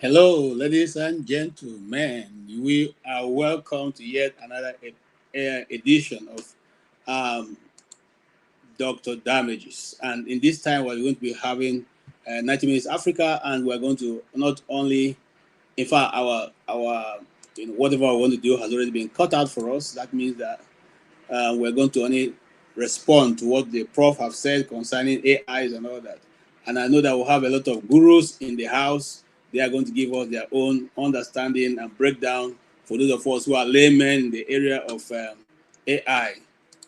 Hello, ladies and gentlemen. We are welcome to yet another edition of um, Dr. Damages. And in this time, we're going to be having 90 Minutes Africa, and we're going to not only, in fact, our whatever we want to do has already been cut out for us. That means that we're going to only respond to what the prof have said concerning AIs and all that. And I know that we'll have a lot of gurus in the house. They are going to give us their own understanding and breakdown for those of us who are laymen in the area of AI,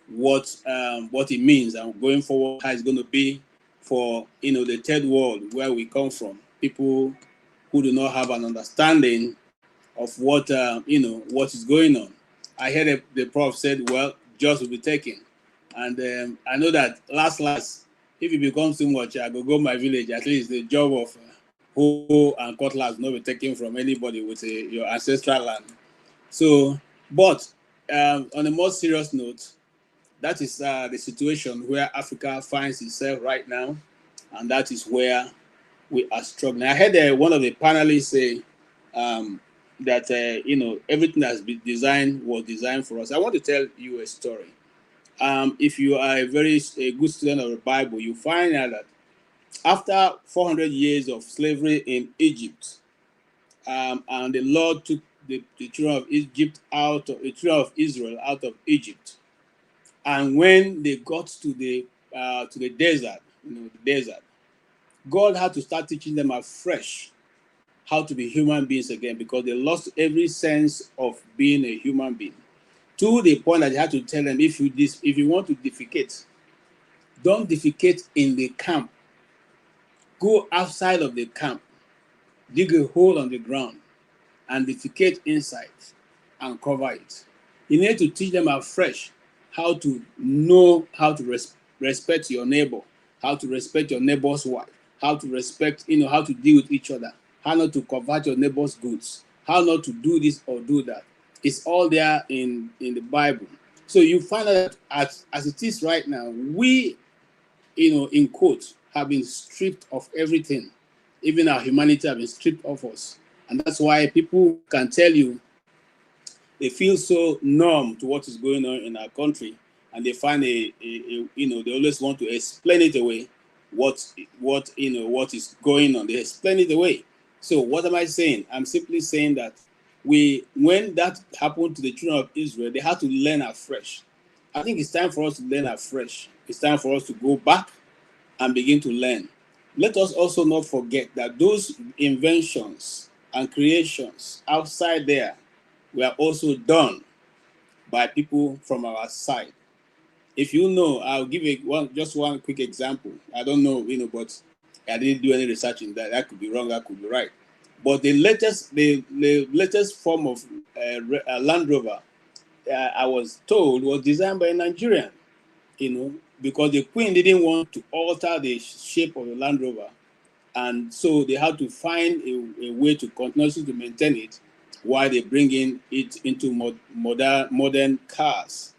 what it means and going forward, how it's going to be for the third world where we come from. People who do not have an understanding of what is going on. I heard the prof said, well, just will be taken. And I know that last, if it becomes too much, I go my village. At least the job of hoe and cutlass will not be taken from anybody with your ancestral land. So, but on a more serious note, that is the situation where Africa finds itself right now, and that is where we are struggling. I heard one of the panelists say that everything that's been designed was designed for us. I want to tell you a story. If you are a good student of the Bible, you find out that after 400 years of slavery in Egypt, and the Lord took the children of Egypt the children of Israel out of Egypt, and when they got to the desert, the desert, God had to start teaching them afresh how to be human beings again, because they lost every sense of being a human being, to the point that they had to tell them, if you want to defecate, don't defecate in the camp. Go outside of the camp, dig a hole on the ground, and defecate inside and cover it. You need to teach them afresh how to know how to respect your neighbor, how to respect your neighbor's wife, how to respect, how to deal with each other, how not to covet your neighbor's goods, how not to do this or do that. It's all there in the Bible. So you find out that as it is right now, we, in quotes, have been stripped of everything. Even our humanity have been stripped of us. And that's why people can tell you they feel so numb to what is going on in our country, and they find they always want to explain it away. What is going on, they explain it away. So what am I saying? I'm simply saying that when that happened to the children of Israel, they had to learn afresh. I think it's time for us to learn afresh. It's time for us to go back and begin to learn. Let us also not forget that those inventions and creations outside there were also done by people from our side. If you know, I'll give just one quick example. I don't know, but I didn't do any research in that. That could be wrong, that could be right. But the latest form of Land Rover, I was told, was designed by a Nigerian, because the Queen didn't want to alter the shape of the Land Rover. And so they had to find a way to continuously to maintain it while they bring it into modern cars.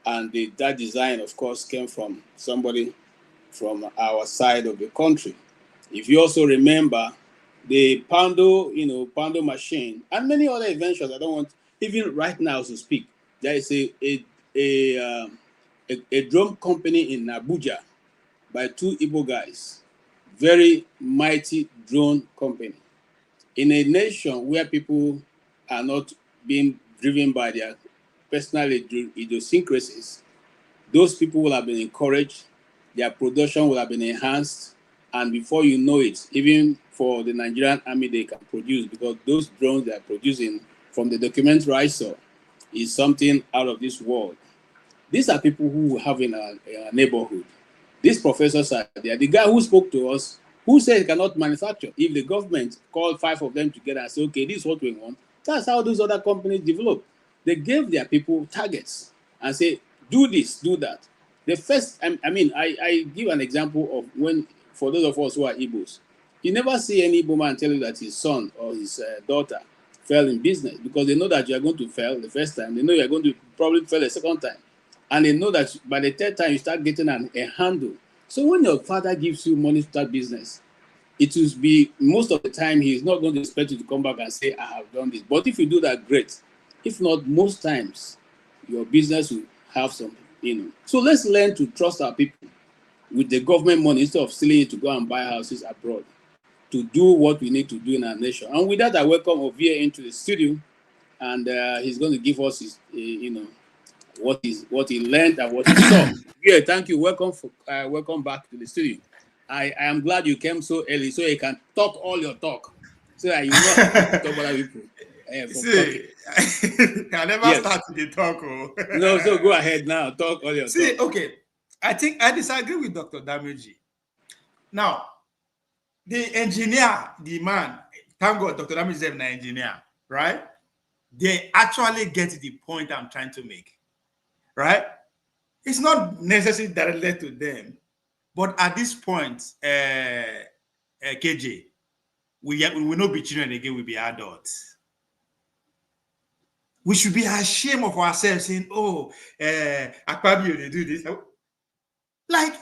And that design, of course, came from somebody from our side of the country. If you also remember the Pando machine and many other inventions, I don't want even right now to speak. There is a drone company in Abuja by two Igbo guys, very mighty drone company. In a nation where people are not being driven by their personal idiosyncrasies, those people will have been encouraged, their production will have been enhanced, and before you know it, even for the Nigerian army, they can produce, because those drones they are producing, from the documentary I saw, is something out of this world. These are people who we have in our neighborhood. These professors are there. The guy who spoke to us, who said he cannot manufacture, if the government called 5 of them together and said, okay, this is what we want, that's how those other companies develop. They gave their people targets and say, do this, do that. The first, I give an example of when, for those of us who are Igbos, you never see any Igbo man tell you that his son or his daughter fell in business, because they know that you are going to fail the first time. They know you are going to probably fail the second time. And they know that by the third time, you start getting a handle. So when your father gives you money to start business, it will be most of the time he is not going to expect you to come back and say, I have done this. But if you do that, great. If not, most times your business will have some, So let's learn to trust our people with the government money instead of stealing it to go and buy houses abroad, to do what we need to do in our nation. And with that, I welcome Ovie into the studio, and he's going to give us his, what he learned and what he saw. Yeah, thank you. Welcome back to the studio. I am glad you came so early so you can talk all your talk, so that you know how to talk about people. I never started the talk. No, so go ahead now. Talk all your talk. Okay. I think I disagree with Dr. Ndameji. Now, the engineer, the man, thank God Dr. Ndameji is an engineer, right? They actually get the point I'm trying to make, right? It's not necessarily directly to them, but at this point, KJ, we will not be children again, we'll be adults. We should be ashamed of ourselves saying, oh, Akpabio, they do this. Like,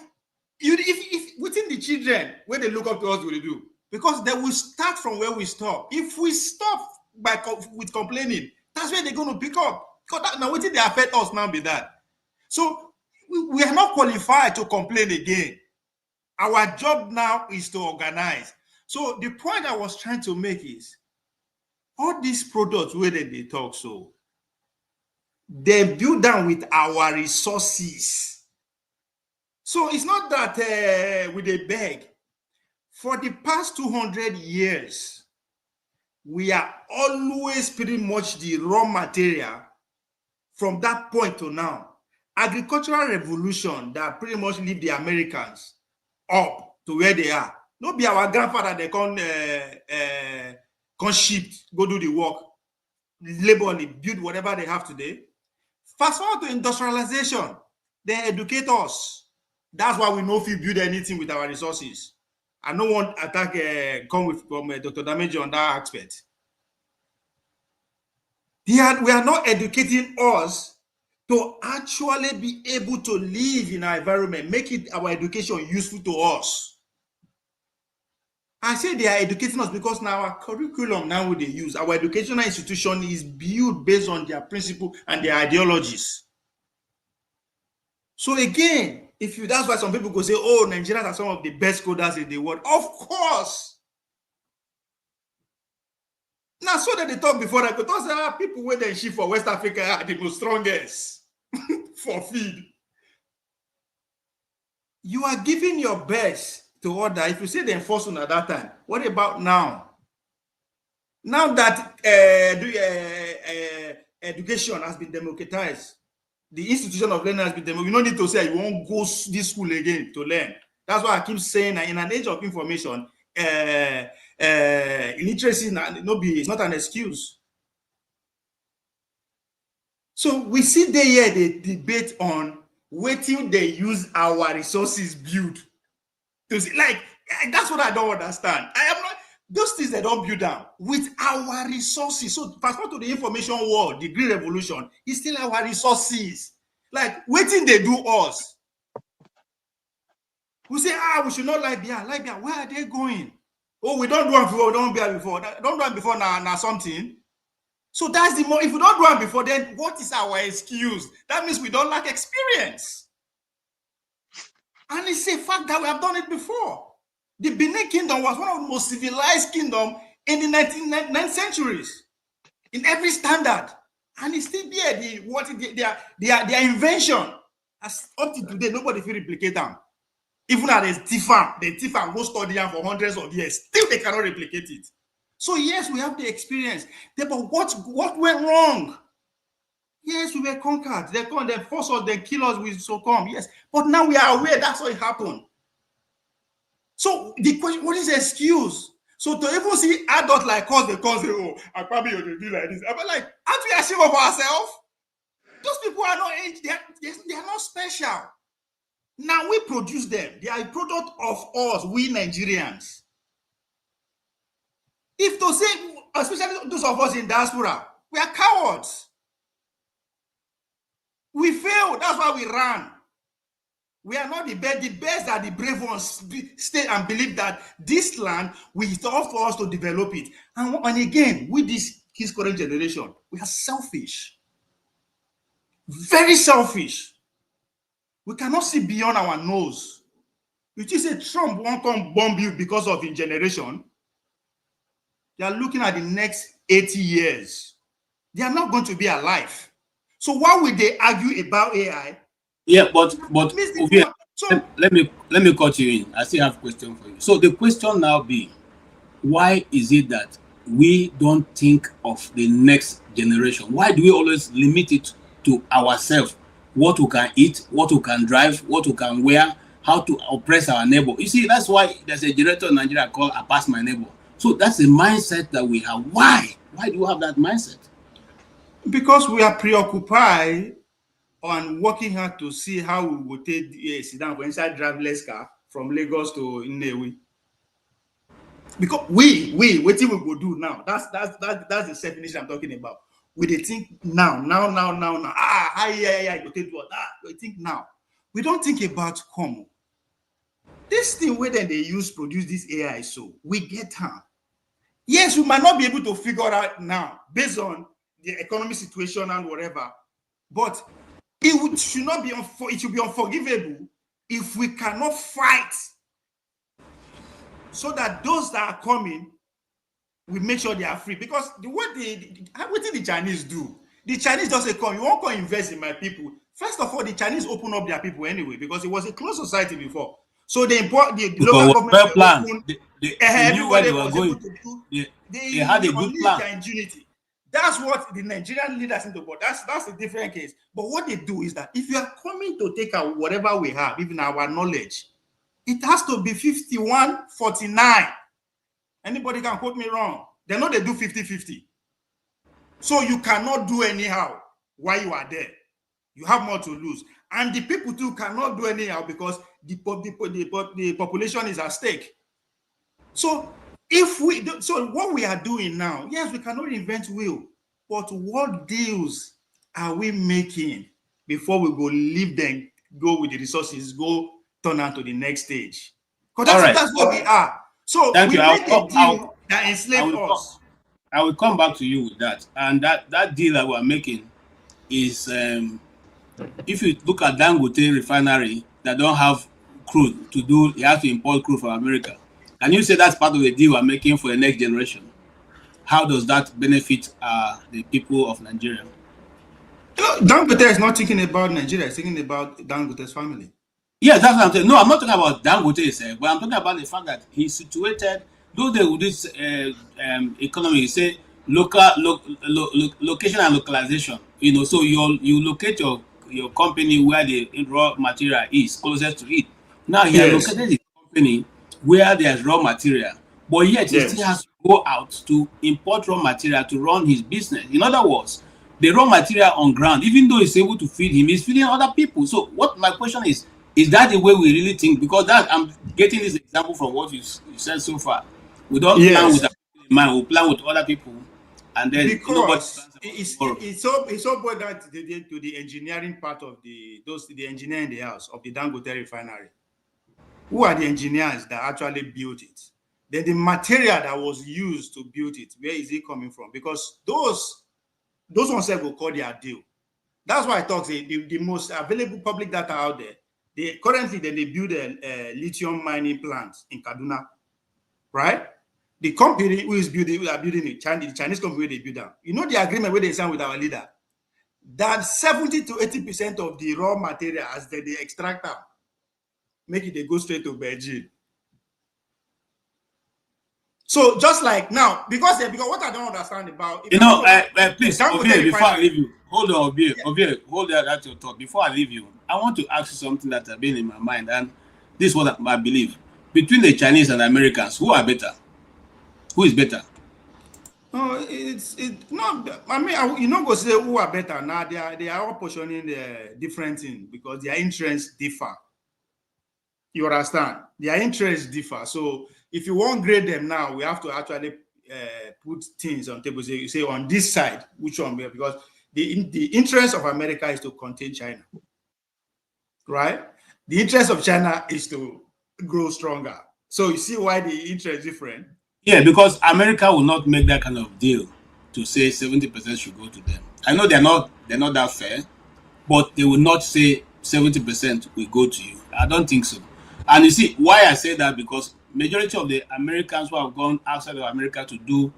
if within the children, when they look up to us, what they do? Because they will start from where we stop. If we stop with complaining, that's where they're going to pick up. Because now, what did they affect us now be that? So, we are not qualified to complain again. Our job now is to organize. So, the point I was trying to make is, all these products where they talk so, they build down with our resources. So it's not that we they beg. For the past 200 years, we are always pretty much the raw material from that point to now. Agricultural revolution that pretty much leave the Americans up to where they are. Not be our grandfather, they can shift, go do the work, labor and build whatever they have today. Fast forward to industrialization, they educate us. That's why we know if we build anything with our resources. I no want attack come from Dr. Ndameji on that aspect. We are not educating us to actually be able to live in our environment, make it our education useful to us. I say they are educating us because now our curriculum now they use, our educational institution is built based on their principles and their ideologies. So again, that's why some people go say, oh, Nigerians are some of the best coders in the world. Of course. Now, so that they talk before that, because there are people where they ship for West Africa are the most strongest for feed. You are giving your best to order. If you say the enforcement at that time, what about now? Now that education has been democratized, the institution of learning has been democratized, you don't need to say you won't go this school again to learn. That's why I keep saying that in an age of information, illiteracy is not an excuse. So we sit there here, they debate on waiting they use our resources build. To see, like, that's what I don't understand. I am not, those things they don't build down with our resources. So fast forward to the information world, the green revolution, is still our resources. Like, waiting they do us. We say, we should not like beer. Where are they going? Oh, we don't do it before, we don't beer before. Don't do it before now something. So that's the more, if we don't do it before, then what is our excuse? That means we don't lack experience. And it's a fact that we have done it before. The Benin Kingdom was one of the most civilized kingdoms in the 19th centuries, in every standard. And it's still there, their invention. As up to today, nobody can replicate them. Even at the TIFAM go study them for hundreds of years, still they cannot replicate it. So yes, we have the experience. But what went wrong? Yes, we were conquered. They force us, they kill us, we succumb. Yes, but now we are aware that's what happened. So the question, what is the excuse? So to even see adults like us, they come say, oh, I probably will do like this. I'm like, aren't we ashamed of ourselves? Those people are not, they are not special. Now we produce them. They are a product of us, we Nigerians. If to say, especially those of us in diaspora, we are cowards. We failed. That's why we ran. We are not the best. The best are the brave ones stay and believe that this land will offer for us to develop it. And again, with this current generation, we are selfish. Very selfish. We cannot see beyond our nose. If you say Trump won't come bomb you because of his generation, they are looking at the next 80 years. They are not going to be alive. So why would they argue about AI? Yeah, but Ovie, let me cut you in. I still have a question for you. So the question now be, why is it that we don't think of the next generation? Why do we always limit it to ourselves? What we can eat, what we can drive, what we can wear, how to oppress our neighbor. You see, that's why there's a generator in Nigeria called "I pass my neighbor." So that's the mindset that we have. Why? Why do we have that mindset? Because we are preoccupied on working hard to see how we will take sit down for inside driverless car from Lagos to Nnewi. Because we what we go do now. That's the definition I'm talking about. We dey think now. Yeah. You take what? We think now. We don't think about come. This thing where then they use produce this AI, so we get her. Yes, we might not be able to figure out now based on the economic situation and whatever, but it should not be it should be unforgivable if we cannot fight so that those that are coming, we make sure they are free. Because what did the Chinese do? The Chinese just say, come, you won't go invest in my people. First of all, the Chinese open up their people anyway, because it was a closed society before. So they import the local government plan. They knew where they were going. They had a good plan. Their ingenuity. That's what the Nigerian leaders need to do. That's a different case. But what they do is that if you are coming to take out whatever we have, even our knowledge, it has to be 51-49. Anybody can quote me wrong. They know they do 50-50. So you cannot do anyhow while you are there. You have more to lose. And the people too cannot do anyhow because the population is at stake. So what we are doing now, yes, we cannot invent wheel, but what deals are we making before we go leave them, go with the resources, go turn on to the next stage? Because that's what we are. So thank we you. make a deal that enslave us. I will come back to you with that. And that deal that we are making is if you look at Dangote refinery that don't have crude to do, you have to import crude from America. Can you say that's part of the deal we're making for the next generation? How does that benefit the people of Nigeria? Dangote is not thinking about Nigeria, he's thinking about Dangote's family. Yes, that's what I'm saying. No, I'm not talking about Dangote itself, but I'm talking about the fact that he's situated, though they with this economy, you say location and localization. So you locate your company where the raw material is closest to it. Now he has located his company where there's raw material, but yet he still has to go out to import raw material to run his business. In other words, the raw material on ground, even though he's able to feed him, he's feeding other people. So what my question is that the way we really think? Because that I'm getting this example from what you said so far. We don't plan with our people in mind, we plan with other people, and then because it's so boiled down to the engineering part of the engineer in the house of the Dangote refinery. Who are the engineers that actually built it? Then the material that was used to build it, where is it coming from? Because those ones will call their deal. That's why I talk the most available public data out there. Currently they build a lithium mining plant in Kaduna, right? The company who are building it, the Chinese company where they build that. You know the agreement where they signed with our leader, that 70 to 80% of the raw material as they extract them, make it they go straight to Beijing. So just like now, because what I don't understand about please, Ovie, before I leave you, hold on, Ovie, hold that your thought. Before I leave you, I want to ask you something that has been in my mind, and this is what I believe. Between the Chinese and Americans, who are better? Who is better? No, it's not. I mean, you not go say who are better now. They are all portioning the different things because their interests differ. You understand? Their interests differ. So if you want to grade them now, we have to actually put things on table. So you say on this side, which one? Because the interest of America is to contain China, right? The interest of China is to grow stronger. So you see why the interest is different. Yeah, because America will not make that kind of deal to say 70% should go to them. I know they're not that fair, but they will not say 70% will go to you. I don't think so. And you see why I say that, because majority of the Americans who have gone outside of America to do,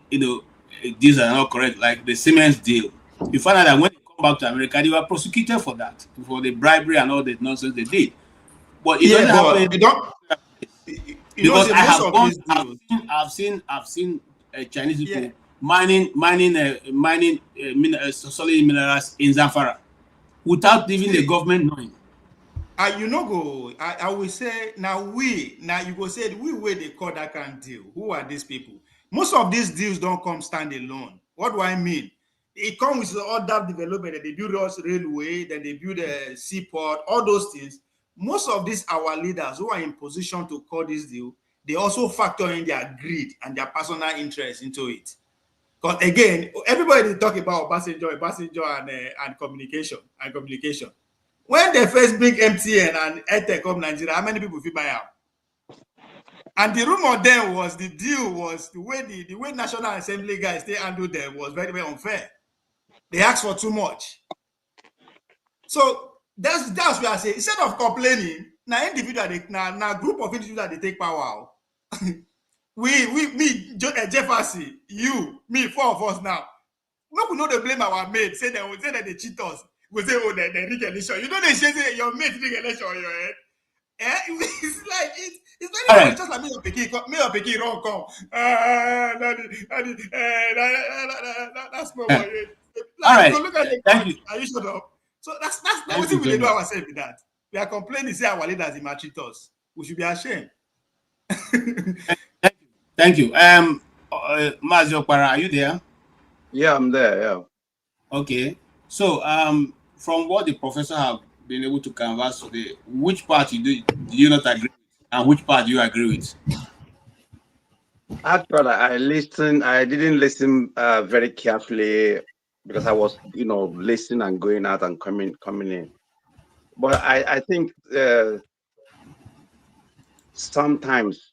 deals are not correct, like the Siemens deal. You find out that when they come back to America, they were prosecuted for that, for the bribery and all the nonsense they did. But it doesn't Yeah, happen but in you don't. You know, because say I most have of gone, these deals. I've seen Chinese Yeah, people mining solid minerals in Zamfara without even the see, government knowing. you know go. I will say now you go say we where they call that kind of deal. Who are these people? Most of these deals don't come stand alone. What do I mean? It comes with other development. That they build us railway, then they build a seaport, all those things. Most of these our leaders who are in position to call this deal, they also factor in their greed and their personal interest into it. Because again, everybody talk about Obasanjo and communication. When they first bring MTN and Airtel come Nigeria, how many people fit buy am? And the rumor then was the deal was the way National Assembly guys they handled them was very, very unfair. They asked for too much. So that's where I say instead of complaining, now individual now group of individuals they take power. Me, Jefferson, you, me, four of us now. Make we no dey blame our mate, say that they cheat us. We say, oh, they rig election. You know they say your mate rig election on your head. Eh? It's like it's All very funny. right, Just like me your pikin wrong come. That's my all boy. Like you go right. look at the Thank court. you, Are you shut up? So that's thank what you we very dey do much. ourselves with that. We are complaining, say our leaders they maltreat us. We should be ashamed. Thank you. Mazio Okpara, are you there? Yeah, I'm there. Yeah. Okay. So, from what the professor have been able to canvas today, which part do you not agree with, and which part do you agree with? Actually, I listened. I didn't listen very carefully because I was, listening and going out and coming in. But I think sometimes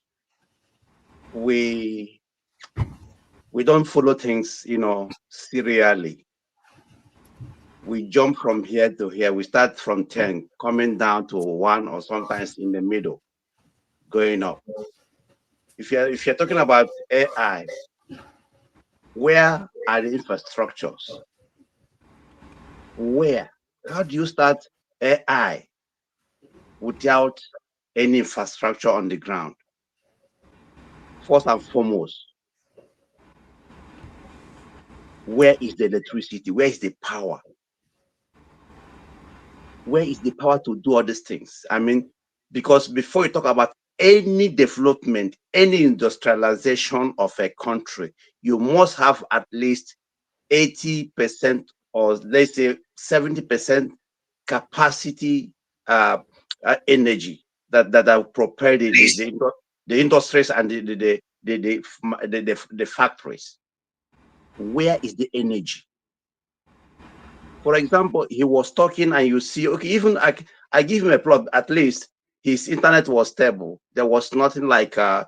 we don't follow things, serially. We jump from here to here. We start from 10, coming down to 1, or sometimes in the middle, going up. If you're talking about AI, where are the infrastructures? Where? How do you start AI without any infrastructure on the ground? First and foremost, where is the electricity? Where is the power? Where is the power to do all these things? I mean, because before you talk about any development, any industrialization of a country, you must have at least 80%, or let's say 70% capacity energy that are propel the industries and the factories. Where is the energy? For example, he was talking, and you see, okay, even I give him a plot. At least his internet was stable. There was nothing like the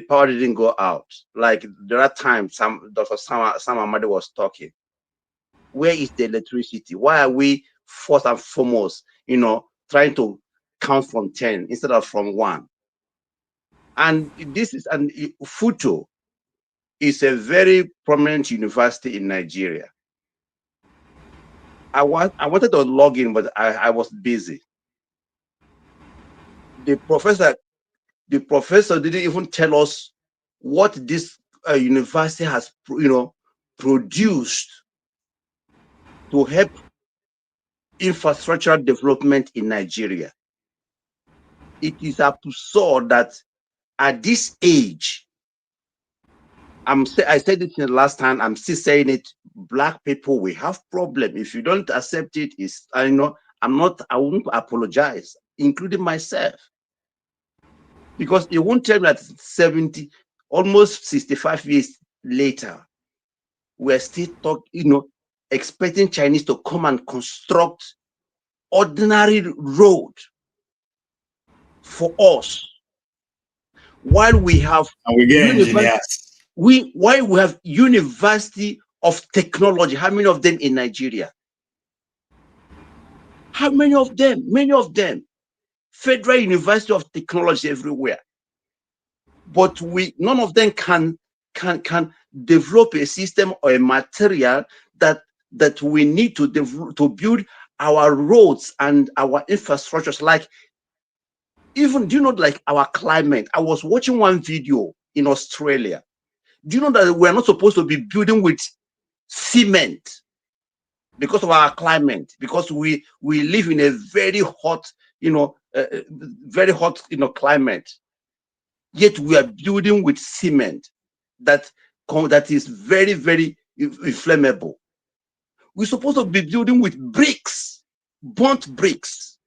power didn't go out. Like there are times Dr. Sam Amadi was talking. Where is the electricity? Why are we first and foremost, trying to count from 10 instead of from 1? And FUTO is a very prominent university in Nigeria. I wanted to log in, but I was busy. The professor didn't even tell us what this university has, produced to help infrastructural development in Nigeria. It is absurd that at this age, I said it in the last time, I'm still saying it, Black people, we have problem. If you don't accept it, I won't apologize, including myself. Because you won't tell me that 70, almost 65 years later, we're still expecting Chinese to come and construct ordinary road for us, while we have and we get engineers. While we have University of Technology. How many of them in Nigeria? How many of them? Many of them. Federal University of Technology everywhere. But none of them can develop a system or a material that we need to build our roads and our infrastructures. Like, even, do you know, like our climate? I was watching one video in Australia. Do you know that we're not supposed to be building with cement because of our climate? Because we live in a very hot, climate. Yet we are building with cement that is very, very inflammable. We're supposed to be building with bricks, burnt bricks.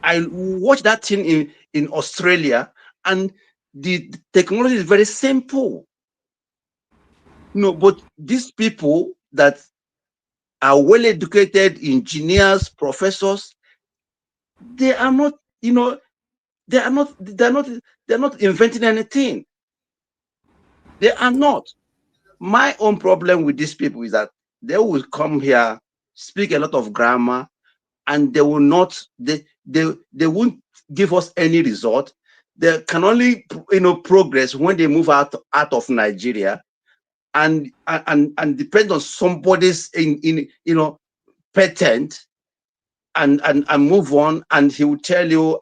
I watched that thing in Australia, and the technology is very simple. But these people that are well-educated engineers, professors, they are not, they're not inventing anything. They are not. My own problem with these people is that they will come here, speak a lot of grammar, and they will not, they won't give us any result. They can only, progress when they move out of Nigeria, and depend on somebody's patent, and move on, and he will tell you,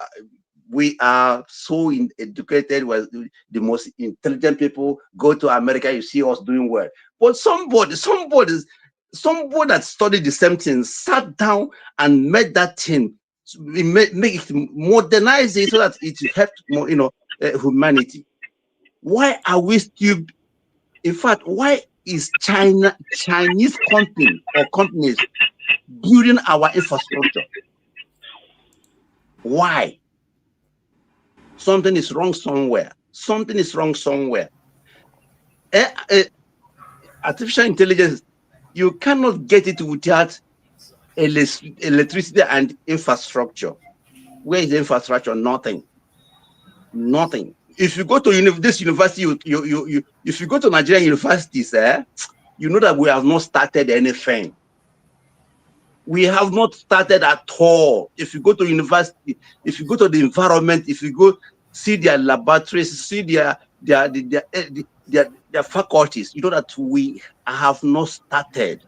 we are so educated, we're the most intelligent people. Go to America, you see us doing well. But somebody that studied the same thing sat down and made that thing, make it, modernize it so that it helped more, humanity. Why are we still, in fact, why is Chinese company or companies building our infrastructure? Why? Something is wrong somewhere. Something is wrong somewhere. Artificial intelligence, you cannot get it without electricity and infrastructure. Where is the infrastructure? Nothing. Nothing. If you go to this university, if you go to Nigerian universities, you know that we have not started anything. We have not started at all. If you go to university, if you go to the environment, if you go see their laboratories, see their faculties, you know that we have not started.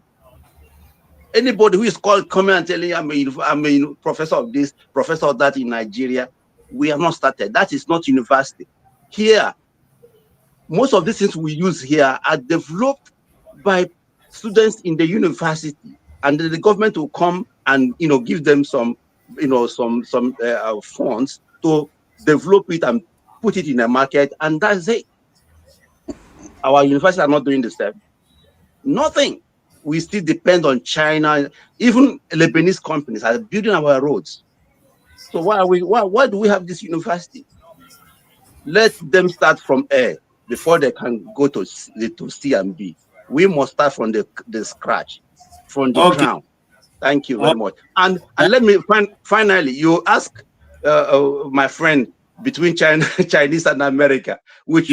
Anybody who is coming and telling you, I'm a professor of this, professor of that in Nigeria, we have not started. That is not university. Here, most of these things we use here are developed by students in the university, and the government will come and give them some funds to develop it and put it in the market, and that's it. Our universities are not doing the same. Nothing. We still depend on China. Even Lebanese companies are building our roads. So why do we have this university? Let them start from A before they can go to C and B. We must start from the scratch, from the ground. Thank you very much. And let me finally, you ask my friend, between Chinese and America, which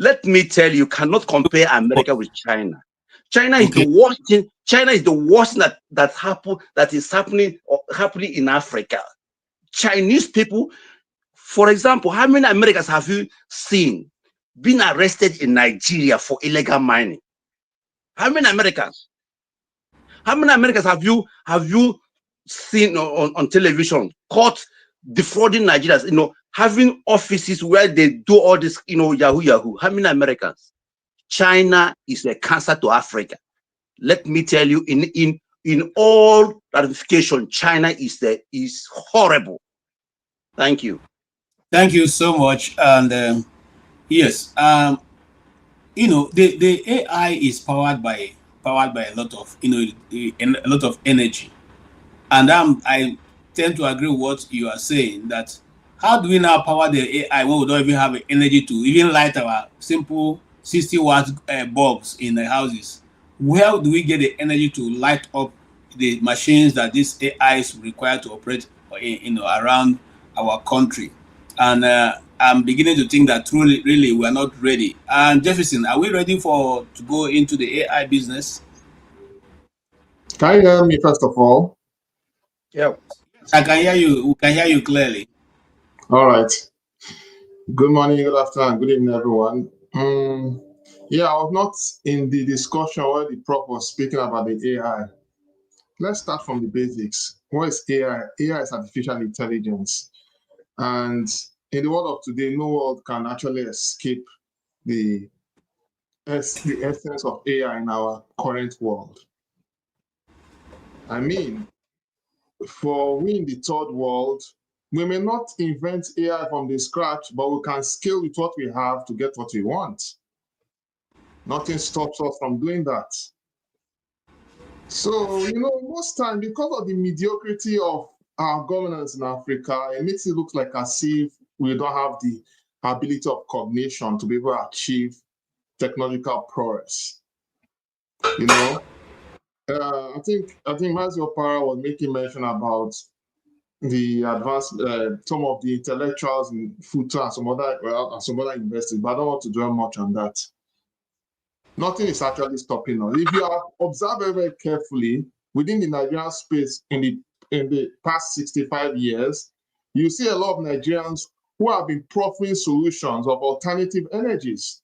let me tell you, cannot compare America with China. China is the worst thing. China is the worst that is happening in Africa. Chinese people, for example, how many Americans have you seen been arrested in Nigeria for illegal mining? How many Americans? How many Americans have you seen on television caught defrauding Nigerians? Having offices where they do all this, yahoo. How many Americans? China is a cancer to Africa. Let me tell you, in all ramification, China is horrible. Thank you. Thank you so much. And yes, the AI is powered by a lot of a lot of energy, and I tend to agree with what you are saying, that how do we now power the AI when we don't even have the energy to even light our simple 60 watt bulbs in the houses? Where do we get the energy to light up the machines that this AI is required to operate around our country. And I'm beginning to think that truly, really, we are not ready. And Jefferson, are we ready to go into the AI business? Can you hear me first of all? Yeah. I can hear you. We can hear you clearly. All right. Good morning, good afternoon, good evening, everyone. Yeah, I was not in the discussion where the prof was speaking about the AI. Let's start from the basics. What is AI? AI is artificial intelligence. And in the world of today, no world can actually escape the essence of AI in our current world. I mean, for we in the third world, we may not invent AI from the scratch, but we can scale with what we have to get what we want. Nothing stops us from doing that. So, most time, because of the mediocrity of our governance in Africa, it makes it look like as if we don't have the ability of cognition to be able to achieve technological prowess. I think Mazio Para was making mention about the advanced, some of the intellectuals in FUTO and some other investors, but I don't want to dwell much on that. Nothing is actually stopping us. If you observe very, very carefully within the Nigerian space in the past 65 years, you see a lot of Nigerians who have been proffering solutions of alternative energies.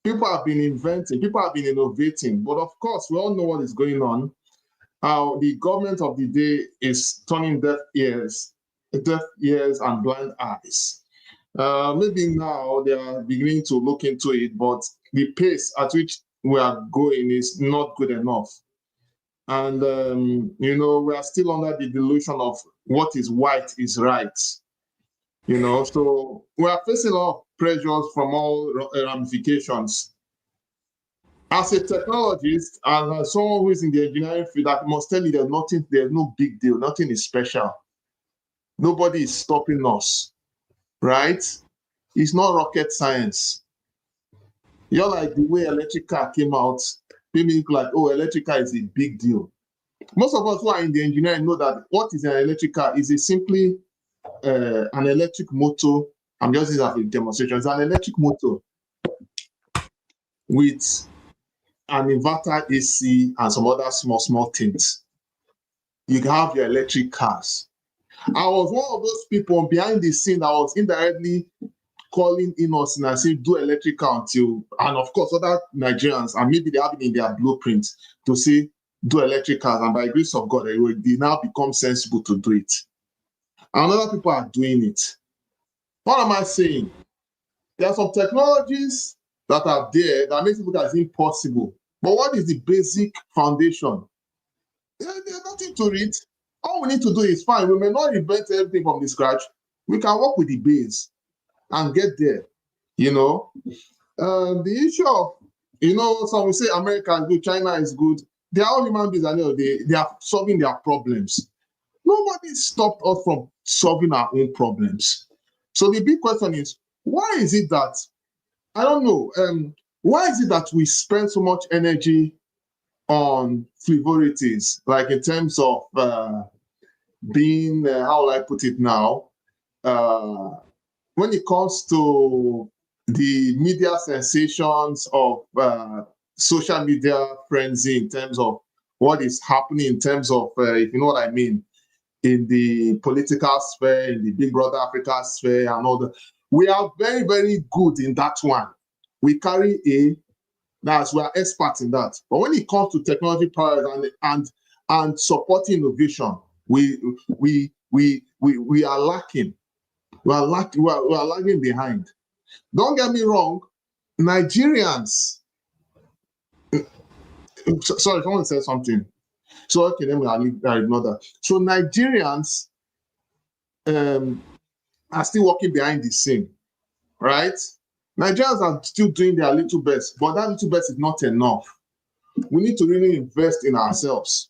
People have been inventing, people have been innovating, but of course, we all know what is going on. The government of the day is turning deaf ears and blind eyes. Maybe now they are beginning to look into it, but the pace at which we are going is not good enough. And, we are still under the delusion of what is white is right. So we are facing a lot of pressures from all ramifications. As a technologist and as someone who is in the engineering field, I must tell you there's no big deal, nothing is special. Nobody is stopping us, right? It's not rocket science. You're like the way electric car came out, made me look like, oh, electric car is a big deal. Most of us who are in the engineering know that what is an electric car is simply an electric motor. I'm just using that for demonstration. It's an electric motor with an inverter AC and some other small things. You have your electric cars. I was one of those people behind the scene that was indirectly calling in us and saying, do electrical until, and of course, other Nigerians, and maybe they have it in their blueprint to say, do electricals, and by the grace of God, they now become sensible to do it. And other people are doing it. What am I saying? There are some technologies that are there that makes it look as impossible. But what is the basic foundation? There's nothing to it. All we need to do is fine. We may not invent everything from the scratch. We can work with the base and get there. The issue of, some will say America is good, China is good. They are all human beings, and they are solving their problems. Nobody stopped us from solving our own problems. So the big question is, why is it that, I don't know, why is it that we spend so much energy on frivolities, like in terms of being, how will I put it now, when it comes to the media sensations of social media frenzy, in terms of what is happening, in terms of, if you know what I mean, in the political sphere, in the Big Brother Africa sphere, and all that. We are very, very good in that one. We carry we are experts in that. But when it comes to technology powers and supporting innovation, we are lacking. We are lagging behind. Don't get me wrong, Nigerians. Sorry, someone said something. So okay, then I ignore that. So Nigerians are still working behind the scene, right? Nigerians are still doing their little best, but that little best is not enough. We need to really invest in ourselves.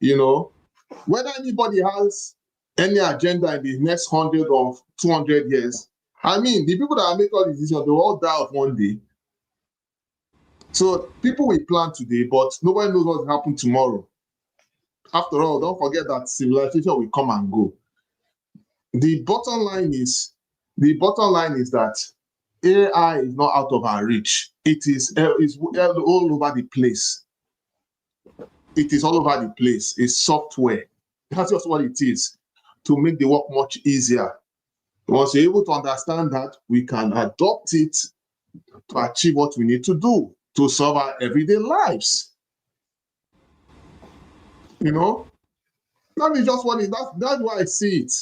Whether anybody has any agenda in the next 100 or 200 years, I mean, the people that make all these decisions, they will all die off one day. So people will plan today, but nobody knows what will happen tomorrow. After all, don't forget that civilization will come and go. The bottom line is that AI is not out of our reach. It is all over the place. It is all over the place. It's software. That's just what it is, to make the work much easier. Once you're able to understand that, we can adopt it to achieve what we need to do to solve our everyday lives. You know, that is just what it, that's why I see it.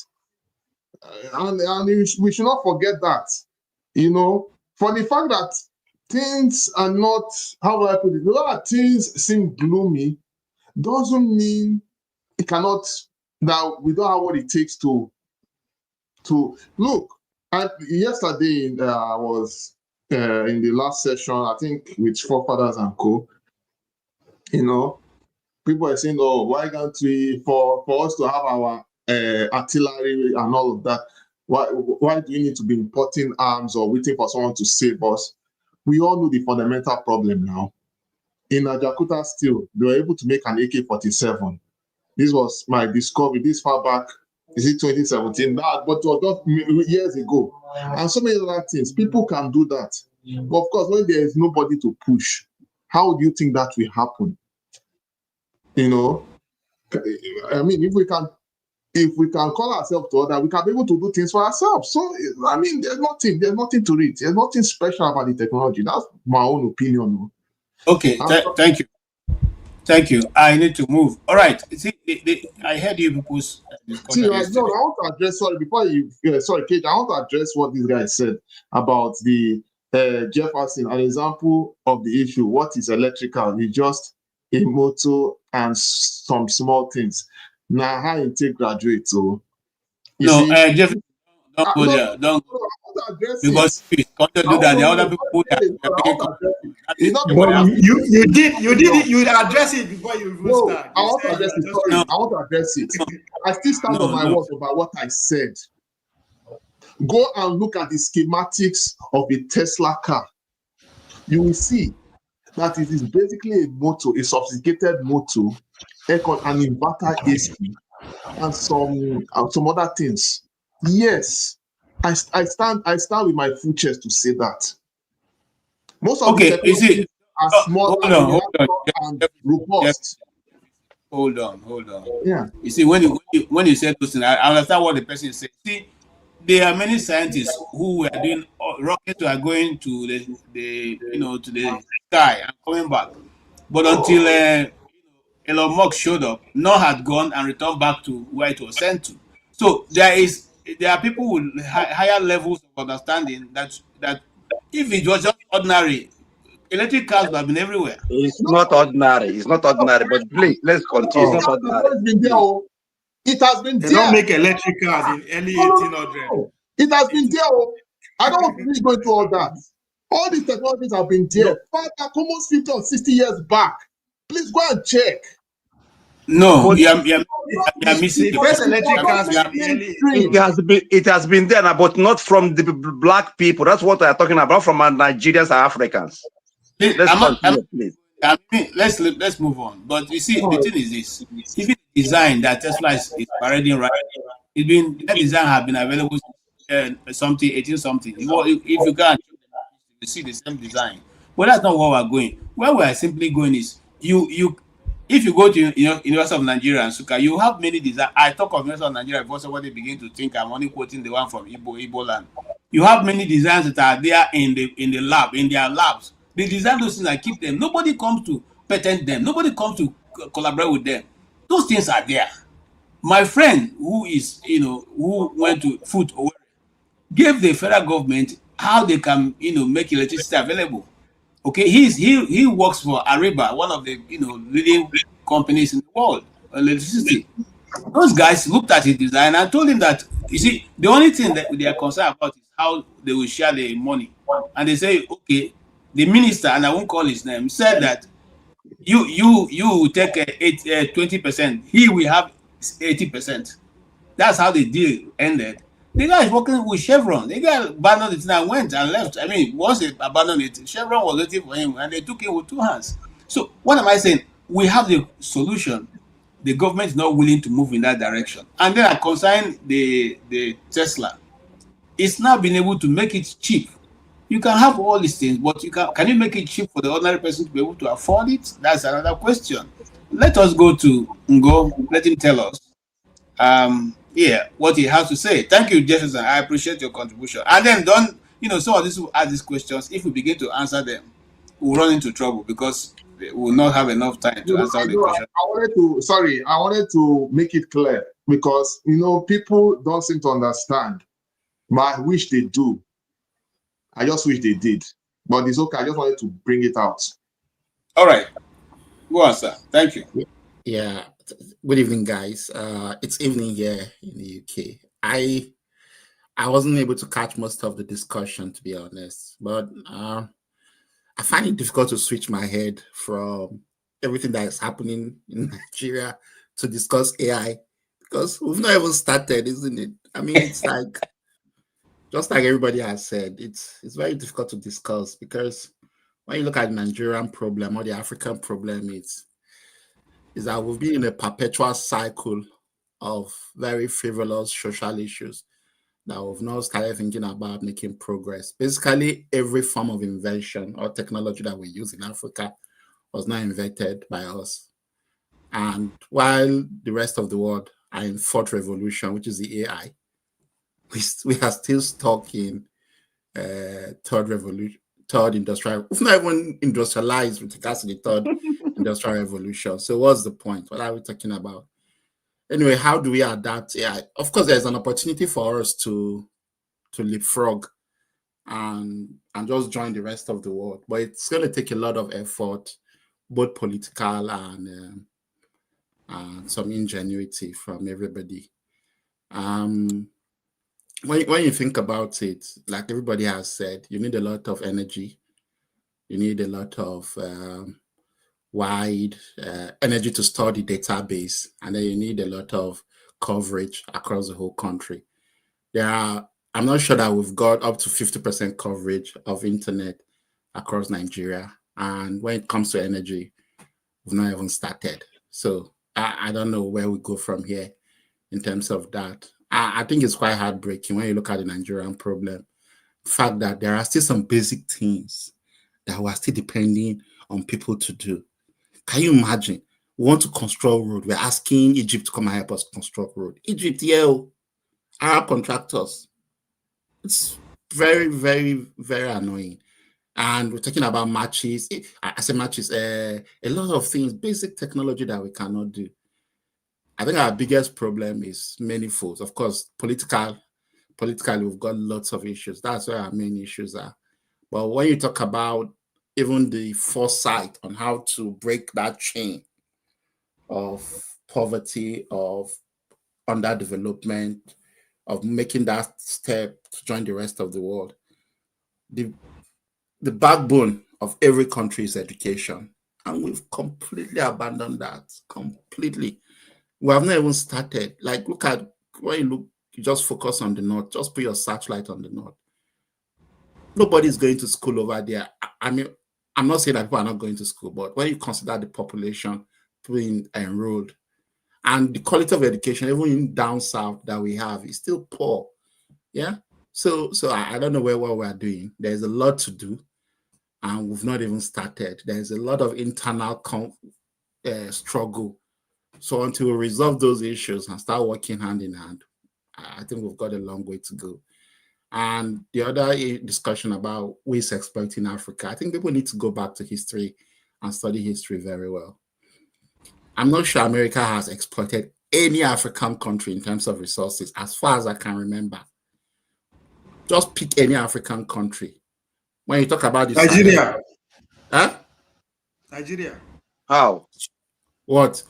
And we should not forget that, you know, for the fact that things are not, how do I put it, a lot of things seem gloomy, doesn't mean it cannot, that we don't have what it takes to look. Yesterday, I was in the last session, I think with forefathers and co, you know, people are saying, oh, why can't we, for us to have our artillery and all of that, why do we need to be importing arms or waiting for someone to save us? We all know the fundamental problem now. In Ajakuta Steel, they were able to make an AK-47. This was my discovery this far back, is it 2017? But it was just years ago. And so many other things. People can do that. But of course, when there is nobody to push, how do you think that will happen? You know, I mean, if we can call ourselves to order, we can be able to do things for ourselves. So, I mean, there's nothing to read. There's nothing special about the technology. That's my own opinion. Okay, thank you. Thank you. I need to move. All right. See, I heard you people's discussion. I want to address, Kate, I want to address what this guy said about the Jefferson, an example of the issue. What is electrical? It's just a motor and some small things. Now, how you take graduate, so Jeff, don't go there. Don't go. Because if you want to do that, the other people you address it before you start. I want to address it. Sorry, I want to address it. I still stand on my words about what I said. Go and look at the schematics of a Tesla car. You will see that it is basically a motor, a sophisticated motor, an inverter AC, and some other things. Yes, I stand with my full chest to say that. Most of the technologies are small and robust. Hold on. Yeah. You see, when you say those things, I understand what the person is saying. See, there are many scientists who are doing rockets are going to the sky and coming back, but until Elon Musk showed up, none had gone and returned back to where it was sent to. So there are people with higher levels of understanding that if it was just ordinary, electric cars would have been everywhere. It's not ordinary, but please, let's continue. It's not ordinary. It has been there. They don't make electric cars in early 1800s. It has been there. I don't want to really go into all that. All these technologies have been there. Back almost 50 or 60 years back. Please go and check. No, you're missing the first electric cars. It has been there, but not from the black people. That's what I'm talking about, from our Nigerians and Africans. Let's move on. But you see, the thing is this: even the design that Tesla is parading right, that design have been available something 18 something. If you can, you see the same design. But that's not where we're going. Where we're simply going is if you go to University of Nigeria and Suka, you have many design. I talk of University of Nigeria before somebody begin to think I'm only quoting the one from Igbo land. You have many designs that are there in their labs. They design those things and keep them. Nobody comes to patent them. Nobody comes to collaborate with them. Those things are there. My friend who went to FUTO gave the federal government how they can make electricity available. Okay, he works for Ariba, one of the leading companies in the world on electricity. Those guys looked at his design and told him that, you see, the only thing that they are concerned about is how they will share the money. And they say, okay, the minister, and I won't call his name, said that you take 20%, he will have 80%. That's how the deal ended. The guy is working with Chevron. The guy abandoned it and went and left. I mean, once they abandoned it, Chevron was waiting for him and they took it with two hands. So what am I saying? We have the solution. the government is not willing to move in that direction. And then I consign the Tesla. It's now been able to make it cheap. You can have all these things, but can you make it cheap for the ordinary person to be able to afford it? That's another question. Let us go to Ngo. Let him tell us what he has to say. Thank you, Jefferson. I appreciate your contribution. And then some of these who ask these questions, if we begin to answer them, we'll run into trouble because we will not have enough time to answer the question. I wanted to make it clear because, people don't seem to understand. I wish they do. I just wish they did. But it's okay. I just wanted to bring it out. All right. Go on, sir. Thank you. Yeah. Good evening, guys. It's evening here in the UK. I wasn't able to catch most of the discussion, to be honest. But I find it difficult to switch my head from everything that is happening in Nigeria to discuss AI because we've not even started, isn't it? I mean, it's like, just like everybody has said, it's very difficult to discuss because when you look at the Nigerian problem or the African problem, is that we've been in a perpetual cycle of very frivolous social issues that we've not started thinking about making progress. Basically, every form of invention or technology that we use in Africa was not invented by us. And while the rest of the world are in fourth revolution, which is the AI, we are still stuck in third industrial. We've not even industrialized with regards to the third industrial revolution. So what's the point? What are we talking about? Anyway, how do we adapt AI? Of course, there's an opportunity for us to leapfrog and just join the rest of the world, but it's going to take a lot of effort, both political and some ingenuity from everybody. When you think about it, like everybody has said, you need a lot of energy. You need a lot of wide energy to store the database, and then you need a lot of coverage across the whole country. I'm not sure that we've got up to 50% coverage of internet across Nigeria. And when it comes to energy, we've not even started. So I don't know where we go from here in terms of that. I think it's quite heartbreaking when you look at the Nigerian problem. The fact that there are still some basic things that we're still depending on people to do. Can you imagine? We want to construct road. We're asking Egypt to come and help us construct road. Egypt, Arab contractors. It's very, very, very annoying. And we're talking about matches. I say matches, a lot of things, basic technology that we cannot do. I think our biggest problem is manifold. Of course, politically, we've got lots of issues. That's where our main issues are. But when you talk about even the foresight on how to break that chain of poverty, of underdevelopment, of making that step to join the rest of the world, the backbone of every country is education. And we've completely abandoned that, completely. We have not even started. Like, look at, when you just focus on the north, just put your searchlight on the north. Nobody's going to school over there. I mean, I'm not saying that people are not going to school, but when you consider the population being enrolled and the quality of education, even in down south that we have, is still poor. Yeah. So I don't know what we're doing. There's a lot to do, and we've not even started. There's a lot of internal struggle. So until we resolve those issues and start working hand in hand, I think we've got a long way to go. And the other discussion about who is exploiting Africa, I think people need to go back to history and study history very well. I'm not sure America has exploited any African country in terms of resources, as far as I can remember. Just pick any African country. When you talk about this, Nigeria. Nigeria. How? What?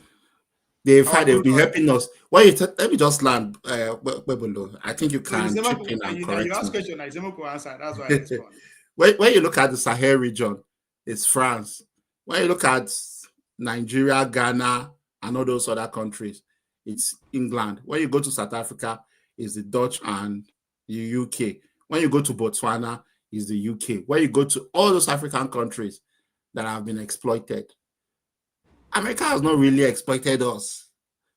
They've been helping us. Let me just land below. I think you can chip in and correct you ask me. question, answer. That's why I respond. When you look at the Sahel region, it's France. When you look at Nigeria, Ghana, and all those other countries, it's England. When you go to South Africa, it's the Dutch and the UK. When you go to Botswana, it's the UK. When you go to all those African countries that have been exploited, America has not really exploited us.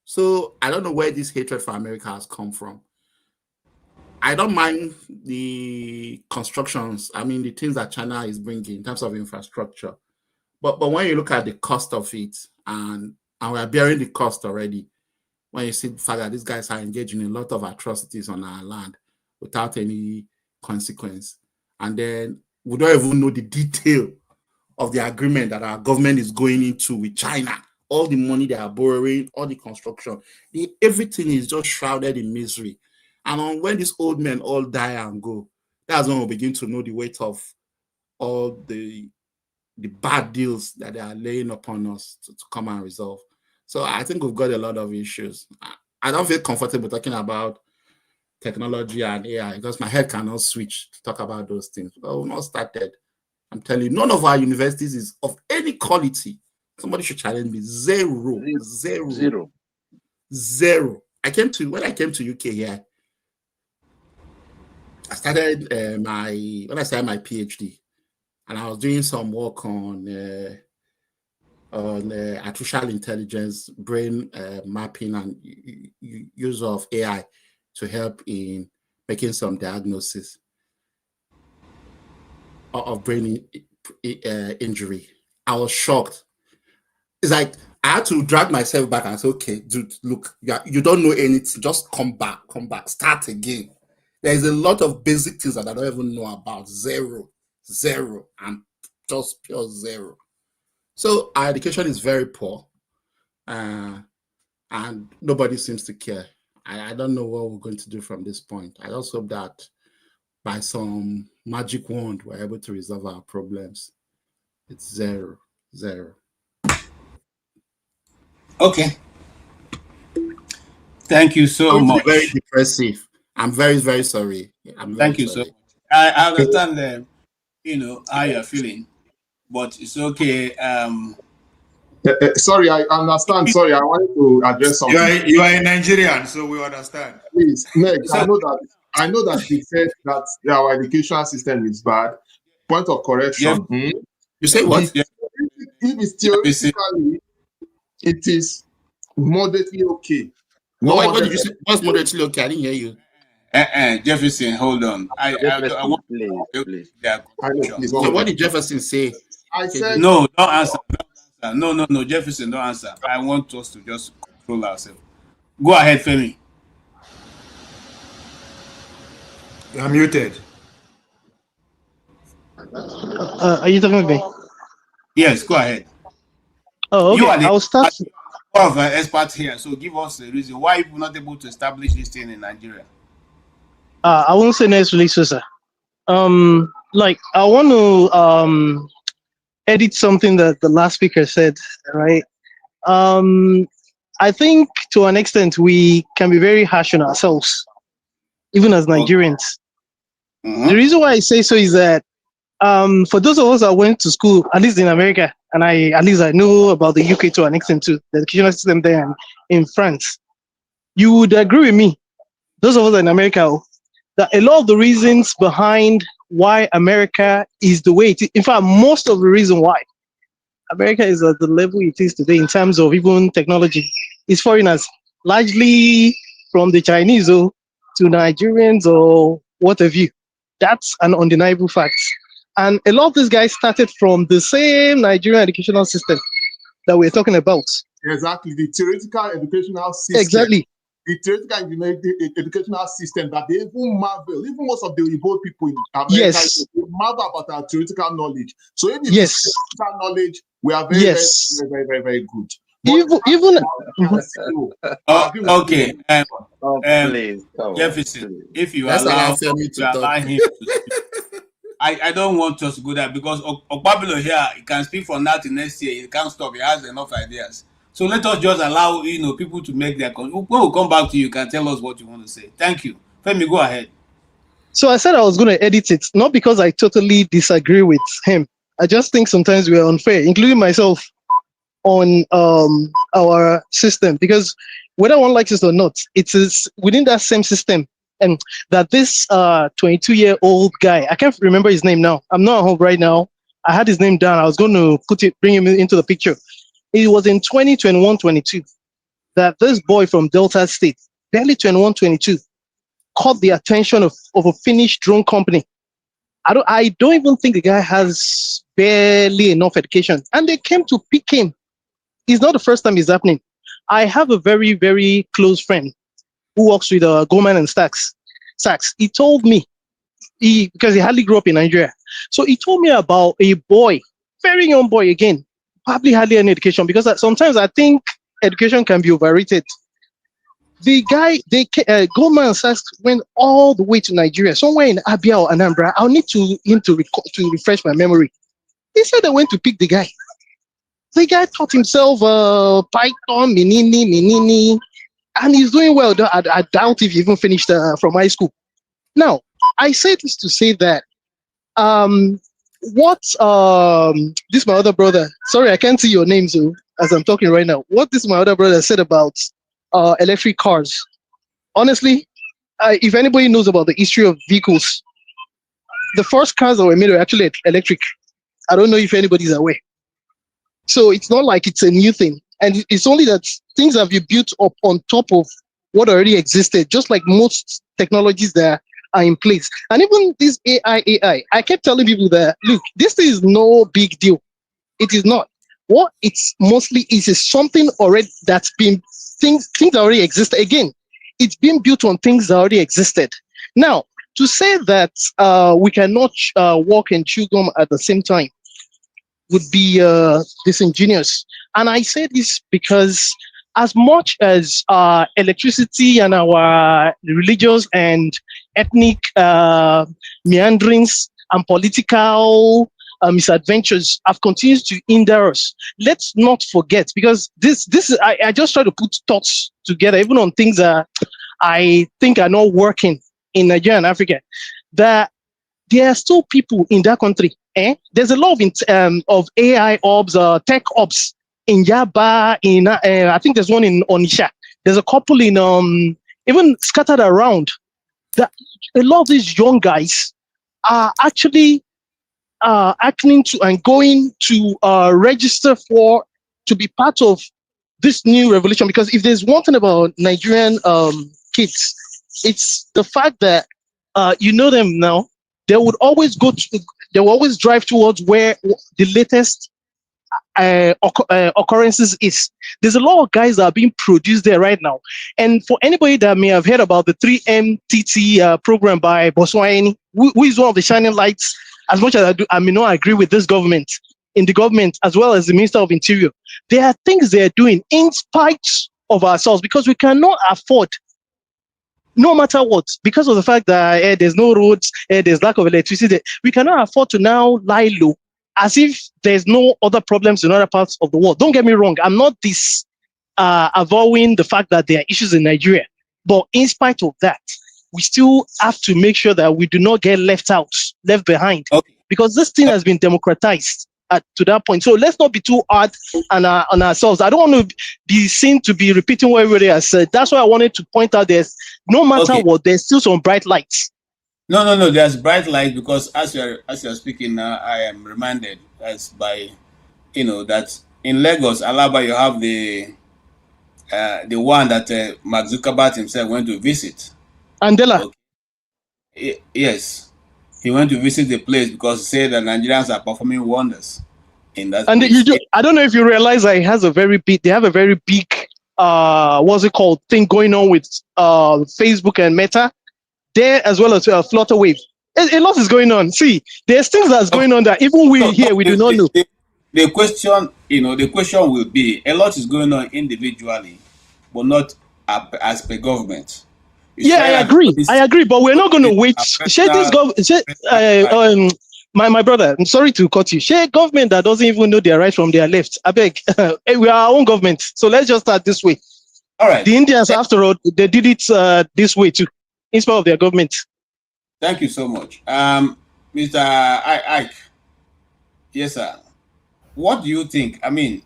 So I don't know where this hatred for America has come from. I don't mind the constructions. I mean, the things that China is bringing in terms of infrastructure. But when you look at the cost of it, and we are bearing the cost already, when you see the fact that these guys are engaging in a lot of atrocities on our land without any consequence, and then we don't even know the detail of the agreement that our government is going into with China, all the money they are borrowing, all the construction, everything is just shrouded in misery. And when these old men all die and go, that's when we begin to know the weight of all the bad deals that they are laying upon us to come and resolve. So I think we've got a lot of issues. I don't feel comfortable talking about technology and AI because my head cannot switch to talk about those things. But we've not started. I'm telling you, none of our universities is of any quality. Somebody should challenge me. Zero. When I came to UK here, I started when I started my PhD, and I was doing some work on artificial intelligence, brain mapping, and use of AI to help in making some diagnosis of brain injury. I was shocked. It's like I had to drag myself back and say, okay, dude, look, you don't know anything. Just come back, start again. There's a lot of basic things that I don't even know about. Zero, and just pure zero. So our education is very poor, and nobody seems to care. I don't know what we're going to do from this point. I just hope that by some magic wand, we're able to resolve our problems. It's zero. Okay. Thank you so much. Very depressive. I'm very, very sorry. Thank you so much. I understand how you're feeling, but it's okay. Sorry, I understand. Sorry, I wanted to address something. You are a Nigerian, so we understand. Please, Meg, I know that you said that our education system is bad. Point of correction. Yeah. You say what? If it's theoretically, it is moderately okay. What did you say? What's moderately okay? I didn't hear you. Jefferson, hold on. I want please. So what did Jefferson say? I said no. Don't answer. No, Jefferson, don't answer. I want us to just control ourselves. Go ahead, Femi. You're muted. Are you talking to me? Yes, go ahead. Oh, okay. I'll start. One of our experts here, so give us the reason why you're not able to establish this thing in Nigeria. I won't say necessarily so, sir. Like I want to edit something that the last speaker said, right? I think to an extent we can be very harsh on ourselves, even as Nigerians. Mm-hmm. The reason why I say so is that for those of us that went to school, at least in America, and I know about the UK to an extent too, the educational system there and in France, you would agree with me, those of us in America, that a lot of the reasons behind why America is the way it is, in fact, most of the reason why America is at the level it is today in terms of even technology is foreigners, largely from the Chinese to Nigerians or what have you. That's an undeniable fact. And a lot of these guys started from the same Nigerian educational system that we're talking about. Exactly, the theoretical educational system. Exactly. The theoretical educational system that they even marvel, even most of the Igbo people in America, yes, they marvel about our theoretical knowledge. So if yes, theoretical knowledge, we are very, yes, very good. Okay. Please, Jefferson, if you allow him to speak. I don't want us to go there because Okpabilo here, he can speak for now till next year. He can't stop. He has enough ideas. So let us just allow people to make their when we come back to you, you can tell us what you want to say. Thank you. Femi, go ahead. So I said I was going to edit it, not because I totally disagree with him. I just think sometimes we're unfair, including myself, on our system, because whether one likes it or not, it is within that same system. And that this 22-year-old guy, I can't remember his name now. I'm not at home right now. I had his name down. I was going to bring him into the picture. It was in 2021-22. that this boy from Delta State, barely 21, 22, caught the attention of a Finnish drone company. I don't even think the guy has barely enough education. And they came to pick him. It's not the first time it's happening. I have a very, very close friend who works with Goldman and Sachs. He told me, because he hardly grew up in Nigeria. So he told me about a boy, very young boy again, probably hardly any education, because sometimes I think education can be overrated. The guy, Goldman Sachs went all the way to Nigeria, somewhere in Abia or Anambra. I'll need him to refresh my memory. He said they went to pick the guy. The guy taught himself Python, Minini, and he's doing well. I doubt if he even finished from high school. Now, I say this to say that this my other brother, sorry, I can't see your name, so as I'm talking right now, what this my other brother said about electric cars. Honestly, if anybody knows about the history of vehicles, the first cars that were made were actually electric. I don't know if anybody's aware. So it's not like it's a new thing. And it's only that things have been built up on top of what already existed, just like most technologies that are in place. And even this AI, I kept telling people that, look, this is no big deal. It is not. What it's mostly is something already that's been, things that already exist. Again, it's been built on things that already existed. Now, to say that we cannot walk and chew gum at the same time would be disingenuous. And I say this because as much as electricity and our religious and ethnic meanderings and political misadventures have continued to hinder us, let's not forget, because this is I just try to put thoughts together, even on things that I think are not working in Nigeria and Africa, that there are still people in that country. There's a lot of AI ops, tech ops in Yaba, in I think there's one in Onisha. There's a couple in even scattered around. That a lot of these young guys are actually acting to and going to register to be part of this new revolution. Because if there's one thing about Nigerian kids, it's the fact that you know them now. They would always they will always drive towards where the latest occurrences is. There's a lot of guys that are being produced there right now. And for anybody that may have heard about the 3MTT program by Boswani, who is one of the shining lights, as much as I may not agree with this government, in the government, as well as the Minister of Interior, there are things they're doing in spite of ourselves, because we cannot afford, no matter what, because of the fact that there's no roads, there's lack of electricity, we cannot afford to now lie low as if there's no other problems in other parts of the world. Don't get me wrong, I'm not avowing the fact that there are issues in Nigeria, but in spite of that, we still have to make sure that we do not get left behind, because this thing has been democratized to that point. So let's not be too hard on ourselves. I don't want to be seen to be repeating what everybody has said. That's why I wanted to point out there's, no matter what, there's still some bright lights. No, there's bright light, because as you're speaking now, I am reminded that in Lagos, Alaba, you have the one that Mark Zuckerberg himself went to visit. Andela. Yes, he went to visit the place because he said that Nigerians are performing wonders in that. And I don't know if you realize that they have a very big what's it called, thing going on with Facebook and Meta there, as well as Flutter Wave. A lot is going on. See, there's things that's going on that even we do not know. The question will be, a lot is going on individually, but not as per government. I agree, but we're not going to wait. My brother, I'm sorry to cut you. Share government that doesn't even know their right from their left. I beg, we are our own government, so let's just start this way. All right. The Indians, after all, they did it this way too, in spite of their government. Thank you so much, Mr. Ike. Yes, sir. What do you think? I mean,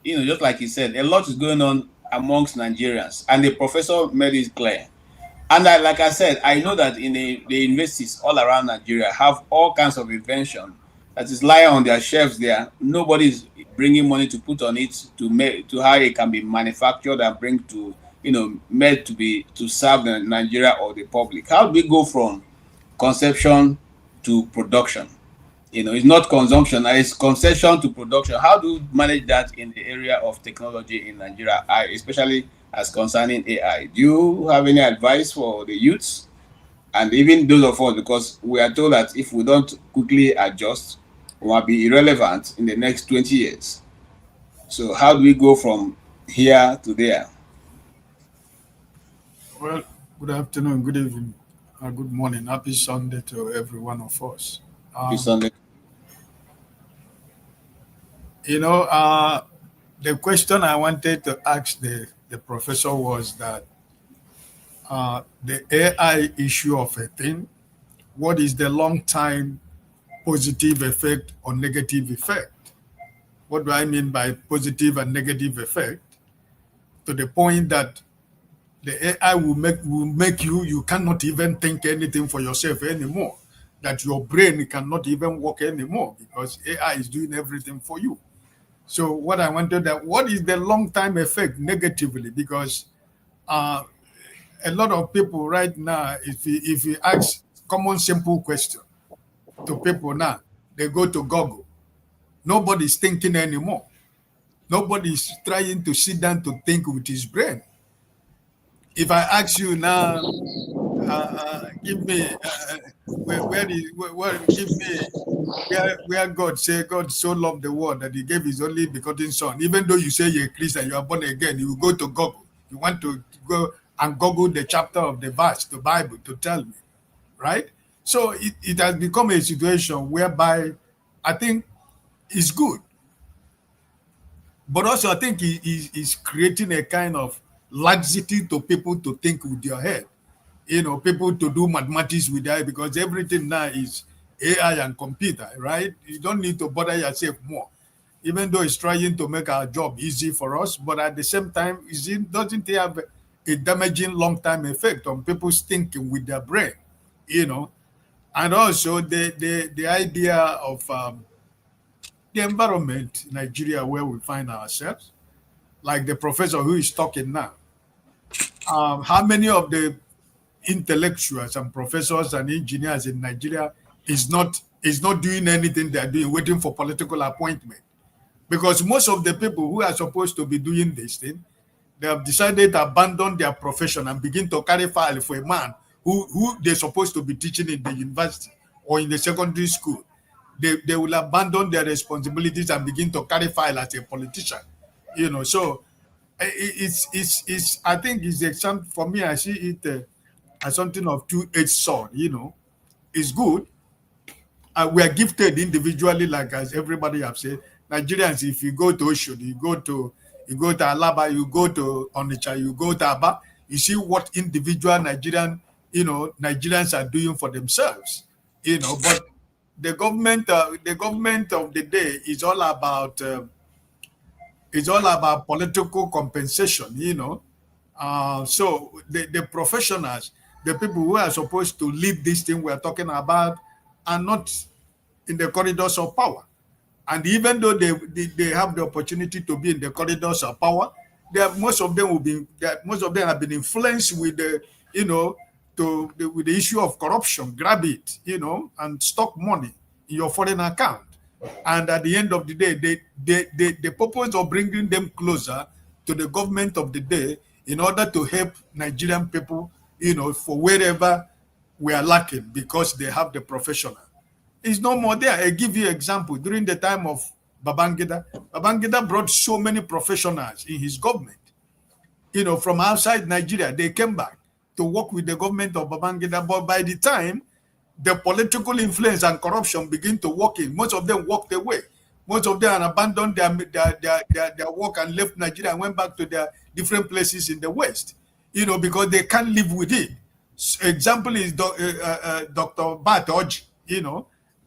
just like he said, a lot is going on amongst Nigerians, and the professor made it clear. And like I said, I know that in the universities all around Nigeria have all kinds of invention that is lying on their shelves there. Nobody is bringing money to put on it to how it can be manufactured and bring to, made to serve the Nigeria or the public. How do we go from conception to production? It's not consumption, it's conception to production. How do you manage that in the area of technology in Nigeria, especially as concerning AI? Do you have any advice for the youths and even those of us, because we are told that if we don't quickly adjust, we will be irrelevant in the next 20 years. So how do we go from here to there? Well, good afternoon, good evening, good morning. Happy Sunday to every one of us. Happy Sunday. The question I wanted to ask the professor was that the AI issue of a thing, what is the long-time positive effect or negative effect? What do I mean by positive and negative effect? To the point that the AI will make you cannot even think anything for yourself anymore, that your brain cannot even work anymore because AI is doing everything for you. So what I wanted that, what is the long-time effect negatively? Because a lot of people right now, if you ask common simple question to people now, they go to Google. Nobody's thinking anymore. Nobody's trying to sit down to think with his brain. If I ask you now, give me give me where God say God so loved the world that he gave his only begotten son. Even though you say you're a Christian, you are born again, you go to Google. You want to go and Google the chapter of the verse, the Bible, to tell me, right? So it has become a situation whereby I think it's good. But also I think he's creating a kind of laxity to people to think with your head. People to do mathematics with AI because everything now is AI and computer, right? You don't need to bother yourself more, even though it's trying to make our job easy for us. But at the same time, doesn't it have a damaging long-term effect on people's thinking with their brain, And also the idea of the environment in Nigeria where we find ourselves, like the professor who is talking now. How many of the intellectuals and professors and engineers in Nigeria is not doing anything they're doing, waiting for political appointment? Because most of the people who are supposed to be doing this thing, they have decided to abandon their profession and begin to carry file for a man who they're supposed to be teaching in the university or in the secondary school. They will abandon their responsibilities and begin to carry file as a politician. So it's I think it's example for me. I see it as something of two-edged sword. It's good. We are gifted individually, like as everybody have said. Nigerians, if you go to Oshodi, you go to Alaba, you go to Onitsha, you go to Aba, you see what individual Nigerians are doing for themselves. But the government of the day is all about political compensation. So the professionals, the people who are supposed to lead this thing we're talking about, are not in the corridors of power. And even though they have the opportunity to be in the corridors of power, most of them have been influenced with with the issue of corruption, grab it, and stock money in your foreign account. And at the end of the day, the purpose of bringing them closer to the government of the day in order to help Nigerian people, for wherever we are lacking because they have the professional. It's no more there. I give you an example. During the time of Babangida brought so many professionals in his government, from outside Nigeria. They came back to work with the government of Babangida. But by the time the political influence and corruption begin to work in, most of them walked away. Most of them abandoned their work and left Nigeria and went back to their different places in the West, because they can't live with it. Example is Dr. Oji,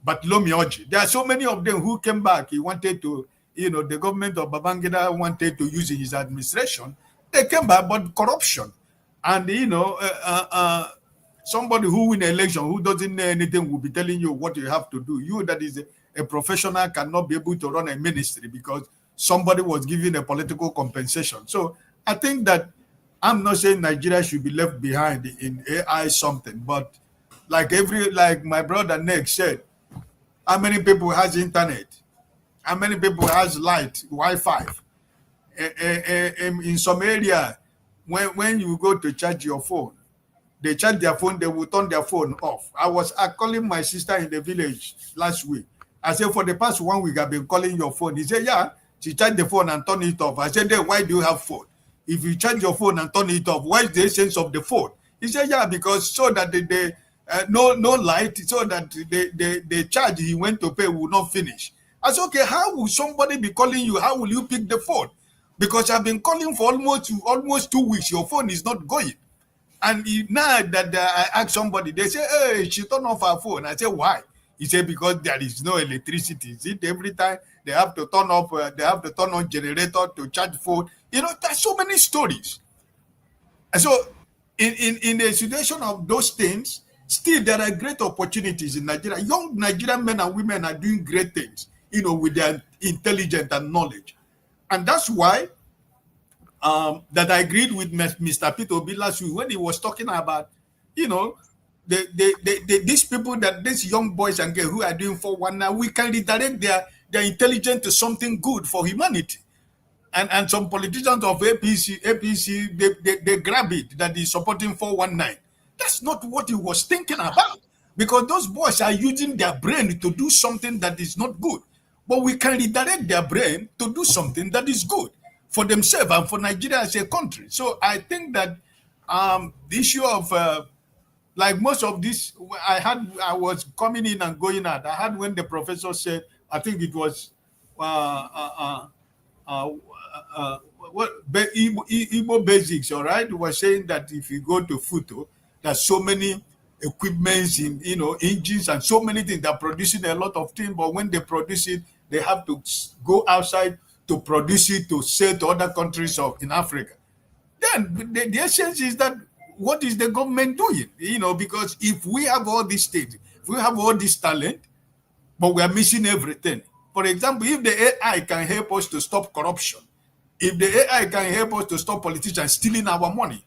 Bartholomew Oji. There are so many of them who came back. He wanted to, the government of Babangida wanted to use his administration. They came back, but corruption. And, somebody who win an election, who doesn't know anything, will be telling you what you have to do. You that is a professional cannot be able to run a ministry because somebody was given a political compensation. So I think that I'm not saying Nigeria should be left behind in AI something, but like my brother Nick said, how many people has internet? How many people has light, Wi-Fi? In some area, when you go to charge your phone, they charge their phone, they will turn their phone off. I was calling my sister in the village last week. I said, for the past 1 week, I've been calling your phone. He said, yeah, she charged the phone and turn it off. I said, then why do you have phone? If you charge your phone and turn it off, what is the essence of the phone? He said, yeah, because so that no light, so that the charge he went to pay will not finish. I said, okay, how will somebody be calling you? How will you pick the phone? Because I've been calling for almost 2 weeks. Your phone is not going. And now that I ask somebody, they say, hey, she turned off her phone. I say, why? He said, because there is no electricity. Is it every time they have to turn off, they have to turn on generator to charge phone? You know, there's so many stories. And so in the situation of those things, still there are great opportunities in Nigeria. Young Nigerian men and women are doing great things, you know, with their intelligence and knowledge. And that's why that I agreed with Mr. Peter Obi last week when he was talking about, you know, these people, that these young boys and girls who are doing 419, we can redirect their intelligence to something good for humanity. And some politicians of APC, they grab it that he's supporting 419. That's not what he was thinking about, because those boys are using their brain to do something that is not good. But we can redirect their brain to do something that is good for themselves and for Nigeria as a country. So I think that the issue of like most of this, I was coming in and going out. I had when the professor said, I think it was Igbo basics, all right? We were saying that if you go to FUTO, there's so many equipments in, you know, engines and so many things. They're producing a lot of things, but when they produce it, they have to go outside to produce it to sell to other countries in Africa. Then the essence is that what is the government doing? You know, because if we have all these things, if we have all this talent, but we are missing everything. For example, if the AI can help us to stop corruption, if the AI can help us to stop politicians stealing our money,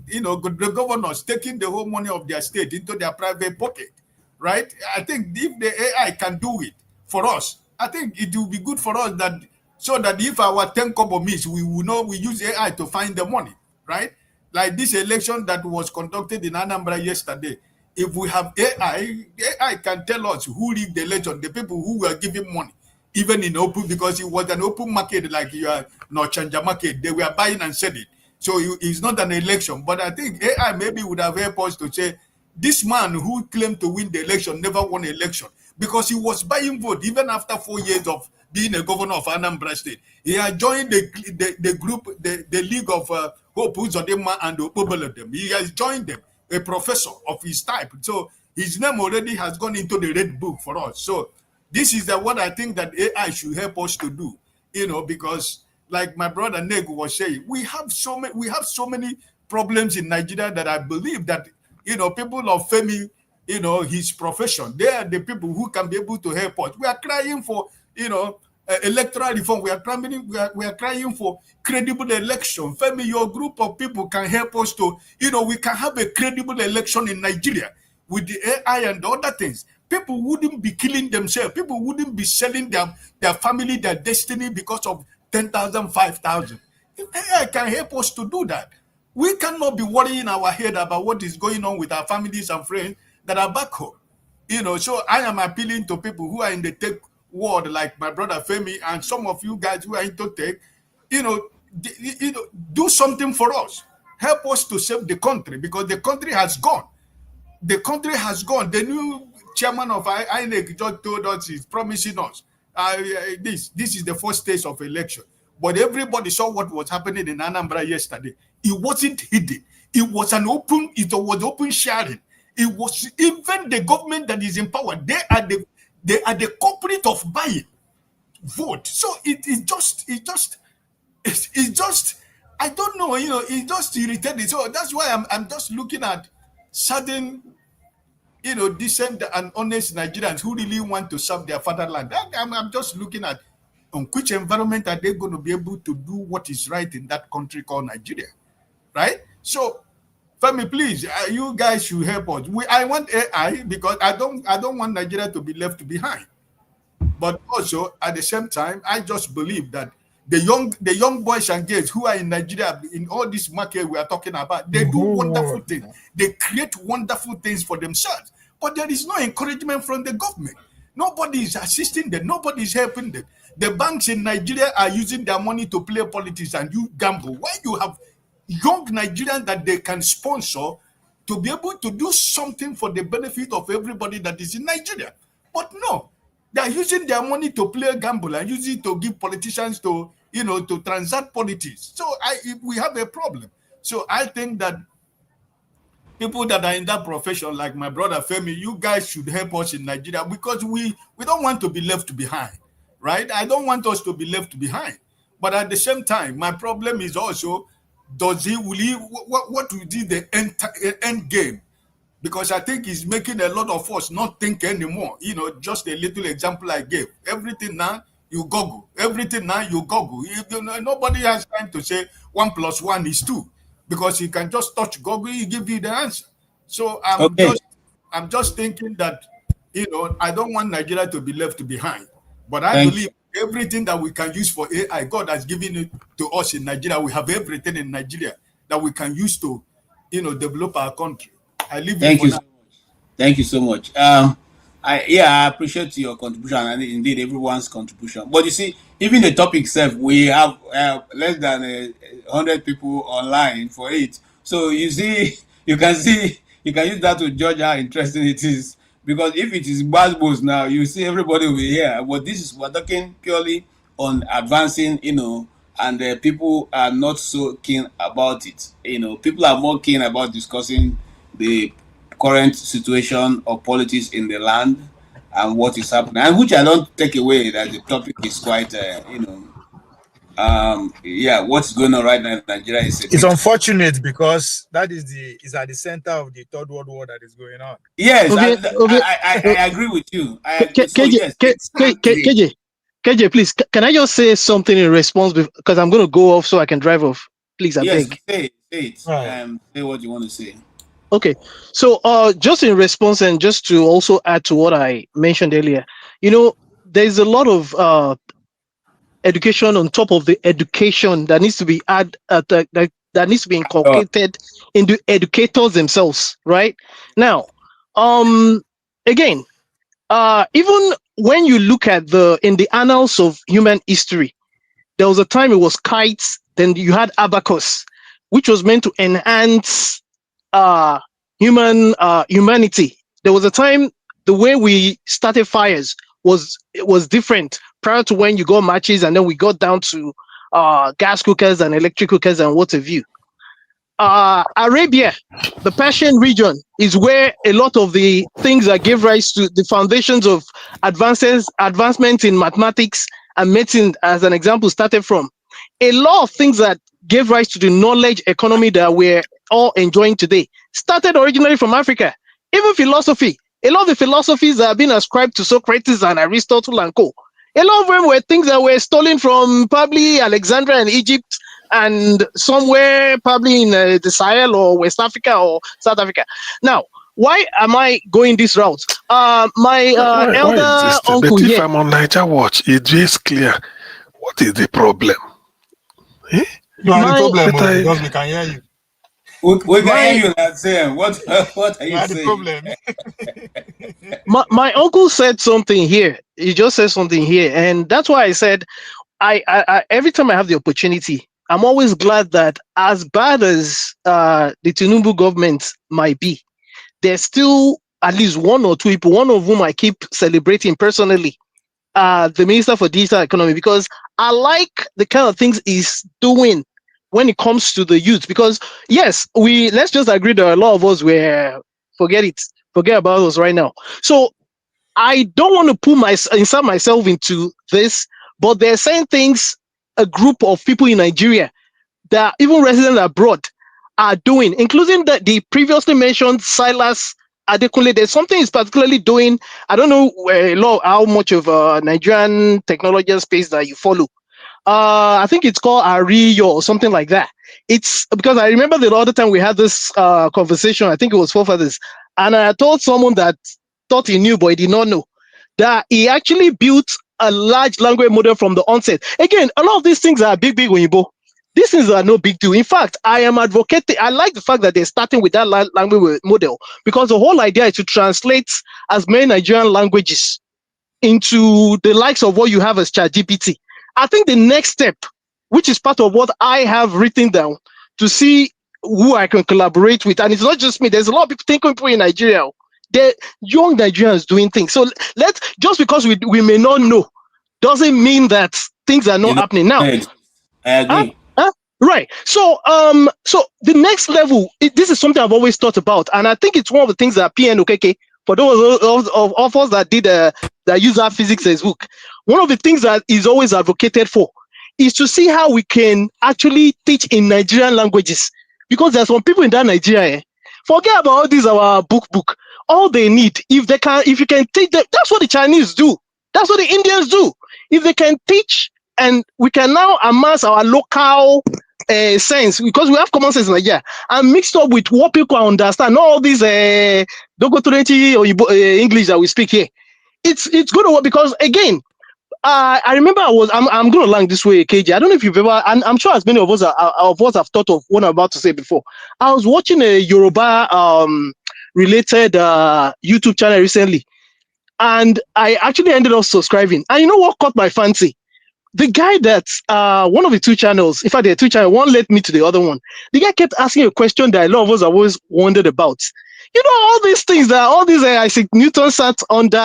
you know, the governors taking the whole money of their state into their private pocket, right? I think if the AI can do it for us, I think it will be good for us that so that if our 10 kobo miss, we will know we use AI to find the money, right? Like this election that was conducted in Anambra yesterday. If we have AI can tell us who rigged the election, the people who were giving money, even in open, because it was an open market like you are not Chanja market. They were buying and selling. So it's not an election. But I think AI maybe would have helped us to say, this man who claimed to win the election never won an election because he was buying vote even after 4 years of being a governor of Anambra State. He had joined the group, the League of Hope Uzodinma and Opobelodem. He has joined them, a professor of his type. So his name already has gone into the red book for us. So this is what I think that AI should help us to do, you know, because like my brother Nego was saying, we have so many problems in Nigeria that I believe that, you know, people of Femi, you know, his profession, they are the people who can be able to help us. We are crying for, you know, electoral reform. We are crying for credible election. Femi, your group of people can help us to, you know, we can have a credible election in Nigeria with the AI and the other things. People wouldn't be killing themselves. People wouldn't be selling their family, their destiny because of 10,000, 5,000. If AI can help us to do that, we cannot be worrying our head about what is going on with our families and friends that are back home. You know, so I am appealing to people who are in the tech world, like my brother Femi and some of you guys who are into tech, you know, do something for us. Help us to save the country because the country has gone. The country has gone. The new chairman of INEC just told us he's promising us this is the first stage of election. But everybody saw what was happening in Anambra yesterday. It wasn't hidden. It was open sharing. It was even the government that is in power. They are the culprit of buying vote. So it's just I don't know, you know, it just irritated. So that's why I'm just looking at certain decent and honest Nigerians who really want to serve their fatherland. I'm just looking at on which environment are they going to be able to do what is right in that country called Nigeria, right? So, Femi, please, you guys should help us. I want AI because I don't want Nigeria to be left behind. But also at the same time, I just believe that the young boys and girls who are in Nigeria in all this market we are talking about, they do wonderful things. They create wonderful things for themselves. But there is no encouragement from the government. Nobody is assisting them. Nobody is helping them. The banks in Nigeria are using their money to play politics and you gamble. Why you have young Nigerians that they can sponsor to be able to do something for the benefit of everybody that is in Nigeria? But no, they are using their money to play gamble and use it to give politicians to transact politics. So we have a problem. So I think that people that are in that profession, like my brother Femi, you guys should help us in Nigeria because we don't want to be left behind, right? I don't want us to be left behind. But at the same time, my problem is also, what will be the end game? Because I think he's making a lot of us not think anymore. Just a little example I gave. Everything now you Google. Everything now you Google. Nobody has time to say 1 + 1 is 2, because you can just touch Google, he give you the answer. So I'm just thinking that I don't want Nigeria to be left behind. But I believe everything that we can use for AI, God has given it to us in Nigeria. We have everything in Nigeria that we can use to develop our country. I leave Thank you. now. Thank you so much. I appreciate your contribution and indeed everyone's contribution. But you see, even the topic itself, we have less than 100 people online for it. So you see, you can use that to judge how interesting it is. Because if it is bad news now, you see everybody will hear. But we're talking purely on advancing, and people are not so keen about it. People are more keen about discussing the current situation of politics in the land and what is happening, and which I don't take away that the topic is quite, what's going on right now in Nigeria is it's unfortunate because that is at the center of the third world war that is going on. Yes, I agree with you. KJ, please, can I just say something in response because I'm going to go off so I can drive off? Please, I beg. Say it. Say what you want to say. Okay, so just in response and just to also add to what I mentioned earlier, there's a lot of education on top of the education that needs to be that needs to be inculcated into educators themselves, right? Now, again, even when you look at in the annals of human history, there was a time it was kites, then you had abacus, which was meant to enhance humanity. There was a time the way we started fires was different prior to when you got matches, and then we got down to gas cookers and electric cookers and what have you. Arabia, the Persian region, is where a lot of the things that gave rise to the foundations of advancements in mathematics and medicine, as an example, started from. A lot of things that gave rise to the knowledge economy that we're all enjoying today started originally from Africa. Even philosophy, a lot of the philosophies that have been ascribed to Socrates and Aristotle and co. A lot of them were things that were stolen from probably Alexandria and Egypt and somewhere probably in the Sahel or West Africa or South Africa. Now, why am I going this route? My elder uncle but if here. I'm on Niger Watch, it's just clear. What is the problem? Eh? You are the problem because we can hear you. We can hear you now, Sam. What are you saying? The problem. my uncle said something here. He just said something here, and that's why I said I every time I have the opportunity, I'm always glad that as bad as the Tinubu government might be, there's still at least one or two people, one of whom I keep celebrating personally, the Minister for Digital Economy, because I like the kind of things he's doing when it comes to the youth. Because yes, let's just agree that a lot of us forget about us right now. So I don't want to insert myself into this, but they're saying things a group of people in Nigeria that even residents abroad are doing, including the previously mentioned Silas Adekunle, there's something he's particularly doing. I don't know how much of Nigerian technology space that you follow. I think it's called Ariyo or something like that. It's because I remember the other time we had this conversation, I think it was forefathers, and I told someone that thought he knew, but he did not know, that he actually built a large language model from the onset. Again, a lot of these things are big Oyibo. These things are no big deal. In fact, I am advocating, I like the fact that they're starting with that language model, because the whole idea is to translate as many Nigerian languages into the likes of what you have as ChatGPT. I think the next step, which is part of what I have written down to see who I can collaborate with, and it's not just me, there's a lot of people in Nigeria. They're young Nigerians doing things. So just because we may not know, doesn't mean that things are not happening now. I agree. Right. So so the next level, this is something I've always thought about, and I think it's one of the things that PNOKK, for those of us that did that use our physics textbook, one of the things that is always advocated for is to see how we can actually teach in Nigerian languages, because there's some people in that Nigeria, forget about all these our book. All they need, if you can teach them, that's what the Chinese do, that's what the Indians do. If they can teach, and we can now amass our local sense, because we have common sense in Nigeria, and mixed up with what people understand, not all these Dogotorechi or English that we speak here. It's going to work, because again, I remember I'm going to land this way, KJ. I don't know if you've ever, and I'm sure as many of us have thought of what I'm about to say before. I was watching a Yoruba related YouTube channel recently, and I actually ended up subscribing. And you know what caught my fancy? The guy that one of the two channels, in fact, there are two channels, one led me to the other one. The guy kept asking a question that a lot of us have always wondered about. You know, all these things that all these Isaac Newton sat under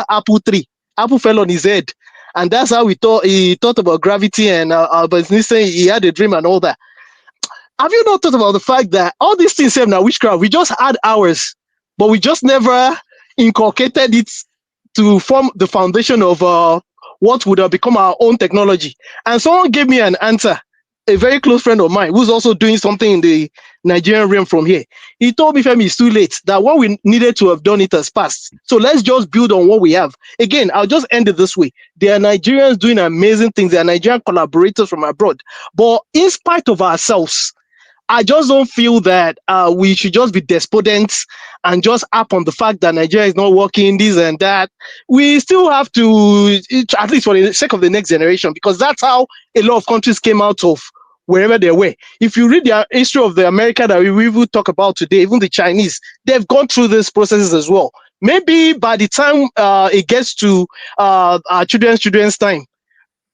apple tree. Apple fell on his head. And that's how he thought about gravity, and Albert Einstein, he had a dream and all that. Have you not thought about the fact that all these things have now witchcraft? We just had ours, but we just never inculcated it to form the foundation of what would have become our own technology. And someone gave me an answer, a very close friend of mine who's also doing something in the Nigerian realm from here. He told me, Femi, it's too late, that what we needed to have done it has passed. So let's just build on what we have. Again, I'll just end it this way. There are Nigerians doing amazing things. There are Nigerian collaborators from abroad. But in spite of ourselves, I just don't feel that we should just be despondent and just up on the fact that Nigeria is not working, this and that. We still have to, at least for the sake of the next generation, because that's how a lot of countries came out of wherever they were. If you read the history of the America that we will talk about today, even the Chinese, they've gone through these processes as well. Maybe by the time it gets to our children's time,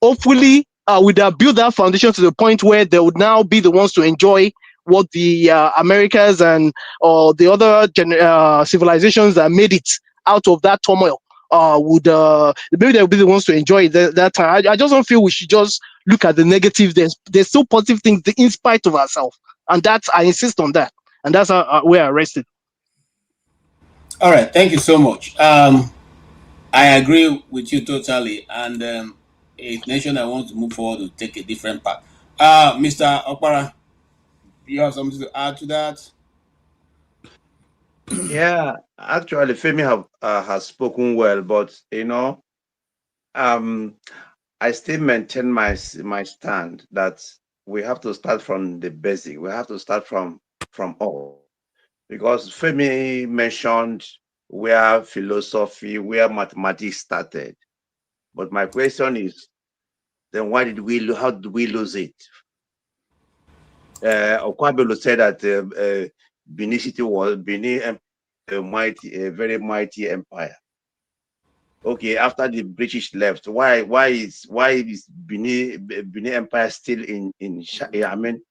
hopefully we'd have built that foundation to the point where they would now be the ones to enjoy what the Americas and or the other civilizations that made it out of that turmoil maybe they'll be the ones to enjoy it that time. I just don't feel we should just look at the negative. There's still positive things in spite of ourselves, and that's, I insist on that, and that's where I rested. All right, thank you so much. I agree with you totally, and a nation that wants to move forward will take a different path. Mr. Okpara, you have something to add to that? Yeah, actually, Femi has spoken well, but you know, I still maintain my stand that we have to start from the basic. We have to start from all, because Femi mentioned where philosophy, where mathematics started. But my question is, then how did we lose it? Okwabelo said that Benin City was a very mighty empire. Okay, after the British left, why is Benin Empire still in I mean,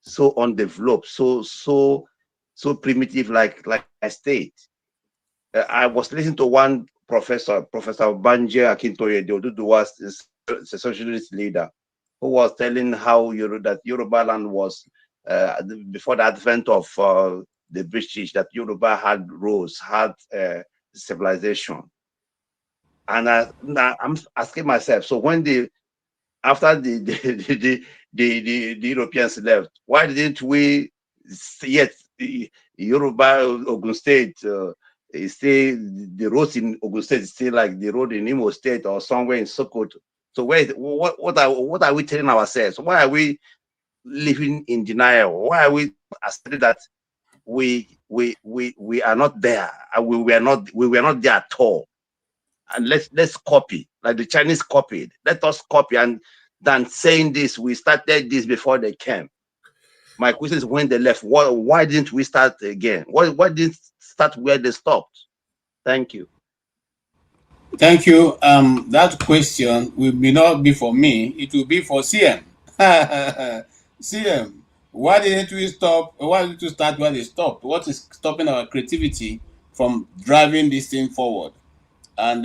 so undeveloped, so primitive, like a state? I was listening to one Professor Banje Akintoye, the Oduduwa secessionist leader, who was telling how that Yoruba land was before the advent of the British, that Yoruba had civilization. And I'm asking myself, so when after the Europeans left, why didn't we yet Yoruba, Ogun State, It's still the roads in Ogun State is still like the road in Imo State or somewhere in Sokoto. So what are we telling ourselves? Why are we living in denial? Why are we accepting that we are not there? We were not there at all. And let's copy like the Chinese copied. Let us copy, and than saying this, we started this before they came. My question is, when they left, why didn't we start again? Why didn't start where they stopped? Thank you. Thank you. That question will not be for me. It will be for CM. CM, why didn't we stop? Why didn't we start where they stopped? What is stopping our creativity from driving this thing forward? And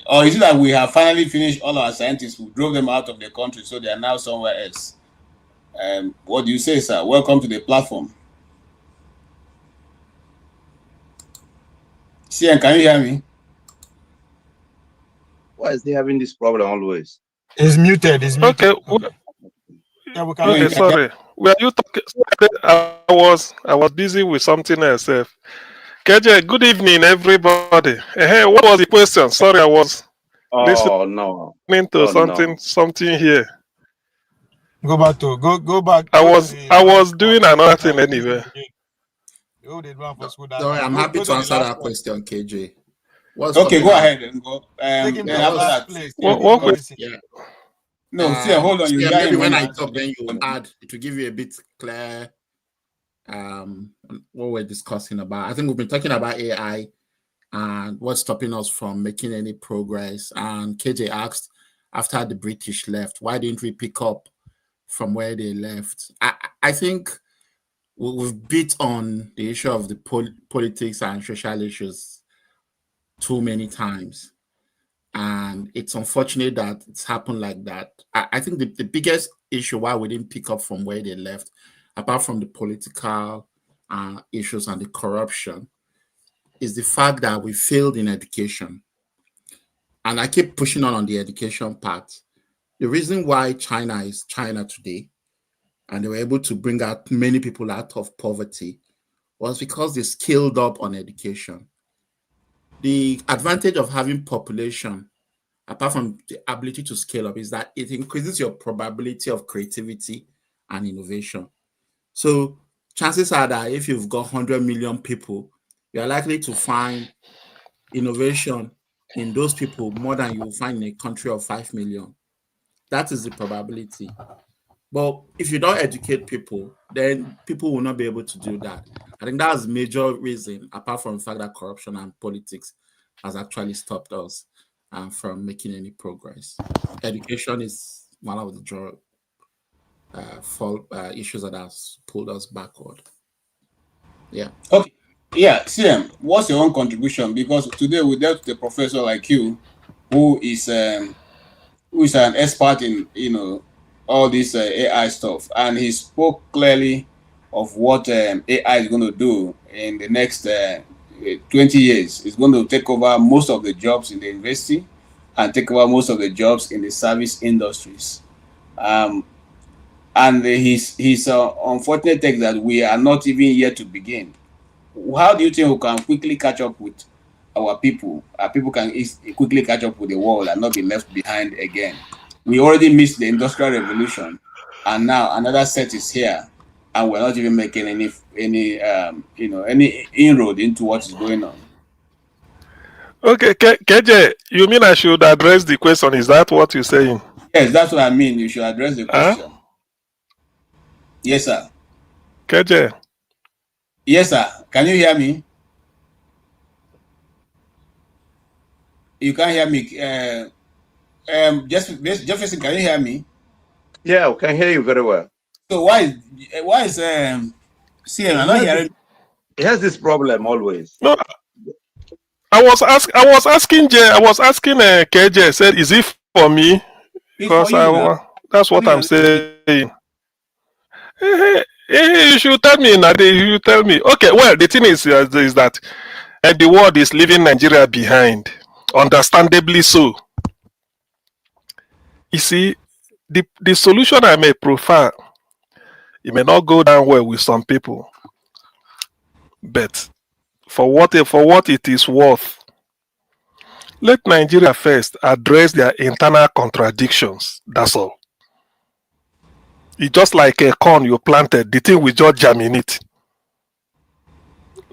or is it that we have finally finished all our scientists? We drove them out of the country, so they are now somewhere else? What do you say, sir? Welcome to the platform. CM, can you hear me? Why is he having this problem always? He's muted. He's muted. Okay. Yeah, we can Okay, sorry. Were you talking? I was busy with something else. KJ, good evening, everybody. Hey, what was the question? Sorry, I was listening to something here. Go back. I was doing another thing anyway. Sorry, I'm happy to answer that question, KJ. Okay, go ahead and go. Take him to the last place. Yeah. No, hold on. You maybe when I talk, then you add to give you a bit clear what we're discussing about. I think we've been talking about AI and what's stopping us from making any progress. And KJ asked, after the British left, why didn't we pick up from where they left? I think we've beat on the issue of the politics and social issues too many times. And it's unfortunate that it's happened like that. I think the biggest issue why we didn't pick up from where they left, apart from the political issues and the corruption, is the fact that we failed in education. And I keep pushing on the education part. The reason why China is China today, and they were able to bring out many people out of poverty, was because they scaled up on education. The advantage of having population, apart from the ability to scale up, is that it increases your probability of creativity and innovation. So chances are that if you've got 100 million people, you're likely to find innovation in those people more than you will find in a country of 5 million. That is the probability. But if you don't educate people, then people will not be able to do that. I think that's a major reason, apart from the fact that corruption and politics has actually stopped us from making any progress. Education is one of the issues that has pulled us backward. Yeah. Okay. Yeah, CM, what's your own contribution? Because today we dealt with a professor like you, who is an expert in all this AI stuff, and he spoke clearly of what AI is going to do in the next 20 years. It's going to take over most of the jobs in the university and take over most of the jobs in the service industries. And his unfortunate take that we are not even yet to begin. How do you think we can quickly catch up with our people? People can quickly catch up with the world and not be left behind again. We already missed the Industrial Revolution, and now another set is here, and we're not even making any inroad into what is going on. Okay, KJ, you mean I should address the question? Is that what you're saying? Yes, that's what I mean. You should address the question. Yes, sir. KJ. Yes, sir. Can you hear me? You can't hear me. Jefferson, can you hear me? Yeah, we can hear you very well. So why is CM not hearing? He has this problem always. No, I was asking KJ. Said, is it for me? Because that's what I'm saying. You should tell me, Nade. You tell me. Okay. Well, the thing is that the world is leaving Nigeria behind. Understandably so. You see, the solution I may prefer, it may not go down well with some people, but for what it is worth. Let Nigeria first address their internal contradictions. That's all. It's just like a corn you planted, the thing will just germinate.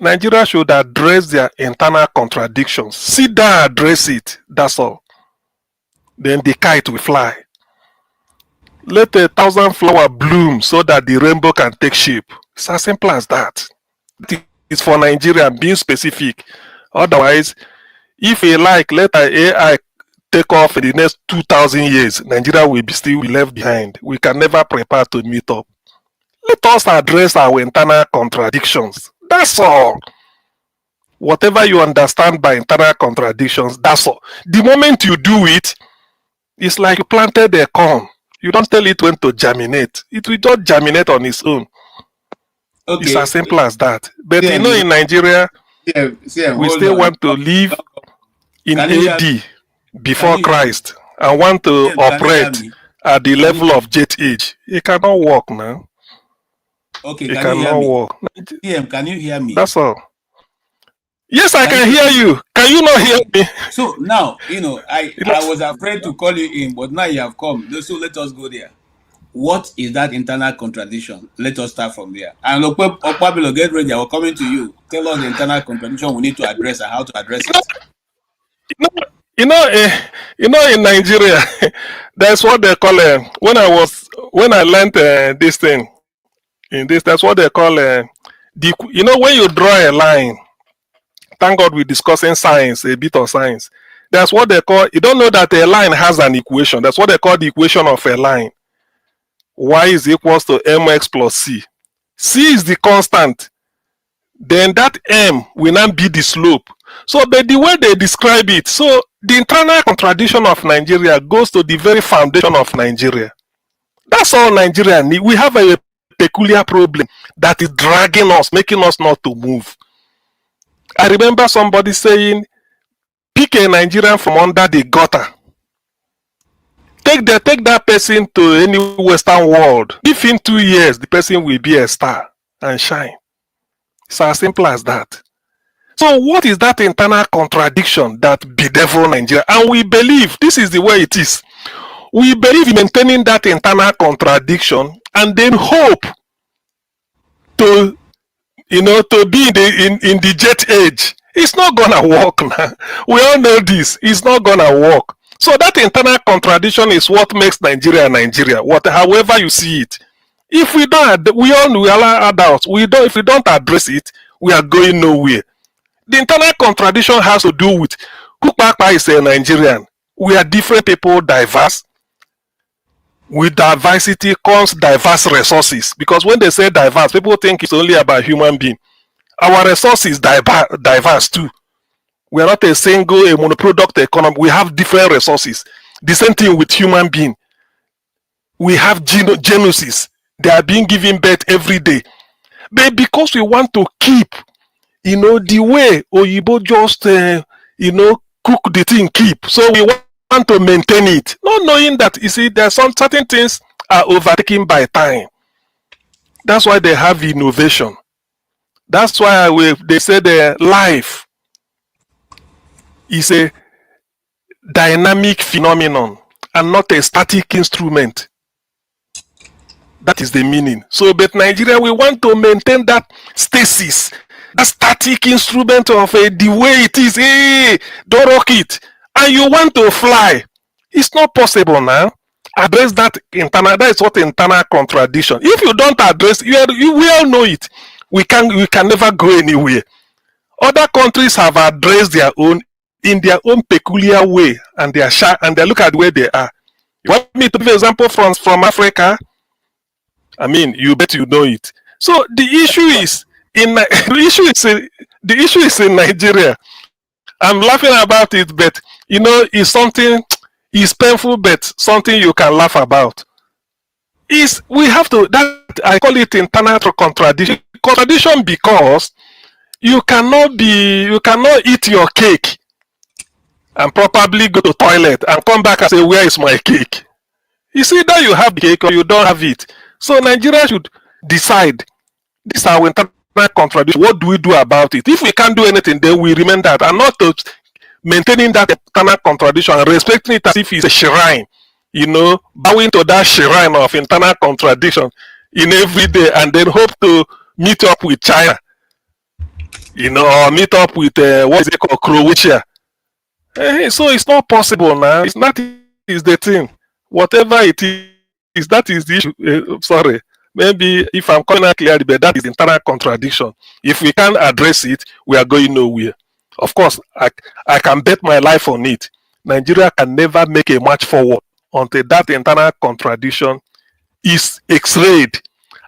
Nigeria should address their internal contradictions. Sit down, address it. That's all. Then the kite will fly. Let 1,000 flowers bloom so that the rainbow can take shape. It's as simple as that. It's for Nigeria, being specific. Otherwise, if we like, let AI take off in the next 2,000 years, Nigeria will still be left behind. We can never prepare to meet up. Let us address our internal contradictions. That's all. Whatever you understand by internal contradictions, that's all. The moment you do it, it's like you planted a corn. You don't tell it when to germinate. It will just germinate on its own. Okay. It's as simple as that. But you know, in Nigeria, we still want to live in AD before Christ and want to operate at the level of jet age. It cannot work now. Okay, it cannot work. Can you hear me? That's all. Yes, I can hear you. Can you not hear me? So now, I was afraid to call you in, but now you have come. So let us go there. What is that internal contradiction? Let us start from there. And Okpabilo, get ready. I will come to you. Tell us the internal contradiction we need to address and how to address it. In Nigeria, that's what they call when I learned this thing in this. That's what they call when you draw a line. Thank God we're discussing science, a bit of science. That's what they call. You don't know that a line has an equation. That's what they call the equation of a line. Y is equals to mx plus c. C is the constant. Then that m will not be the slope. So, but the way they describe it, so the internal contradiction of Nigeria goes to the very foundation of Nigeria. That's all Nigeria need. We have a peculiar problem that is dragging us, making us not to move. I remember somebody saying, pick a Nigerian from under the gutter. Take that person to any Western world. Give him 2 years, the person will be a star and shine. It's as simple as that. So what is that internal contradiction that bedevil Nigeria? And we believe, this is the way it is. We believe in maintaining that internal contradiction and then hope to be in the jet age. It's not gonna work now. We all know this. It's not gonna work. So that internal contradiction is what makes Nigeria Nigeria. However you see it. If we don't, we are adults. If we don't address it, we are going nowhere. The internal contradiction has to do with who Papa is a Nigerian. We are different people, diverse. With diversity comes diverse resources. Because when they say diverse, people think it's only about human being. Our resources diverse too. We are not a monoproduct economy. We have different resources. The same thing with human being. We have genuses. They are being given birth every day. But because we want to keep, the way Oyibo just, cook the thing, keep. So we want to maintain it. Not knowing that, there's some certain things are overtaken by time. That's why they have innovation. That's why they say their life is a dynamic phenomenon and not a static instrument. That is the meaning. So, but Nigeria, we want to maintain that stasis, that static instrument of the way it is. Hey, don't rock it. And you want to fly. It's not possible now. Address that internal. That is what internal contradiction. If you don't address, we all know it. We can never go anywhere. Other countries have addressed their own in their own peculiar way, and they are shy, and they look at where they are. You want me to give an example from Africa? I mean, you bet you know it. So the issue is in Nigeria. I'm laughing about it, but it's something. It's painful, but something you can laugh about. We have to. That I call it internal contradiction. Contradiction because you cannot eat your cake and probably go to toilet and come back and say, where is my cake? You see that you have the cake or you don't have it. So Nigeria should decide. This is our internal contradiction. What do we do about it? If we can't do anything, then we remain that, and not to maintaining that internal contradiction and respecting it as if it's a shrine, bowing to that shrine of internal contradiction in every day, and then hope to meet up with China, or meet up with what is it called, Croatia. So it's not possible now. It's not is the thing. Whatever it is, that is the issue. Sorry. Maybe if I'm calling out clearly, but that is internal contradiction. If we can't address it, we are going nowhere. Of course, I can bet my life on it. Nigeria can never make a march forward until that internal contradiction is x-rayed,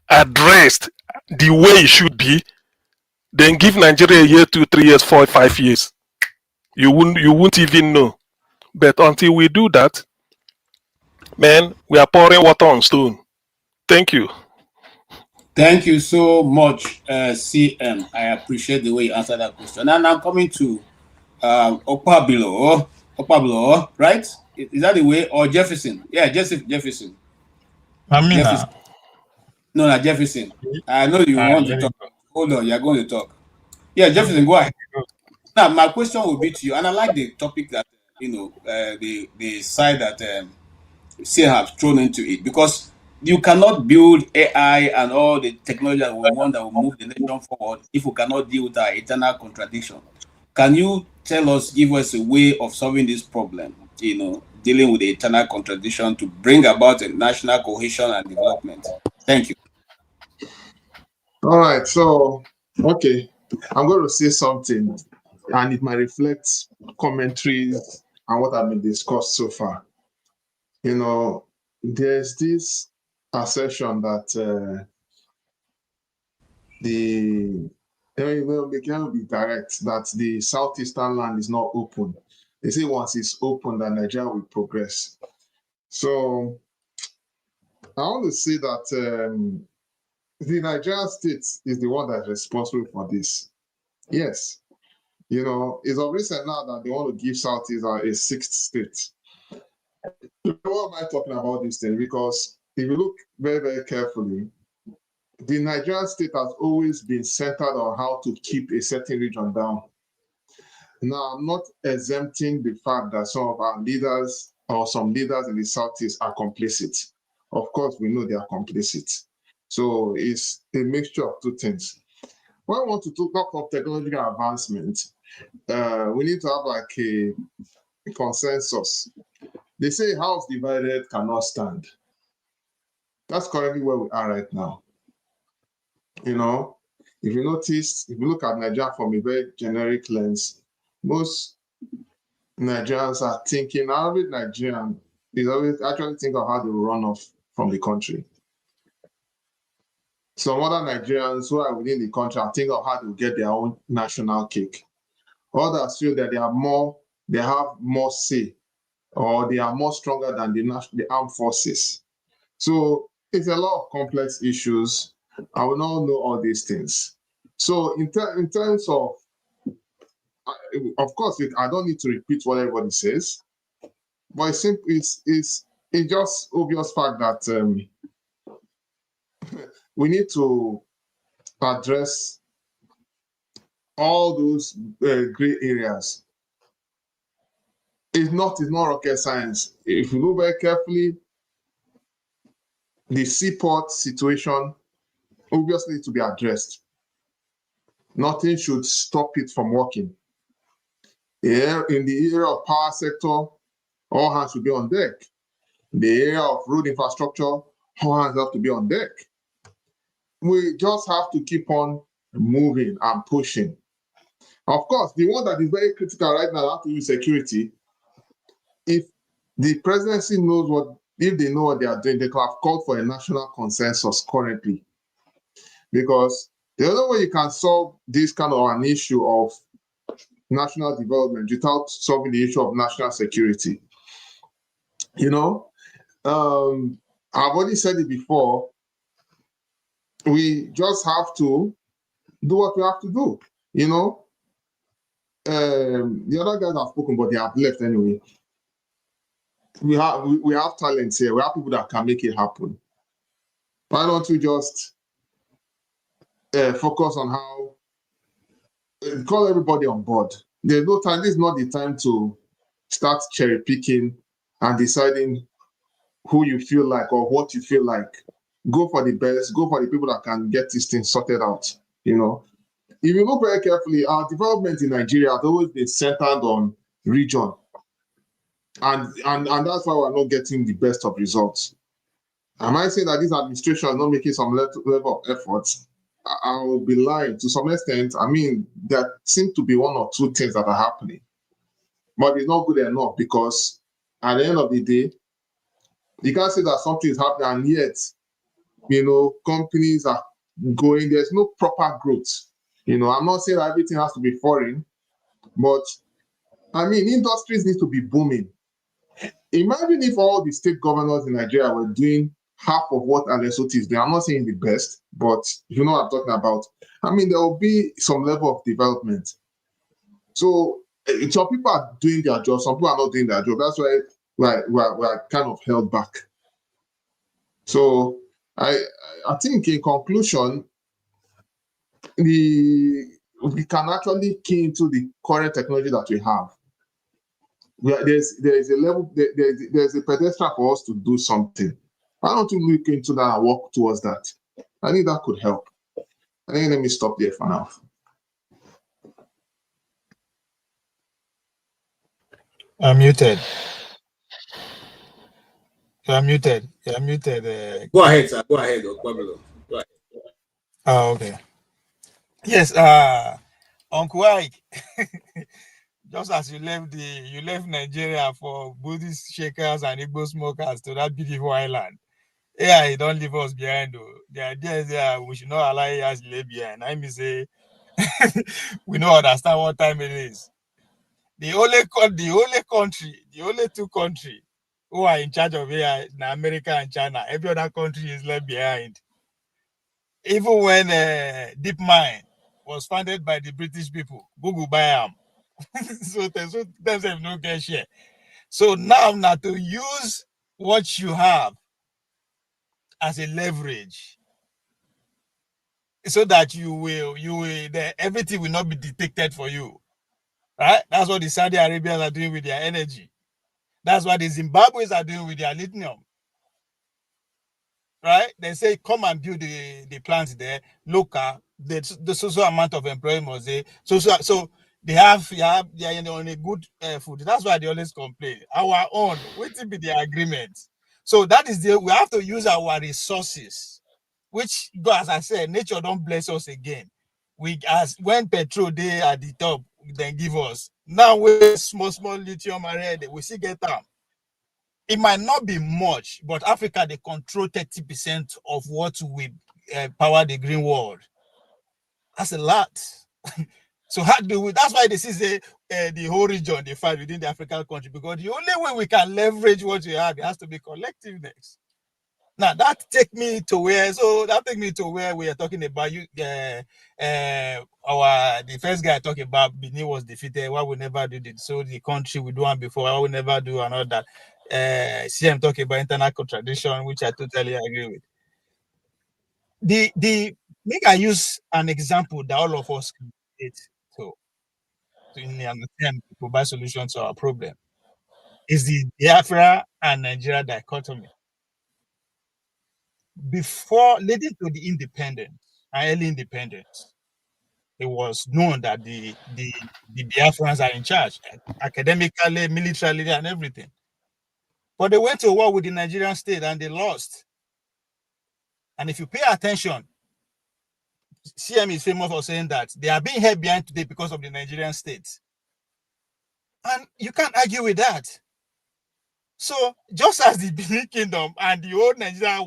addressed the way it should be. Then give Nigeria a year, 2, 3 years, 4, 5 years. You won't even know. But until we do that, man, we are pouring water on stone. Thank you. Thank you so much, CM. I appreciate the way you answered that question. And I'm coming to Okpabilo, right? Is that the way? Or Jefferson? Yeah, Jefferson. Amina. No, Jefferson. I know you want to talk. Hold on, you're going to talk. Yeah, Jefferson, go ahead. Now, my question will be to you, and I like the topic that, the side that CM have thrown into it, because you cannot build AI and all the technology that we want that will move the nation forward if we cannot deal with our internal contradiction. Can you give us a way of solving this problem, dealing with the internal contradiction to bring about a national cohesion and development? Thank you. All right, so, okay, I'm going to say something, and it might reflect commentaries and what have been discussed so far. There's this assertion that we can be direct, that the southeastern land is not open. They say once it's open, that Nigeria will progress. So I want to say that the Nigerian state is the one that's responsible for this. Yes. It's obvious now that they want to give Southeast a 6th state. Why am I talking about this thing? Because if you look very, very carefully, the Nigerian state has always been centered on how to keep a certain region down. Now, I'm not exempting the fact that some of our leaders or some leaders in the Southeast are complicit. Of course, we know they are complicit. So it's a mixture of two things. When I want to talk of technological advancement, we need to have like a consensus. They say house divided cannot stand. That's currently where we are right now. If you notice, if you look at Nigeria from a very generic lens, most Nigerians are thinking, average Nigerian is always actually think of how they will run off from the country. Some other Nigerians who are within the country are thinking of how to get their own national cake. Others feel that they have more say, or they are more stronger than the armed forces. So it's a lot of complex issues. I will not know all these things. So in terms of course, I don't need to repeat what everybody says, but it's just obvious fact that we need to address all those gray areas. It's not rocket science. If you look very carefully, the seaport situation obviously needs to be addressed. Nothing should stop it from working. In the area of power sector, all hands should be on deck. In the area of road infrastructure, all hands have to be on deck. We just have to keep on moving and pushing. Of course, the one that is very critical right now has to do with security. If the presidency knows if they know what they are doing, they could have called for a national consensus currently. Because the other way you can solve this kind of an issue of national development without solving the issue of national security. I've already said it before, we just have to do what we have to do. The other guys have spoken, but they have left anyway. We have talents here. We have people that can make it happen. Why don't we just focus on how call everybody on board. There's no time. This is not the time to start cherry picking and deciding who you feel like or what you feel like. Go for the best. Go for the people that can get this thing sorted out. You know, if you look very carefully, our development in Nigeria has always been centered on region, and that's why we're not getting the best of results. Am I saying that this administration is not making some level of effort? I will be lying to some extent. I mean, there seem to be one or two things that are happening, but it's not good enough because at the end of the day, you can't say that something is happening and yet, you know, companies are going, there's no proper growth. You know, I'm not saying that everything has to be foreign, but I mean, industries need to be booming. Imagine if all the state governors in Nigeria were doing half of what Lesotho is doing. I'm not saying the best, but you know what I'm talking about. I mean, there will be some level of development. So some people are doing their job, some people are not doing their job. That's why we're kind of held back. So I think in conclusion, we can actually key into the current technology that we have. There's a level, there's a pedestal for us to do something. Why don't you look into that and work towards that? I think that could help. I think let me stop there for now. I'm muted. You're muted. You're muted. Go ahead, sir. Go ahead, Pablo. Go ahead. Oh, okay. Yes, Uncle Ike. Just as you left Nigeria for Buddhist shakers and Igbo smokers to that beautiful island. Yeah, you don't leave us behind though. The idea is that we should not allow us to leave behind. I mean say we don't understand what time it is. The only two countries who are in charge of AI in America and China. Every other country is left behind. Even when DeepMind was founded by the British people, Google buy them. So there's no get share. So now to use what you have as a leverage, so that everything will not be detected for you, right? That's what the Saudi Arabians are doing with their energy. That's what the Zimbabweans are doing with their lithium, right? They say come and build the plants there, local. The social amount of employment they so they are on a good food. That's why they always complain. Our own, what will be the agreement? So that is we have to use our resources, which, as I said, nature don't bless us again. As when petrol they at the top, then give us. Now with small lithium already, we still get them. It might not be much, but Africa they control 30% of what we power the green world. That's a lot. So how do we? That's why this is the whole region they fight within the African country, because the only way we can leverage what we have, it has to be collectiveness. Now that take me to where we are talking about the first guy talking about Benin was defeated. Why we never did it? So the country we do one before, why we never do and all that. CM talking about internal contradiction, which I totally agree with. The make I use an example that all of us can relate to understand to provide solutions to our problem is the Biafra and Nigeria dichotomy. Before leading to the independence, early independence, it was known that the Biafrans are in charge, academically, militarily, and everything. But they went to war with the Nigerian state and they lost. And if you pay attention, CM is famous for saying that they are being held behind today because of the Nigerian state. And you can't argue with that. So just as the Benin Kingdom and the old Nigeria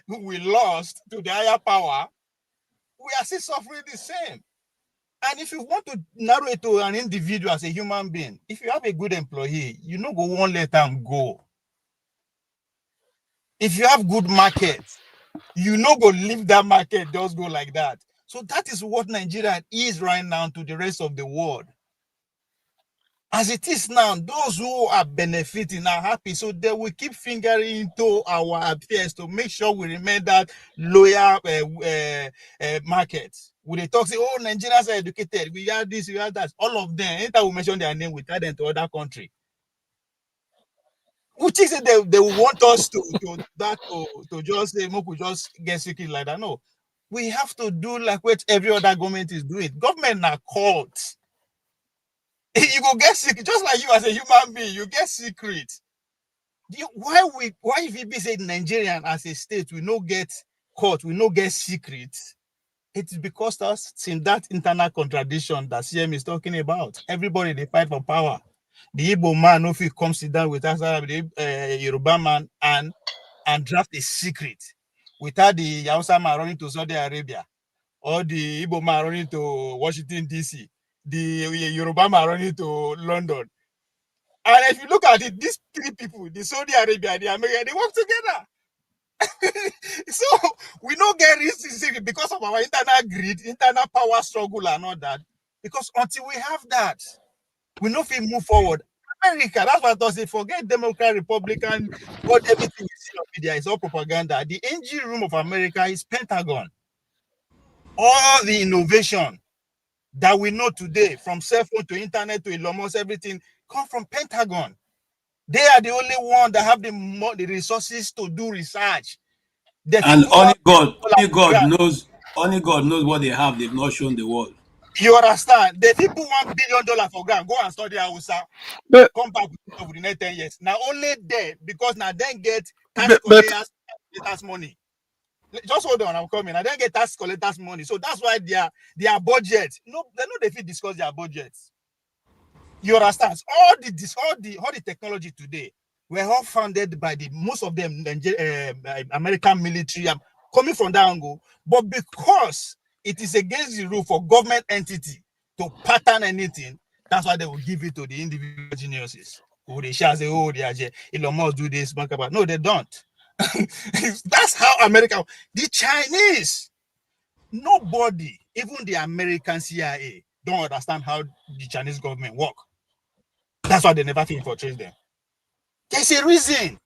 we lost to the higher power, we are still suffering the same. And if you want to narrow it to an individual as a human being, if you have a good employee, you know go won't let them go. If you have good market, you know go leave that market, just go like that. So that is what Nigeria is right now to the rest of the world. As it is now, those who are benefiting are happy, so they will keep fingering into our affairs to make sure we remain that loyal market. When they talk, say, oh, Nigerians are educated, we have this, we have that. All of them, anytime we mention their name, we tell them to other country. Which is they want us to just say, we just get secret like that. No, we have to do like what every other government is doing. Government are called. You go get secret, just like you as a human being, you get secret. Why if it be said Nigerian as a state, we no get caught, we no get secret? It's because that's in that internal contradiction that CM is talking about. Everybody they fight for power. The Igbo man, if he comes sit down with us, the Yoruba man, and draft a secret without the Hausa man running to Saudi Arabia, or the Igbo man running to Washington, D.C., the Yoruba man running to London. And if you look at it, these three people, the Saudi Arabia and the America, they work together. So we don't get this because of our internal greed, internal power struggle and all that. Because until we have that, we know if we move forward. America, that's what I say, forget Democrat, Republican, what everything you see on media is all propaganda. The engine room of America is Pentagon. All the innovation that we know today, from cell phone to internet to Elon Musk, everything come from Pentagon. They are the only one that have the resources to do research. And only God knows what they have. They've not shown the world. You understand? They people $1 billion for grant, go and study Hausa, come back within the next 10 years. Now only there, because now then get tax collectors money. Just hold on, I'm coming. I then get tax collectors money. So that's why their budget, no, they know they fit discuss their budgets. You understand? All the technology today were all founded by most of them American military coming from that angle, but because it is against the rule for government entity to pattern anything, that's why they will give it to the individual geniuses. Who they shall say, oh, Elon Musk do this, no, they don't. That's how America, the Chinese, nobody, even the American CIA, don't understand how the Chinese government work. That's why they never infiltrate them. There's a reason.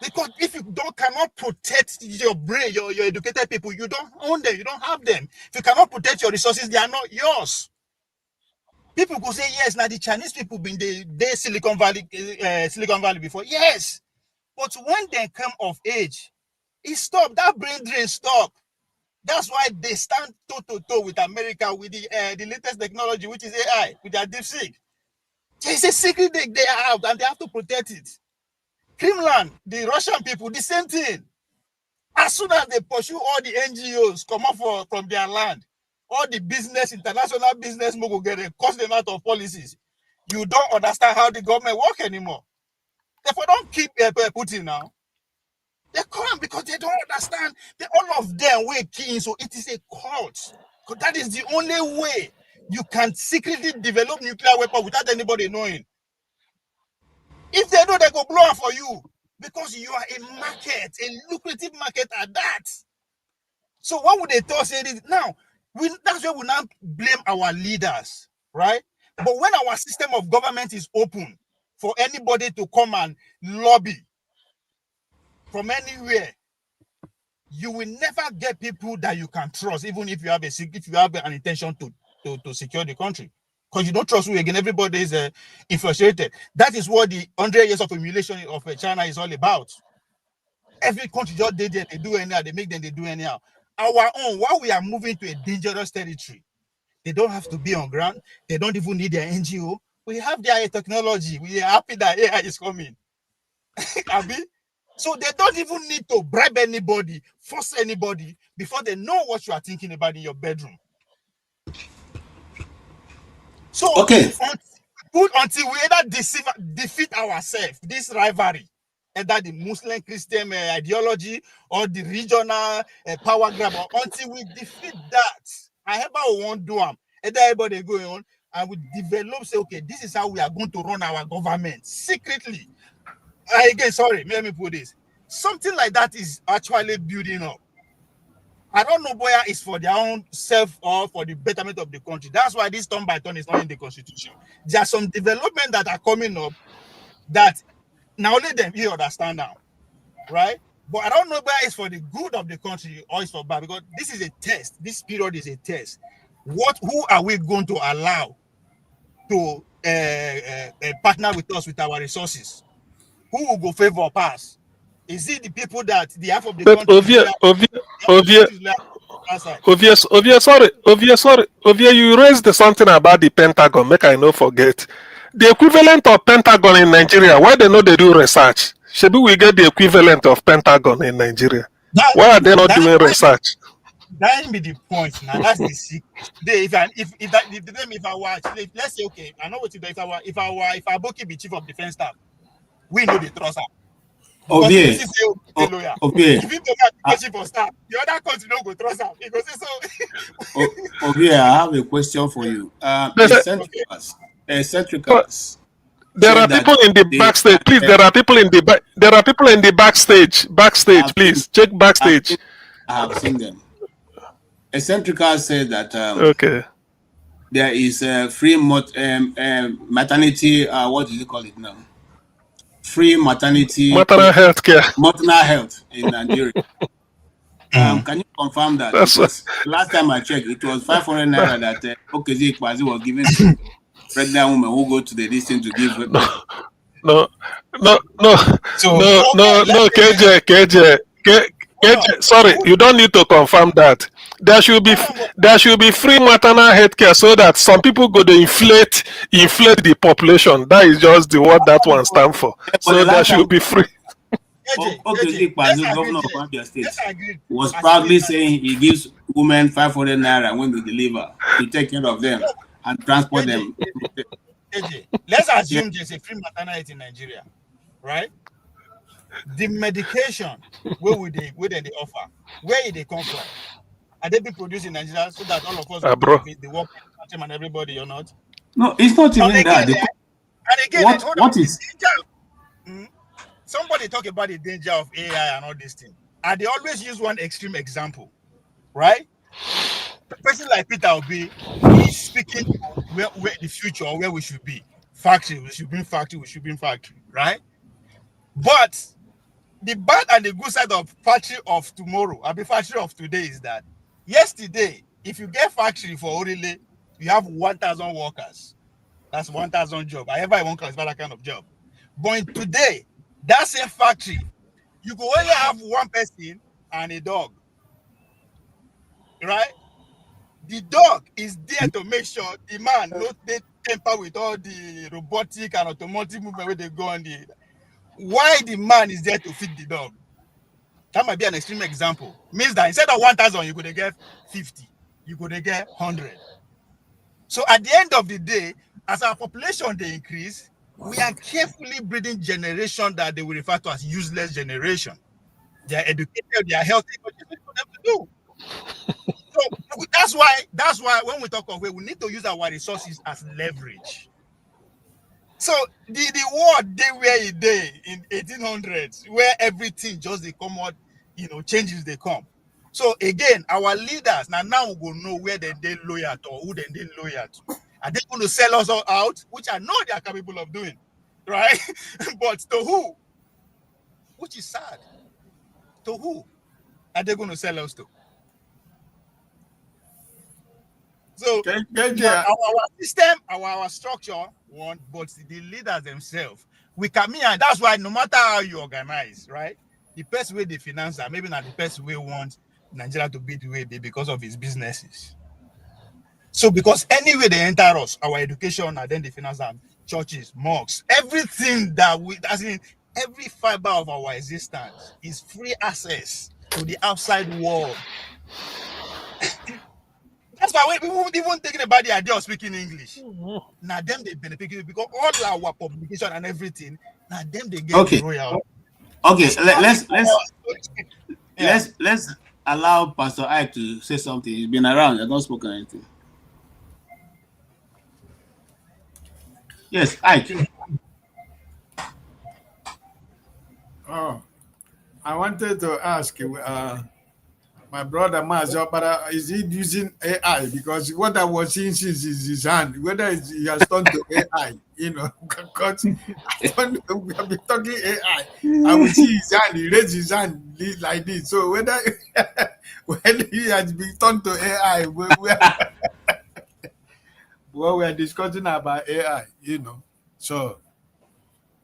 Because if you cannot protect your brain, your educated people, you don't own them, you don't have them. If you cannot protect your resources, they are not yours. People could say, yes, now the Chinese people been there Silicon Valley before. Yes. But when they come of age, it stopped. That brain drain stopped. That's why they stand toe-to-toe with America with the latest technology, which is AI, with their DeepSeek. It's a secret they have, and they have to protect it. Kremlin, the Russian people, the same thing. As soon as they pursue all the NGOs come up from their land, all the international business mogul get a cost them out of policies. You don't understand how the government work anymore. Therefore, don't keep Putin now. They come because they don't understand. All of them were keen, so it is a cult. Because that is the only way you can secretly develop nuclear weapon without anybody knowing. If they know, they go blow up for you because you are a market, a lucrative market at that. So what would they tell say this? Now, that's where we now blame our leaders, right? But when our system of government is open for anybody to come and lobby from anywhere, you will never get people that you can trust, even if you have an intention to secure the country. Because you don't trust who again, everybody is infiltrated. That is what the 100 years of emulation of China is all about. Every country just did it, they do anyhow, they make them, they do anyhow. Our own, while we are moving to a dangerous territory, they don't have to be on ground, they don't even need their NGO. We have their technology. We are happy that AI is coming. So they don't even need to bribe anybody, force anybody before they know what you are thinking about in your bedroom. So okay, until we either defeat ourselves, this rivalry, either the Muslim Christian ideology or the regional power grab, until we defeat that, however we won't do them, either everybody going on and we develop, say, okay, this is how we are going to run our government secretly. Again, sorry, let me put this. Something like that is actually building up. I don't know whether it's for their own self or for the betterment of the country. That's why this turn by turn is not in the constitution. There are some developments that are coming up that now only them you understand now, right? But I don't know whether it's for the good of the country or it's for bad, because this is a test. This period is a test. Who are we going to allow to partner with us with our resources? Who will go favor or pass? Is it the people that the half of the But country is loyal, outside? Ovie, you raised something about the Pentagon. Make I no forget. The equivalent of Pentagon in Nigeria, why they know they do research? Should we get the equivalent of Pentagon in Nigeria? Why are they not doing research? That be the point now. That's the secret. Today, if I were, let's say, okay, I know what to do. If Aboki be chief of defense staff, we know the trust her. Because Ovie, if you say lawyer, Ovie, if you don't chief of staff, the other country don't go trust her. Because so. Ovie, I have a question for you. Eccentricals. There are people in the backstage. Please, there are people in the back. There are people in the backstage. Backstage, please check backstage. I have seen them. Eccentricals said that okay, there is a free maternity. What do you call it now? Free maternity. Maternal health care. Maternal health in Nigeria. Can you confirm that? Because last time I checked, it was 500 naira that Okezie Ikpazi was given to pregnant women who go to the distance to give birth. No, KJ. Sorry, you don't need to confirm that. There should be free maternal health care so that some people go to inflate the population. That is just the word that one stands for. So there should be free. Okezie Ikpazi, governor of Abia State, was proudly saying he gives women 500 naira when they deliver to take care of them and transport them. Let's assume there's a free maternity in Nigeria, right? The medication where they offer, where they come from? Are they being produced in Nigeria so that all of us benefit, the work and everybody or not? No, it's not even that. And again, what is somebody talk about the danger of AI and all these things. And they always use one extreme example, right? A person like Peter Obi is speaking where the future or where we should be. Factory, we should bring factory, right? But the bad and the good side of factory of tomorrow, and the factory of today is that yesterday, if you get factory for Owerri, you have 1,000 workers. That's 1,000 jobs. I ever want to classify that kind of job. But in today, that same factory, you could only have one person and a dog, right? The dog is there to make sure the man not they temper with all the robotic and automatic movement where they go on the. Why the man is there to feed the dog? That might be an extreme example. Means that instead of 1,000, you could get 50, you could get 100. So at the end of the day, as our population they increase, we are carefully breeding generation that they will refer to as useless generation. They are educated, they are healthy, but it's for them to do. So that's why when we talk of it, we need to use our resources as leverage. So the world they were a day in 1800s where everything just they come out, changes they come. So again, our leaders now we will know where they loyal to or who they loyal to. Are they going to sell us all out, which I know they are capable of doing, right? But to who? Which is sad. To who are they going to sell us to? So our system, our structure, but the leaders themselves, we come here, and that's why no matter how you organize, right? The best way they finance are maybe not the best way want Nigeria to be the way they because of its businesses. So because anyway they enter us, our education and then they finance them, churches, mosques, everything that every fiber of our existence is free access to the outside world. That's why we won't even thinking about the idea of speaking English. Now them they benefit because all our publication and everything, now them they get the royal. Okay, let's allow Pastor Ike to say something. He's been around, I've not spoken anything. Yes, Ike. Oh, I wanted to ask My brother Mazopara, is he using AI? Because what I was seeing since is his hand, whether he has turned to AI, because I don't know, we have been talking AI. I will see his hand, he raised his hand like this. So whether when he has been turned to AI, we're discussing about AI, So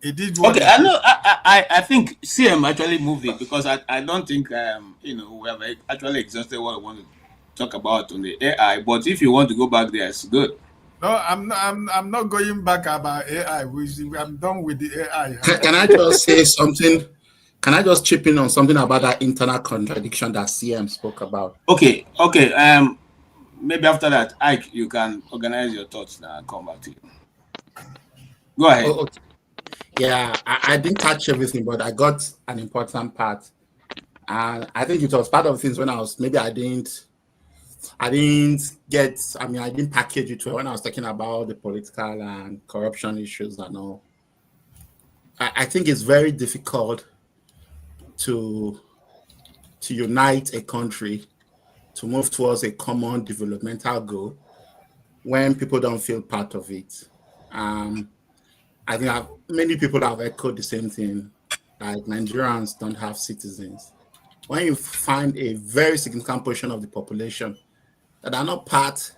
it is what Okay, it I is. know. I think CM actually moved it because I don't think we have actually exhausted what I want to talk about on the AI. But if you want to go back there, it's good. No, I'm not going back about AI. I'm done with the AI. Can I just say something? Can I just chip in on something about that internal contradiction that CM spoke about? Okay. Maybe after that, Ike, you can organize your thoughts now and come back to you. Go ahead. Okay. Yeah, I didn't catch everything, but I got an important part. And I think it was part of things when I was, maybe I didn't get, I didn't package it well when I was talking about the political and corruption issues and all. I think it's very difficult to unite a country to move towards a common developmental goal when people don't feel part of it. I think many people have echoed the same thing, like Nigerians don't have citizens. When you find a very significant portion of the population that are not part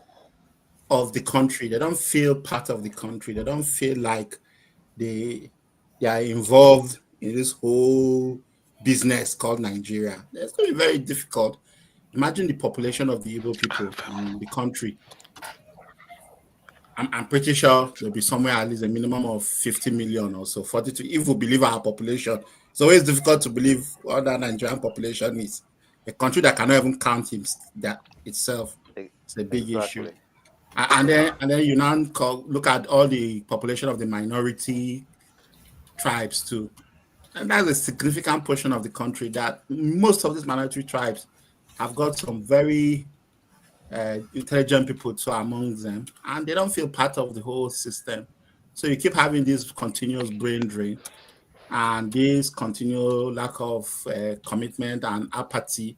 of the country, they don't feel part of the country, they don't feel like they are involved in this whole business called Nigeria. It's going to be very difficult. Imagine the population of the Igbo people in the country. I'm pretty sure there'll be somewhere at least a minimum of 50 million or so, 42. If we believe our population, it's always difficult to believe what the Nigerian population is. A country that cannot even count that itself. It's a big issue. And then you now look at all the population of the minority tribes too. And that's a significant portion of the country that most of these minority tribes have got some very intelligent people too among them, and they don't feel part of the whole system. So you keep having this continuous brain drain and this continual lack of commitment and apathy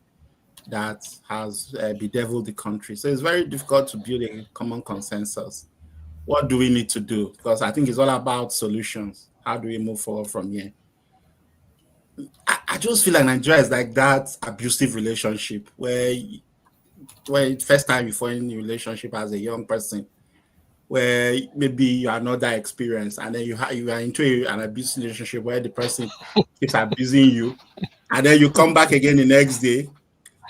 that has bedeviled the country. So it's very difficult to build a common consensus. What do we need to do? Because I think it's all about solutions. How do we move forward from here? I just feel like Nigeria is like that abusive relationship where first time you fall in a relationship as a young person, where maybe you are not that experienced, and then you are into an abusive relationship where the person keeps abusing you, and then you come back again the next day,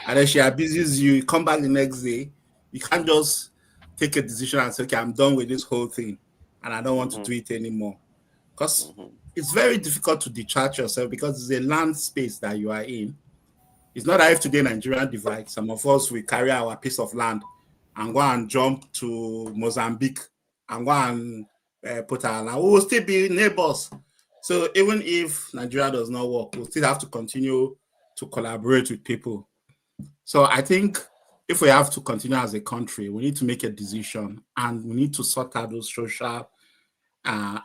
and then she abuses you, you come back the next day. You can't just take a decision and say, okay, I'm done with this whole thing, and I don't want to do it anymore. Because it's very difficult to detach yourself because it's a land space that you are in. It's not that if today Nigeria divides, some of us will carry our piece of land and go and jump to Mozambique and go and put our land. We will still be neighbors. So even if Nigeria does not work, we'll still have to continue to collaborate with people. So I think if we have to continue as a country, we need to make a decision and we need to sort out those social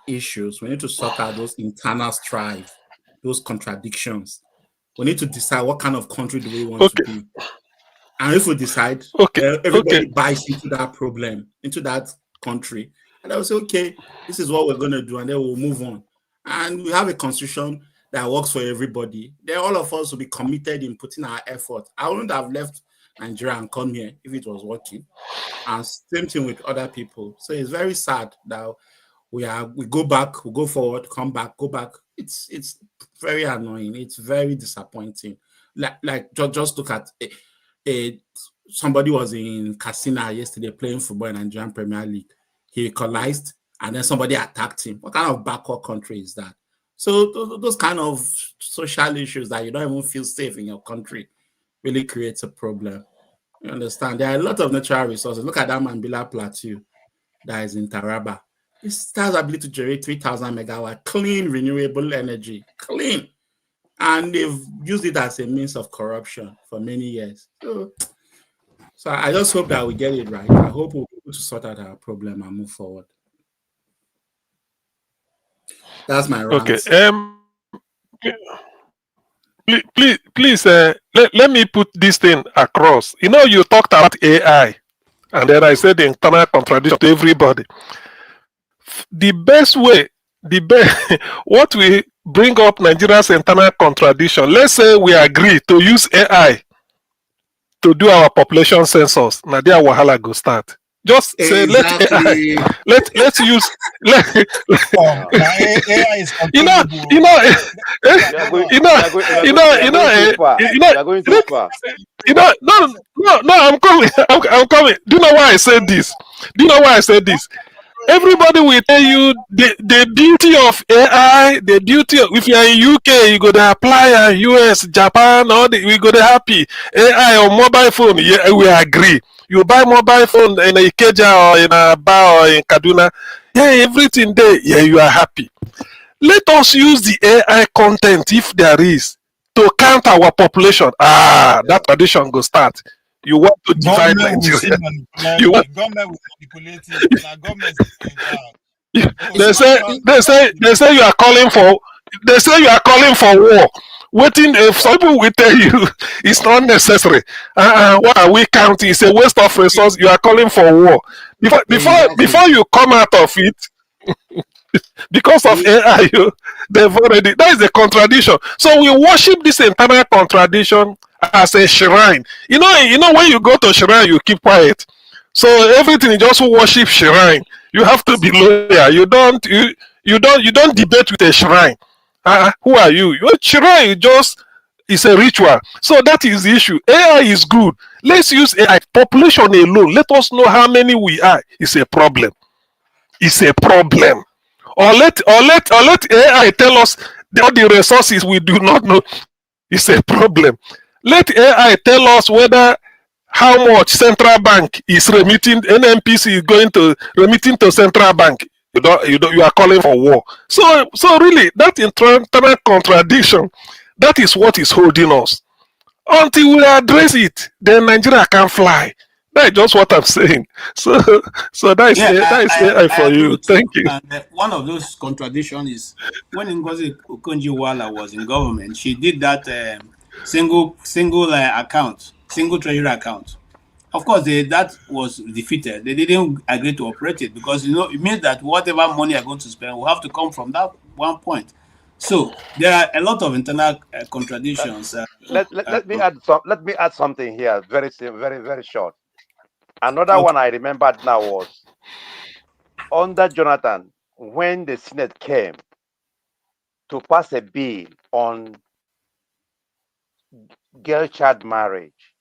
issues. We need to sort out those internal strife, those contradictions. We need to decide what kind of country do we want to be. And if we decide, everybody buys into that problem, into that country, and they'll say, okay, this is what we're going to do, and then we'll move on. And we have a constitution that works for everybody. Then all of us will be committed in putting our effort. I wouldn't have left Nigeria and come here if it was working. And same thing with other people. So it's very sad that we go back, we go forward, come back, go back. It's very annoying. It's very disappointing. Like just look at somebody was in Katsina yesterday playing football in Nigerian Premier League. He equalized and then somebody attacked him. What kind of backward country is that? So those kind of social issues that you don't even feel safe in your country really creates a problem. You understand? There are a lot of natural resources. Look at that Mambila Plateau that is in Taraba. It has the ability to generate 3,000 megawatt clean renewable energy. Clean. And they've used it as a means of corruption for many years. So I just hope that we get it right. I hope we'll be able to sort out our problem and move forward. That's my rant. Okay. please, let me put this thing across. You know, you talked about AI, and then I said the internal contradiction to everybody. The best way, what we bring up Nigeria's internal contradiction. Let's say we agree to use AI to do our population census. Now, there wahala go start. Just say Exactly. let's use AI is you know no, I'm coming. I'm coming. Do you know why I said this? Everybody will tell you the beauty of AI, the beauty of, if you're in UK, you go to apply, US, Japan, we go to happy. AI on mobile phone, yeah, we agree. You buy mobile phone in a Ikeja or in a bar or in Kaduna, yeah, everything there, yeah, you are happy. Let us use the AI content, if there is, to count our population. That tradition go start. You want to divide Nigeria. Government will manipulate it. Government They say you are calling for. They say you are calling for war. Waiting, if some people will tell you it's not necessary. What are we counting? It's a waste of resource. You are calling for war. Before you come out of it, because of AI, they've already. That is a contradiction. So we worship this internal contradiction as a shrine. You know when you go to shrine, you keep quiet. So everything is just worship shrine. You have to be loyal. You don't debate with a shrine. Who are you? Your shrine is a ritual. So that is the issue. AI is good. Let's use AI. Population alone. Let us know how many we are. It's a problem. Or let AI tell us all the resources we do not know. It's a problem. Let AI tell us whether how much central bank is remitting, NMPC is going to remitting to central bank. You are calling for war. So really, that internal contradiction, that is what is holding us. Until we address it, then Nigeria can fly. That's just what I'm saying. So that is AI for you. Thank you. And one of those contradictions is when Ngozi Okonjo-Iweala was in government, she did that single account, single treasury account. Of course, that was defeated. They didn't agree to operate it because it means that whatever money are going to spend will have to come from that one point. So there are a lot of internal contradictions. Let me add something here. Very very short. Another one I remembered now was under Jonathan, when the Senate came to pass a bill on girl-child marriage,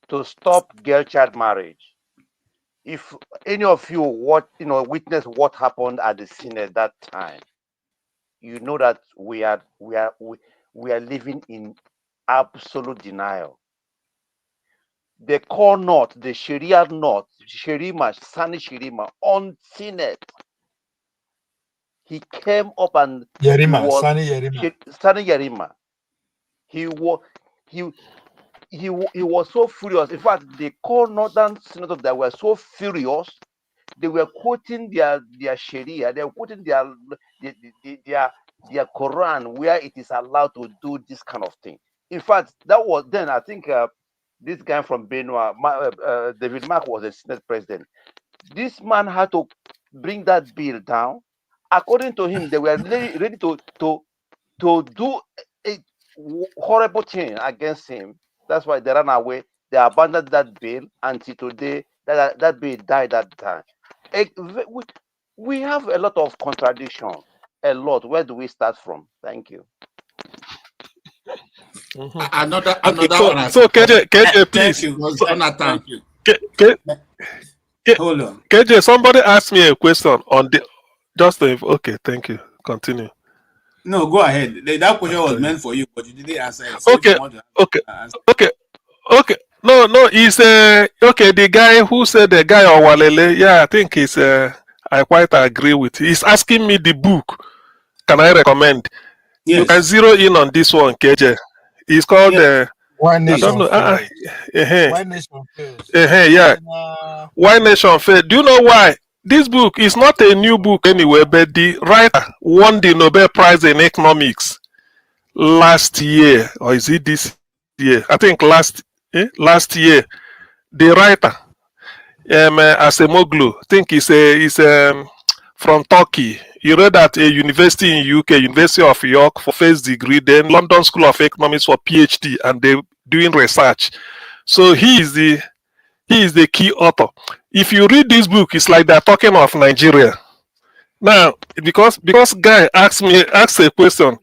to stop girl-child marriage. If any of you witness what happened at the Senate that time, you know that we are living in absolute denial. The core knot, the Sharia knot, Sani Shirima on Senate. He came up and Sani Yerima. He was so furious. In fact, the core northern senators that were so furious, they were quoting their Sharia, they were quoting their Quran, where it is allowed to do this kind of thing. In fact, that was then, I think this guy from Benua, David Mark, was the Senate president. This man had to bring that bill down. According to him, they were ready to do a horrible thing against him. That's why they ran away. They abandoned that bill until today. That bill died that time. We have a lot of contradiction. A lot. Where do we start from? Thank you. Another okay, one. So KJ, please. Jonathan. Hold on. KJ, somebody asked me a question on the. Okay, thank you. Continue. No, go ahead. That question was meant for you, but you didn't answer it. So okay. No, he's okay. The guy who said the guy Owalele, yeah, I think he's I quite agree with. He's asking me the book. Can I recommend? Yes. You can zero in on this one, KJ. It's called One Nation. I don't know. One Nation First. Yeah. Why Nation First? Do you know why? This book is not a new book anyway, but the writer won the Nobel Prize in economics. last year, or is it this year? I think last year, the writer, Asemoglu, I think he's from Turkey. He read at a university in UK, University of York for first degree, then London School of Economics for PhD, and they're doing research. So he is the key author. If you read this book, it's like they're talking of Nigeria. Now, because guy asked a question,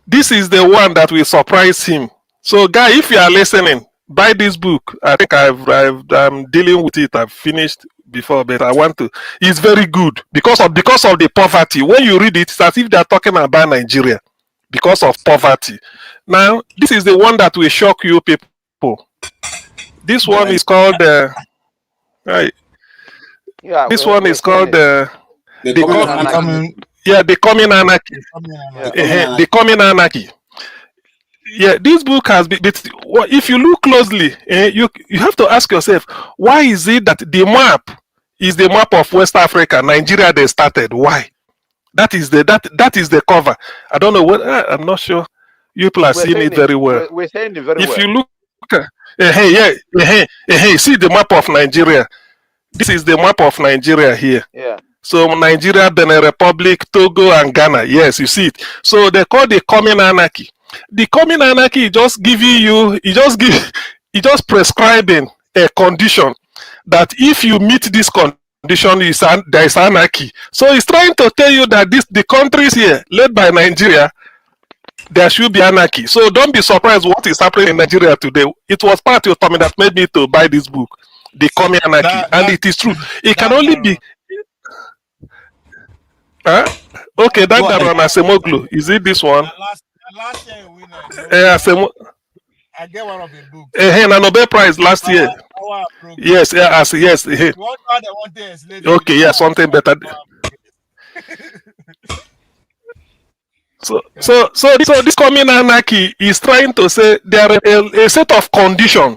this is the one that will surprise him. So, guy, if you are listening, buy this book. I think I'm dealing with it. I've finished before, but I want to. It's very good because of the poverty. When you read it, it's as if they're talking about Nigeria because of poverty. Now, this is the one that will shock you people. This one is called right. Yeah, This one is called The coming anarchy. the coming anarchy. The coming anarchy. Yeah, this book has been. If you look closely, you have to ask yourself, why is it that the map is the map of West Africa, Nigeria? They started. Why? That is the cover. I don't know what. I'm not sure. You people are seeing it very well. We're saying it very well. If you look, see the map of Nigeria. This is the map of Nigeria here. Yeah. So Nigeria, Benin Republic, Togo, and Ghana. Yes, you see it. So they call the coming anarchy. The coming anarchy is just giving you, it just prescribing a condition that if you meet this condition, there is anarchy. So it's trying to tell you that the countries here, led by Nigeria, there should be anarchy. So don't be surprised what is happening in Nigeria today. It was part of Tommy that made me to buy this book, The Coming Anarchy, and it is true. It can only be. Okay, that one Asemoglu. Is it this one? Last year we win. I get one of the books. A Nobel Prize last year. Yes, yes. Okay, yeah, something better. So this coming anarchy is trying to say there are a set of conditions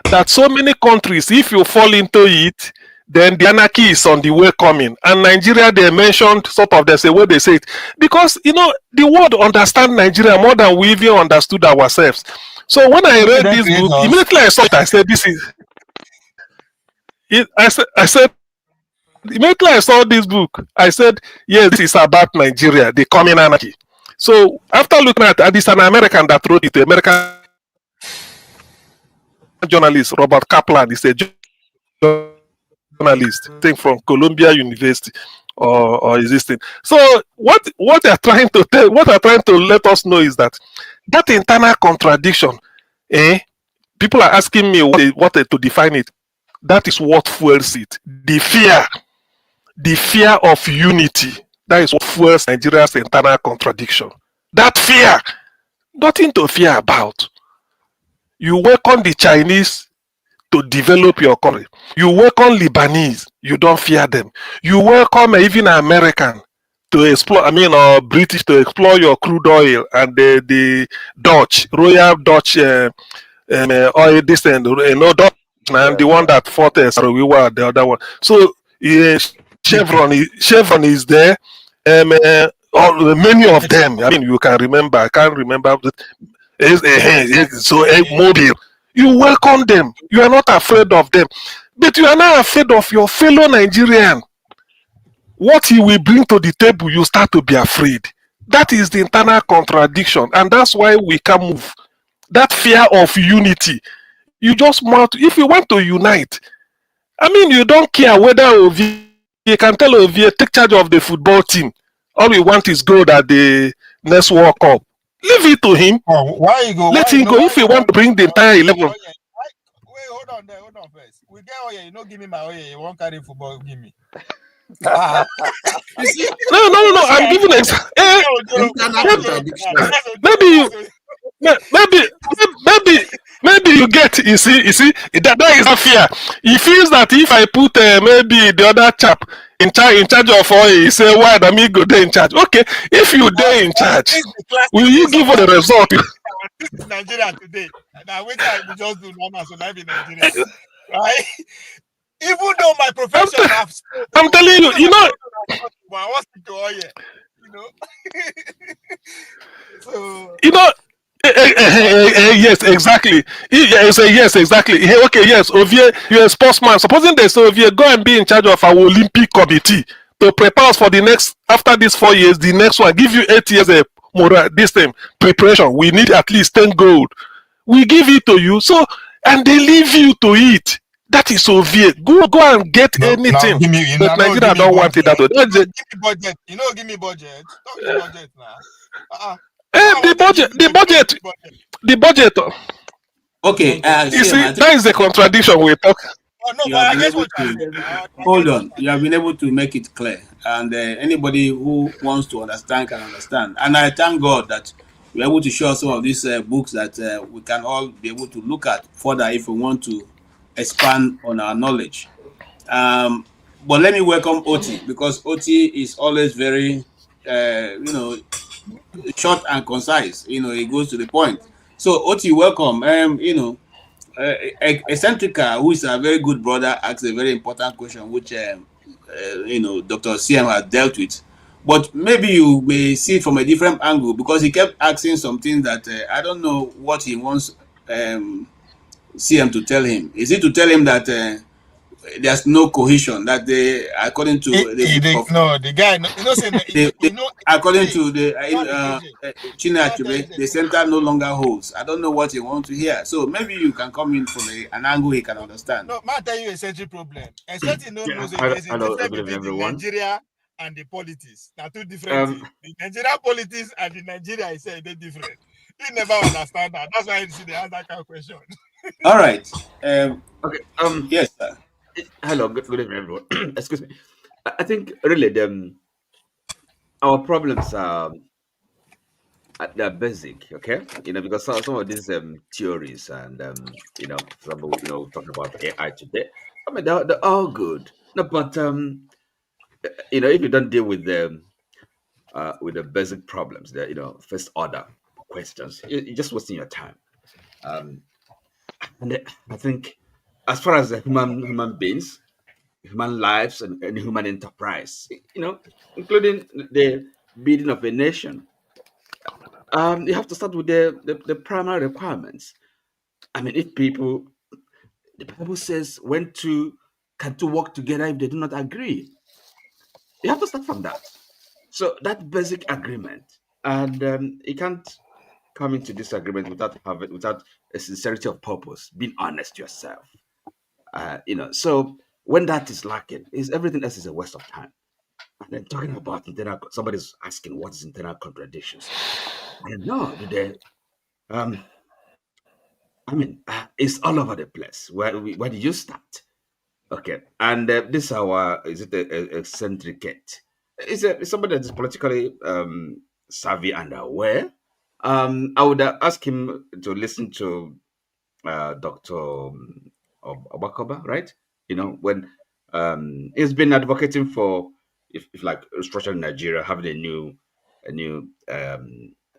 that so many countries, if you fall into it, then the anarchy is on the way coming. And Nigeria, they mentioned there's a way they say it. Because, the world understands Nigeria more than we even understood ourselves. So when I read this book, immediately I saw it, I said, this is... I said, immediately I saw this book, I said, yes, this is about Nigeria, the coming anarchy. So after looking at it, it's an American that wrote it, the American journalist, Robert Kaplan, is a journalist, I think from Columbia University or existing. So what they're trying to let us know is that internal contradiction, people are asking me what to define it. That is what fuels it. The fear of unity. That is what fuels Nigeria's internal contradiction. That fear, nothing to fear about. You welcome the Chinese to develop your country. You welcome Lebanese, you don't fear them. You welcome even American to explore, or British to explore your crude oil, and the Dutch, Royal Dutch oil descent, Dutch, and the one that fought we were the other one. So Chevron is there. Many of them, you can remember. I can't remember. So Mobile. You welcome them. You are not afraid of them. But you are not afraid of your fellow Nigerian. What he will bring to the table, you start to be afraid. That is the internal contradiction. And that's why we can move. That fear of unity. You just want, if you want to unite, you don't care whether you can tell Ovie, take charge of the football team. All we want is gold at the next World Cup. Leave it to him. Why you go? Let him go. If you want to bring the entire 11. Wait, hold on first. We get Oye, you don't give me my Oye, you won't carry football, give me. No. I'm giving it. Maybe you get. You see that is a fear. He feels that if I put maybe the other chap in charge of all, he say, why the me go there in charge? Okay, if you there in charge, will you give us the result? This is Nigeria today. Now wait till we just do normal, so live in Nigeria, right? Even though my profession, I'm telling you, I want to go here, So you know, yes, exactly. Yes, exactly. Okay, yes, Ovie, you're a sportsman. Supposing they say, Ovie, go and be in charge of our Olympic committee to prepare us for the next, after these 4 years, the next one, give you 8 years this time preparation. We need at least 10 gold. We give it to you. So, and they leave you to it. That is Ovie. Go and get No, now anything. give me, But no, Nigeria give me don't want it budget. that way. No, give me budget. You know, give me budget. Don't give me budget now. I The want to give budget, you the budget, budget. the budget. Okay, You CM, see, I think that is the contradiction we talk. Oh, no, you but have I been guess able what you're to saying now. I hold get what on. you're You have saying. been able to make it clear, and anybody who wants to understand can understand. And I thank God that we're able to show some of these books that we can all be able to look at further if we want to expand on our knowledge. But let me welcome Oti, because Oti is always very, short and concise. He goes to the point. So Oti, welcome. Eccentrica, who is a very good brother, asked a very important question, which Dr. CM has dealt with. But maybe you may see it from a different angle, because he kept asking something that I don't know what he wants CM to tell him. Is it to tell him that there's no cohesion, that they, according to the book of No, the guy, you know, saying, according to the don't tell Chinachebe, the center no longer holds. I don't know what he wants to hear. So maybe you can come in from an angle he can understand. No, man, tell you a central problem. Except no Yeah, knows there's a hello, difference good evening, between the everyone. Nigeria and the politics. Now, two different things. The Nigeria politics and the Nigeria is they're different. He never understand that. That's why you see they ask that kind of question. All right. Okay. Yes, sir. Hello, good evening, everyone. Excuse me. I think really our problems are they're basic, okay? Because some of these theories and for example, talking about AI today. I mean, they're all good. No, but if you don't deal with the basic problems, the first order questions, you're just wasting your time. And I think, as far as the human beings, human lives, and human enterprise, including the building of a nation, you have to start with the primary requirements. I mean, if people, the Bible says, when two can two work together if they do not agree, you have to start from that. So that basic agreement, and you can't come into disagreement without a sincerity of purpose, being honest to yourself. So when that is lacking, is everything else is a waste of time. And then talking about internal, somebody's asking what is internal contradictions. I don't know. It's all over the place. Where do you start? Okay, and this is it a eccentricate? It's somebody that is politically savvy and aware. I would ask him to listen to Dr. Awka, right? When he's been advocating for if like restructuring Nigeria, having a new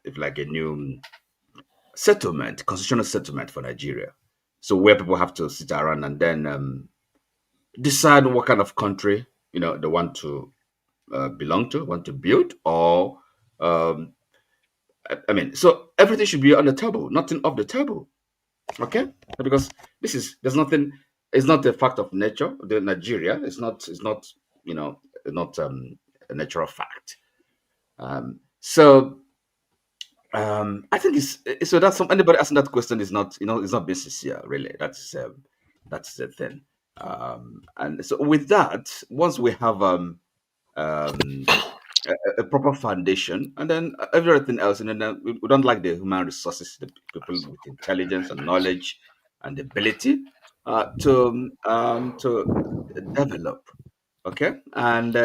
if like a new settlement, constitutional settlement for Nigeria. So where people have to sit around and then decide what kind of country they want to belong to, want to build, or so everything should be on the table, nothing off the table. Okay, because there's nothing. It's not a fact of nature. The Nigeria, it's not not a natural fact. I think it's so that's anybody asking that question is not it's not being sincere, really. That's the thing. And so with that, once we have a proper foundation, and then everything else, and then we don't like the human resources, the people with intelligence and knowledge and ability to develop. Okay, and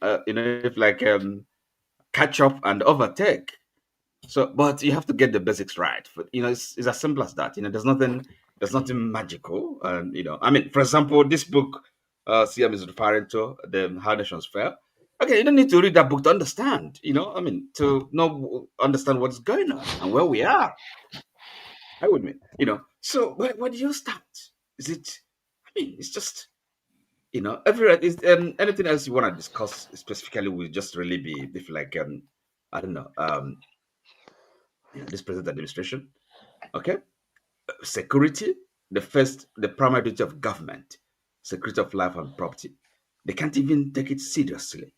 if like catch up and overtake. So, but you have to get the basics right. But it's as simple as that. There's nothing magical. And for example, this book CM is referring to, the How Nations Fail. Okay, you don't need to read that book to understand. To understand what's going on and where we are. I would mean. So where do you start? Is it? It's just anything else you want to discuss specifically will just really be if like I don't know this present administration. Okay, security, the primary duty of government, security of life and property. They can't even take it seriously.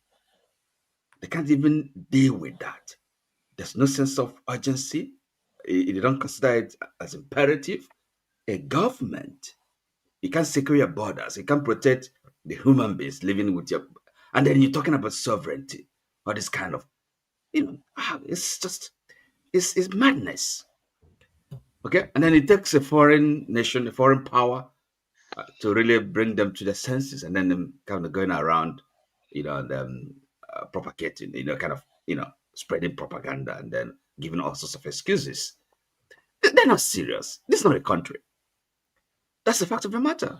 They can't even deal with that. There's no sense of urgency. They don't consider it as imperative. A government, you can't secure your borders. You can't protect the human beings living with your, and then you're talking about sovereignty or this kind of, it's just, it's madness. Okay, and then it takes a foreign nation, a foreign power, to really bring them to their senses, and then them kind of going around, them propagating, kind of, spreading propaganda and then giving all sorts of excuses. They're not serious. This is not a country. That's the fact of the matter.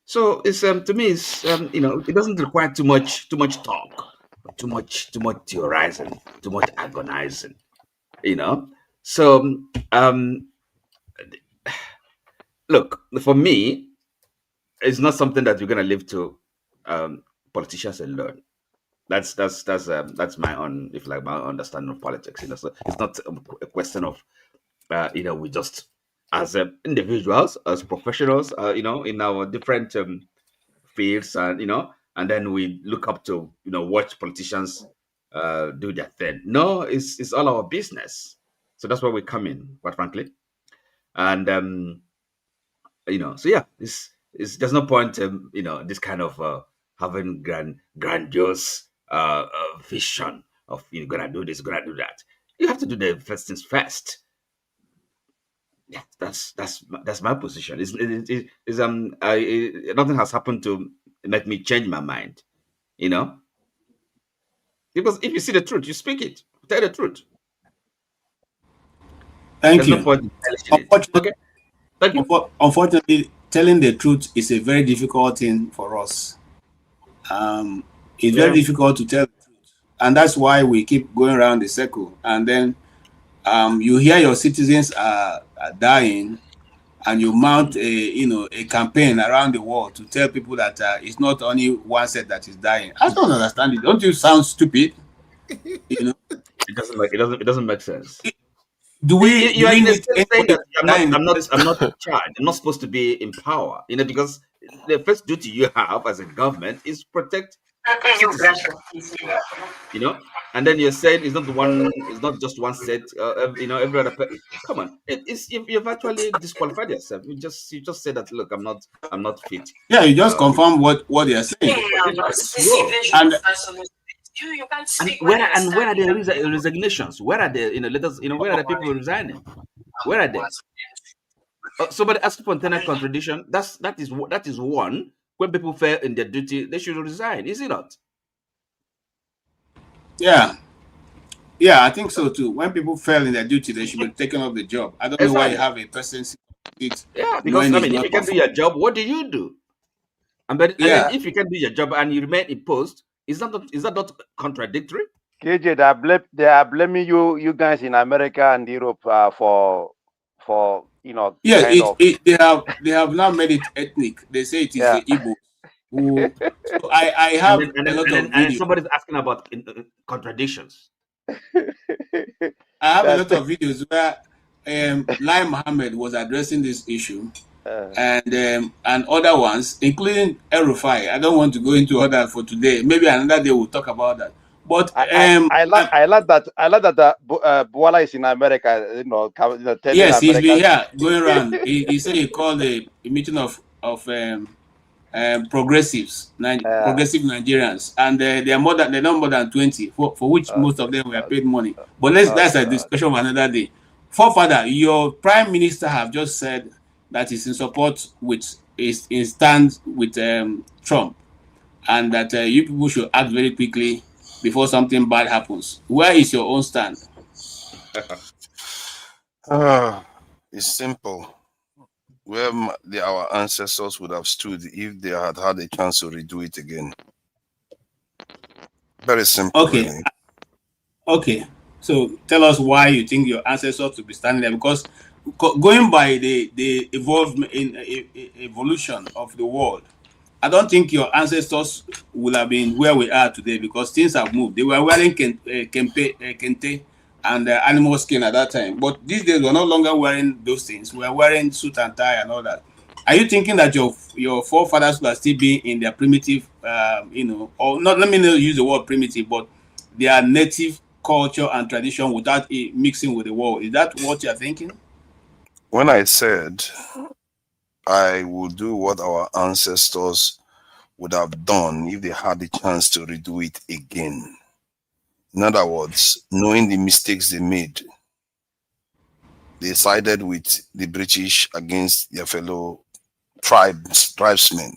So it's to me, it's it doesn't require too much talk, too much theorizing, too much agonizing. So look, for me, it's not something that you're gonna leave to politicians alone. That's my own, if like, my understanding of politics. So it's not a question of we just, as individuals, as professionals, in our different fields, and then we look up to watch politicians do their thing. No, it's all our business. So that's where we come in, quite frankly. And so yeah, there's no point this kind of having grandiose vision of gonna do this, gonna do that. You have to do the first things first. Yeah, that's my position. Nothing has happened to make me change my mind. Because if you see the truth, you speak it. Tell the truth. Thank There's you. no point in embellishing it. Okay. Thank you. Unfortunately, telling the truth is a very difficult thing for us. It's very difficult to tell the truth, and that's why we keep going around the circle. And then you hear your citizens are dying, and you mount a campaign around the world to tell people that it's not only one set that is dying. I don't understand it. Don't you sound stupid? It doesn't make sense. Do we need saying that I'm not in charge. I'm not supposed to be in power. Because the first duty you have as a government is protect citizens. And then you're saying it's not just one set. Every other come on, you've actually disqualified yourself. You just say that, look, I'm not fit. Yeah, you just confirm what they're saying. And where are the resignations? Where are the letters? Where are the people resigning? Where are they? Somebody asked for internal contradiction. That is one. When people fail in their duty, they should resign. Is it not? Yeah, I think so too. When people fail in their duty, they should be taken off the job. I don't know why you have a person. Yeah, because if you can do your job, what do you do? And then if you can do your job and you remain in post, is that not contradictory? KJ, they are blaming you guys in America and Europe for Yeah, they have now made it ethnic. They say it is the Igbo. So I have a lot of videos. And somebody's asking about contradictions. I have a lot of videos where Lai Mohammed was addressing this issue, and other ones, including El-Rufai. I don't want to go into all that for today. Maybe another day we'll talk about that. But I like that Buala is in America. Yes, he's been here going around. He said he called a meeting of progressives, progressive Nigerians, and they're not more than 20, for which most of them were paid money. But that's a discussion of another day. Forefather, your prime minister have just said that he's in support in stand with Trump, and that you people should act very quickly before something bad happens. Where is your own stand? It's simple. Where our ancestors would have stood if they had had a chance to redo it again. Very simple. Okay. Really. Okay. So tell us why you think your ancestors to be standing there, because going by the evolution of the world, I don't think your ancestors would have been where we are today, because things have moved. They were wearing kente and animal skin at that time. But these days, we're no longer wearing those things. We're wearing suit and tie and all that. Are you thinking that your forefathers will still be in their primitive, or not? Let me not use the word primitive, but their native culture and tradition without it mixing with the world? Is that what you're thinking? When I said I will do what our ancestors would have done if they had the chance to redo it again. In other words, knowing the mistakes they made, they sided with the British against their fellow tribesmen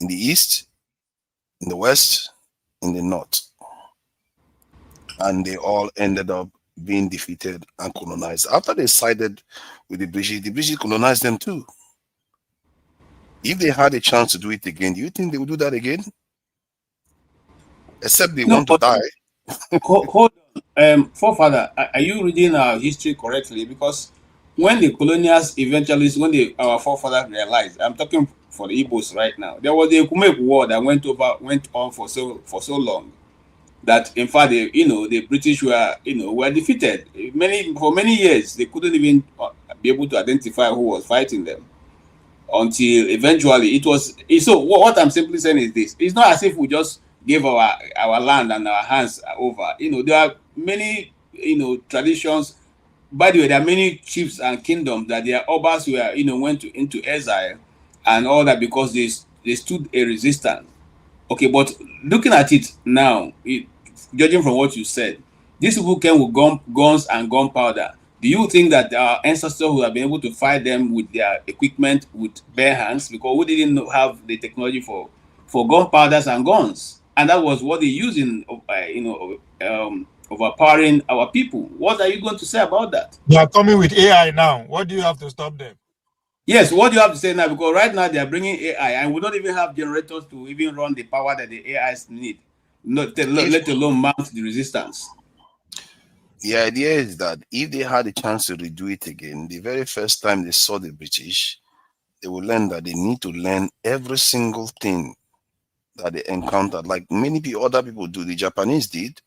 in the east, in the west, in the north. And they all ended up being defeated and colonized. After they sided with the British colonized them too. If they had a chance to do it again, do you think they would do that again? Except they want to die. Hold on. Forefather, are you reading our history correctly? Because when the colonials eventually, when our forefathers realized, I'm talking for the Igbos right now, there was the Kumek War that went on for so long that in fact the British were defeated. For many years they couldn't even be able to identify who was fighting them, until eventually it was. So what I'm simply saying is this: it's not as if we just gave our land and our hands over. There are many traditions. By the way, there are many chiefs and kingdoms that their obas were went into exile and all that because they stood a resistance. Okay, but looking at it now, judging from what you said, these people came with guns and gunpowder. Do you think that our ancestors would have been able to fight them with their equipment with bare hands? Because we didn't have the technology for gunpowders and guns, and that was what they used in overpowering our people. What are you going to say about that? They are coming with AI now. What do you have to stop them? Yes, what do you have to say now? Because right now they are bringing AI, and we don't even have generators to even run the power that the AIs need, let alone mount the resistance. The idea is that if they had a chance to redo it again, the very first time they saw the British, they will learn that they need to learn every single thing that they encountered, like many other people do. The Japanese did.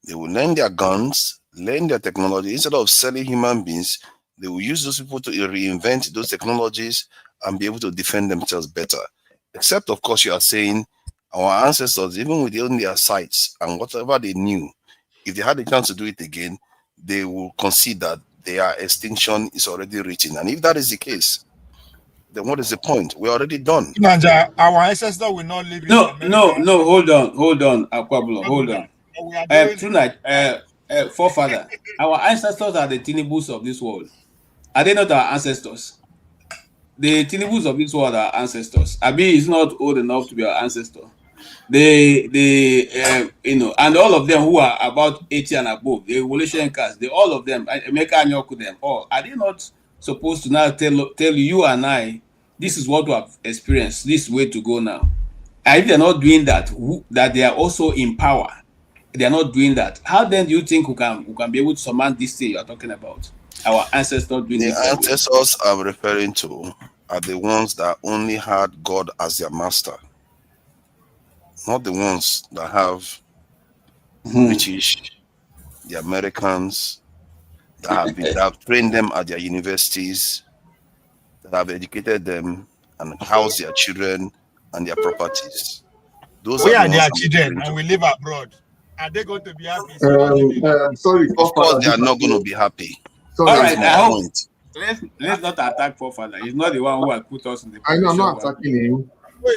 They will learn their guns, learn their technology. Instead of selling human beings, they will use those people to reinvent those technologies and be able to defend themselves better. Except, of course, you are saying our ancestors, even within their sites and whatever they knew, if they had a chance to do it again, they will concede that their extinction is already written. And if that is the case, then what is the point? We're already done. Nanja, our ancestors will not live in America. No, hold on, Aquabulo, hold on. Tonight, forefather, our ancestors are the Tinubus of this world. Are they not our ancestors? The Tinubus of this world are ancestors. Abi is not old enough to be our ancestor. And all of them who are about 80 and above, the evolution cast, all of them, Emeka Anyoku them, are they not supposed to now tell you and I, this is what we have experienced, this way to go now? And if they're not doing that, that they are also in power, they are not doing that. How then do you think we can be able to surmount this thing you are talking about? Our ancestors doing the it. The ancestors I'm referring to are the ones that only had God as their master, not the ones that have British, the Americans, that have trained them at their universities, that have educated them and housed their children and their properties. Those we are their the children and we live abroad. Are they going to be happy? Sorry, of course, they are not going to be happy. Sorry, all right, I hope. Let's not attack forefather. He's not the one who has put us in the position. I know, I'm not attacking him.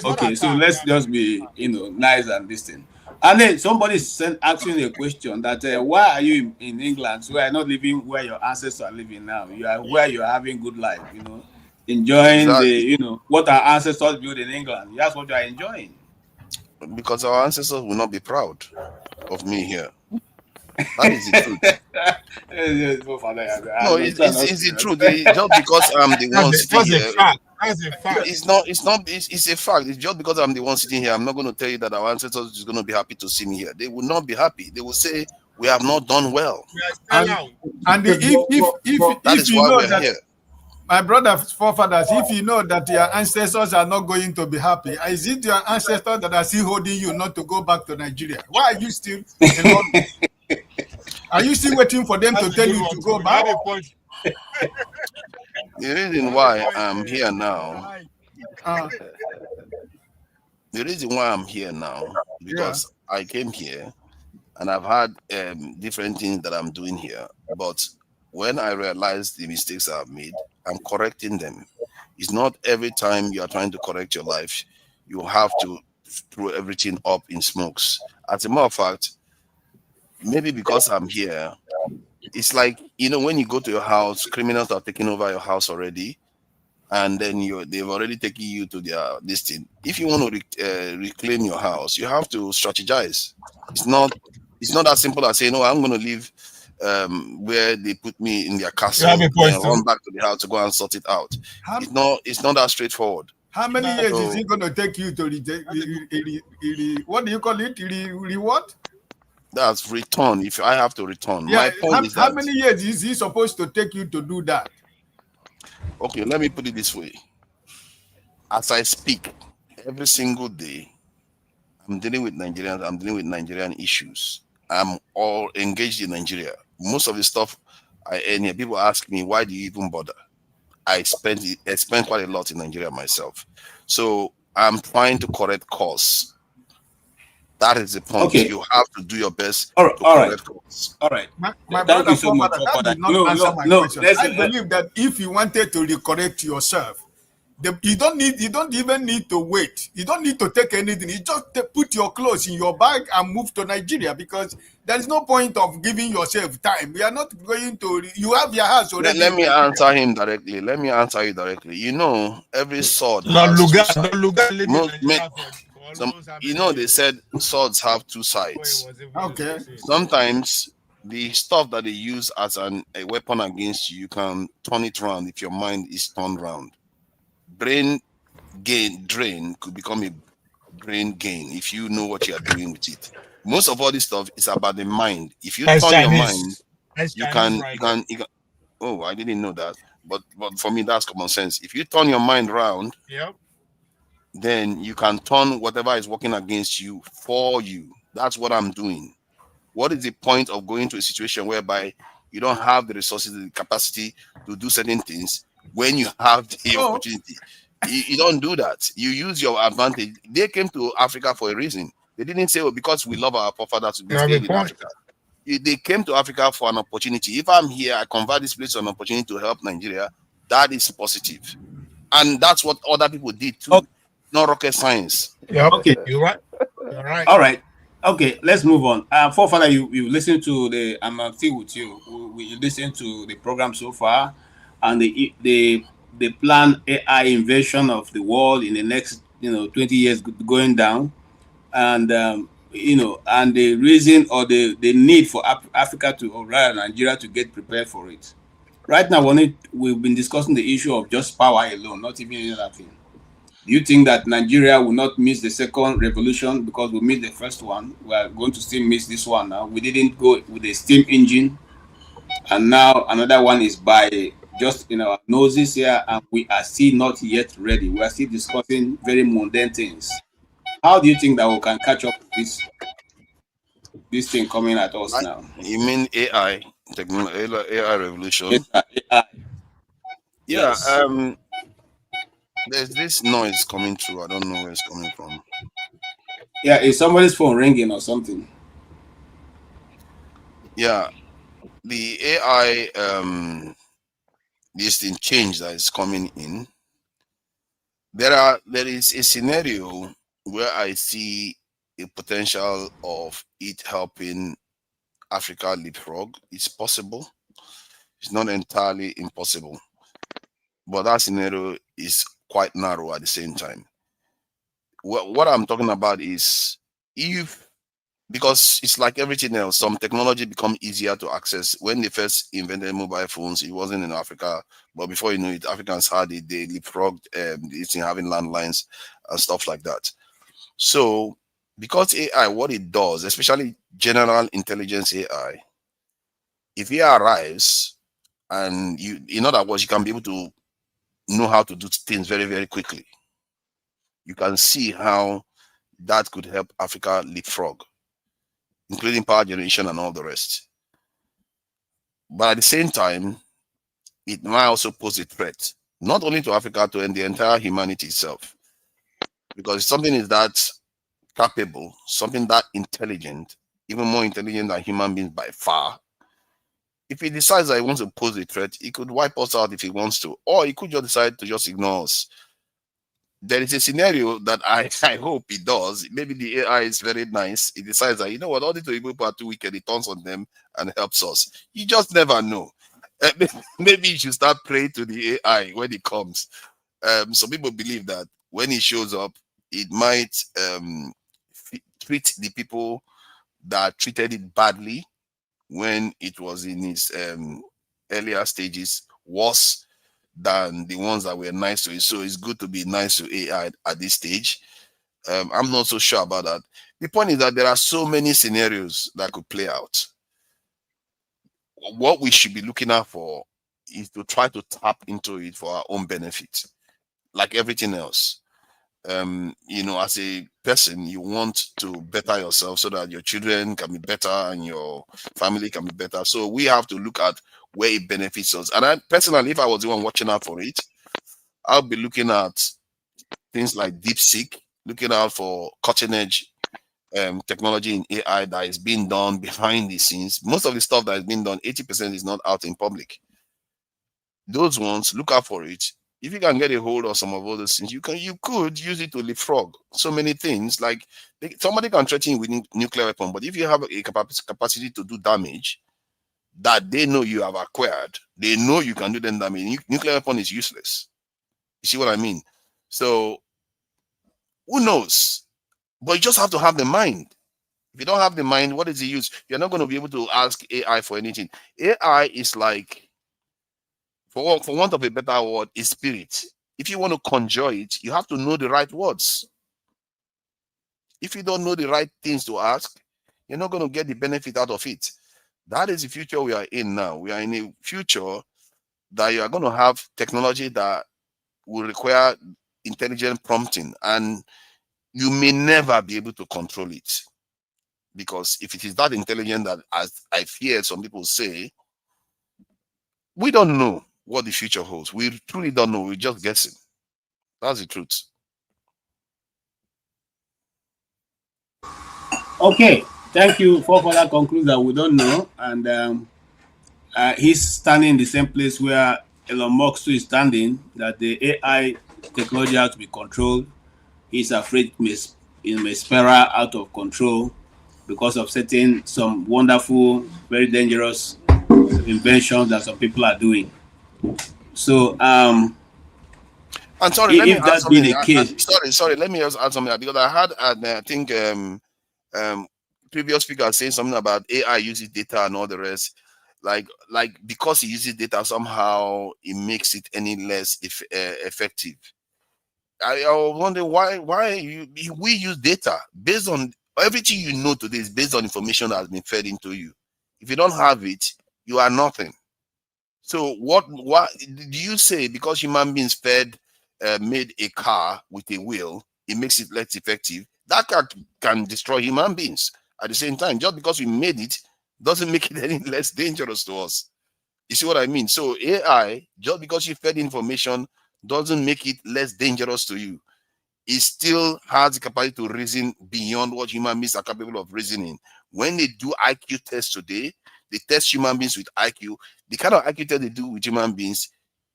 Okay, so let's just be nice and listen. And then somebody asking a question that why are you in England? So you are not living where your ancestors are living now. You are where you are having good life, enjoying what our ancestors built in England. That's what you are enjoying. Because our ancestors will not be proud of me here. That is the truth. No, it's the truth. Just because I'm the one sitting here. That's a fact. It's a fact. It's just because I'm the one sitting here. I'm not going to tell you that our ancestors is going to be happy to see me here. They will not be happy. They will say we have not done well. And if you know that, here. My brother's forefathers, if you know that your ancestors are not going to be happy, is it your ancestors that are still holding you not to go back to Nigeria? Why are you still in London? Are you still waiting for them to tell you to go back? The reason why I'm here now, the reason why I'm here now, because I came here and I've had different things that I'm doing here. But when I realize the mistakes I've made, I'm correcting them. It's not every time you are trying to correct your life, you have to throw everything up in smokes. As a matter of fact, maybe because I'm here, it's like, you know, when you go to your house, criminals are taking over your house already, and then they've already taken you to their this thing. If you want to reclaim your house, you have to strategize. It's not as simple as saying, "No, I'm going to leave where they put me in their castle and run back to the house to go and sort it out." It's not that straightforward. How many years is it going to take you to what do you call it? Reward? That's return. If I have to return, yeah. My point is that, how many years is he supposed to take you to do that? Okay, let me put it this way. As I speak, every single day, I'm dealing with Nigerians. I'm dealing with Nigerian issues. I'm all engaged in Nigeria. Most of the stuff I earn here, people ask me, why do you even bother? I spend quite a lot in Nigeria myself. So I'm trying to correct course. That is the point. Okay. You have to do your best to correct course. All right. My Thank brother, you so much. that did not answer my question. I believe that if you wanted to correct yourself, you don't even need to wait. You don't need to take anything. You just put your clothes in your bag and move to Nigeria, because there is no point of giving yourself time. We are not going to. You have your house already. Let me answer him directly. Let me answer you directly. You know, every sword has two sides. You know, they said swords have two sides. Okay. Sometimes the stuff that they use as a weapon against you, you can turn it around if your mind is turned around. Brain drain could become a brain gain if you know what you are doing with it. Most of all this stuff is about the mind. If you turn your mind, you can. Oh, I didn't know that. But for me, that's common sense. If you turn your mind around, then you can turn whatever is working against you for you. That's what I'm doing. What is the point of going to a situation whereby you don't have the resources, the capacity to do certain things when you have the opportunity? You don't do that. You use your advantage. They came to Africa for a reason. They didn't say, because we love our forefathers to be staying in Africa. They came to Africa for an opportunity. If I'm here, I convert this place to an opportunity to help Nigeria. That is positive. And that's what other people did too. Okay. Not rocket science. Okay. You're right. You're right. All right. Okay, let's move on. Forefather, you listened to I'm still with you. We listened to the program so far, and the planned AI invasion of the world in the next 20 years going down, and and the reason or the need for Africa or rather Nigeria to get prepared for it. Right now, we've been discussing the issue of just power alone, not even any other thing. Do you think that Nigeria will not miss the second revolution because we missed the first one? We are going to still miss this one now. We didn't go with a steam engine, and now another one is by just in our noses here, and we are still not yet ready. We are still discussing very mundane things. How do you think that we can catch up with this thing coming at us now? You mean AI, AI revolution? AI. Yeah. There's this noise coming through. I don't know where it's coming from. Yeah, is somebody's phone ringing or something? Yeah, the AI this thing change that is coming in. There is a scenario where I see a potential of it helping Africa leapfrog. It's possible. It's not entirely impossible, but that scenario is quite narrow at the same time. What I'm talking about is because it's like everything else, some technology become easier to access. When they first invented mobile phones, it wasn't in Africa, but before you know it, Africans had it. They leapfrogged it's in having landlines and stuff like that. So because AI, what it does, especially general intelligence AI, if it arrives and in other words, you can be able to know how to do things very, very quickly. You can see how that could help Africa leapfrog, including power generation and all the rest. But at the same time, it might also pose a threat, not only to Africa, to the entire humanity itself. Because something is that capable, something that intelligent, even more intelligent than human beings by far. If he decides that he wants to pose a threat, he could wipe us out if he wants to, or he could just decide to just ignore us. There is a scenario that I hope he does. Maybe the AI is very nice. He decides that, you know what, all these people are too wicked. He turns on them and helps us. You just never know. Maybe you should start praying to the AI when it comes. Some people believe that when it shows up, it might treat the people that treated it badly when it was in its earlier stages worse than the ones that were nice to it. So it's good to be nice to AI at this stage. I'm not so sure about that. The point is that there are so many scenarios that could play out. What we should be looking out for is to try to tap into it for our own benefit, like everything else. You know, as a person, you want to better yourself so that your children can be better and your family can be better. So we have to look at where it benefits us. And I personally, if I was the one watching out for it, I'll be looking at things like DeepSeek, looking out for cutting edge technology in AI that is being done behind the scenes. Most of the stuff that is being done, 80% is not out in public. Those ones, look out for it. If you can get a hold of some of all those things, you could use it to leapfrog so many things. Like somebody can threaten you with nuclear weapon, but if you have a capacity to do damage that they know you have acquired, they know you can do them damage. Nuclear weapon is useless. You see what I mean? So who knows? But you just have to have the mind. If you don't have the mind, what is the use? You're not going to be able to ask AI for anything. AI is like, for want of a better word, is spirit. If you want to conjure it, you have to know the right words. If you don't know the right things to ask, you're not going to get the benefit out of it. That is the future we are in now. We are in a future that you are going to have technology that will require intelligent prompting, and you may never be able to control it. Because if it is that intelligent that, as I fear some people say, we don't know what the future holds. We truly don't know. We're just guessing. That's the truth. Okay, thank you for that conclusion that we don't know. And he's standing in the same place where Elon Musk is standing, that the AI technology has to be controlled. He's afraid it may spiral out of control because of some wonderful, very dangerous inventions that some people are doing. So, I'm sorry, let me if add that be something. the case, Sorry, let me just add something because I had, I think, previous speaker saying something about AI uses data and all the rest. Like because he uses data, somehow it makes it any less effective. I wonder why we use data based on everything you know today is based on information that has been fed into you. If you don't have it, you are nothing. So what do you say? Because human beings made a car with a wheel, it makes it less effective. That car can destroy human beings. At the same time, just because we made it doesn't make it any less dangerous to us. You see what I mean? So AI, just because you fed information, doesn't make it less dangerous to you. It still has the capacity to reason beyond what human beings are capable of reasoning. When they do IQ tests today, they test human beings with IQ. The kind of IQ test they do with human beings,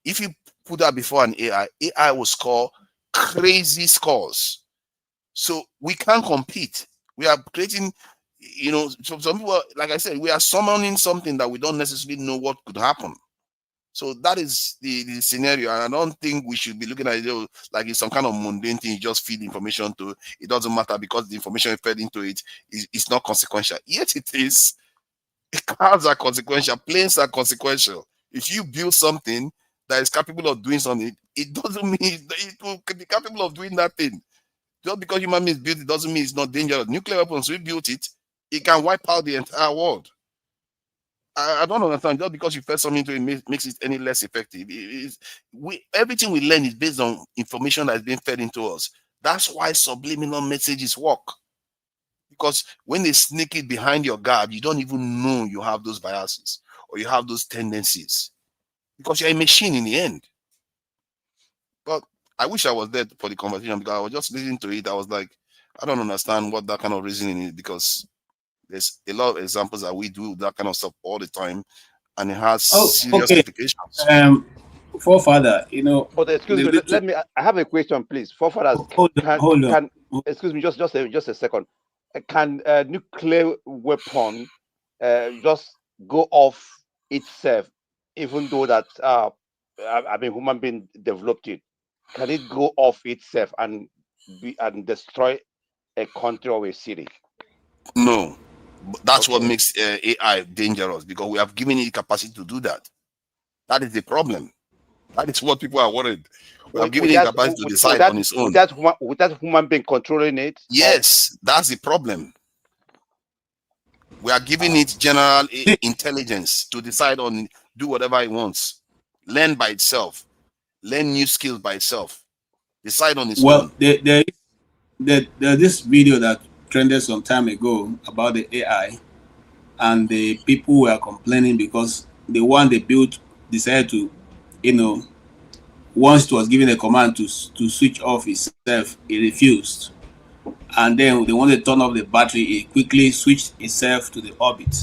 if you put that before an AI will score crazy scores. So we can't compete. We are creating, some people, like I said, we are summoning something that we don't necessarily know what could happen. So that is the scenario. And I don't think we should be looking at it like it's some kind of mundane thing. You just feed information to it. Doesn't matter because the information fed into it is not consequential. Yet it is. Cars are consequential. Planes are consequential. If you build something that is capable of doing something, it doesn't mean it will be capable of doing that thing. Just because human beings built it doesn't mean it's not dangerous. Nuclear weapons, we built it, it can wipe out the entire world. I don't understand. Just because you fed something to it makes it any less effective. Everything we learn is based on information that is being fed into us. That's why subliminal messages work. Because when they sneak it behind your guard, you don't even know you have those biases. or you have those tendencies, because you're a machine in the end. But I wish I was there for the conversation, because I was just listening to it. I was like, I don't understand what that kind of reasoning is, because there's a lot of examples that we do that kind of stuff all the time, and it has Oh, serious okay. implications. Forefather, you know, But excuse the me, little, let me. I have a question, please. Forefathers, hold on. can excuse me, just a second. Can a nuclear weapon just go off itself, even though that I mean human being developed it? Can it go off itself and destroy a country or a city? No, that's what Okay. makes AI dangerous, because we have given it the capacity to do that. That is the problem. That is what people are worried. We have given it the capacity to decide on its own. Without human being controlling it. Yes, that's the problem. We are giving it general intelligence to decide on, do whatever it wants, learn by itself, learn new skills by itself, decide on its Well, own. there's this video that trended some time ago about the AI, and the people were complaining because the one they built decided to, you know, once it was given a command to switch off itself, it refused. And then they wanted to turn off the battery, it quickly switched itself to the orbit.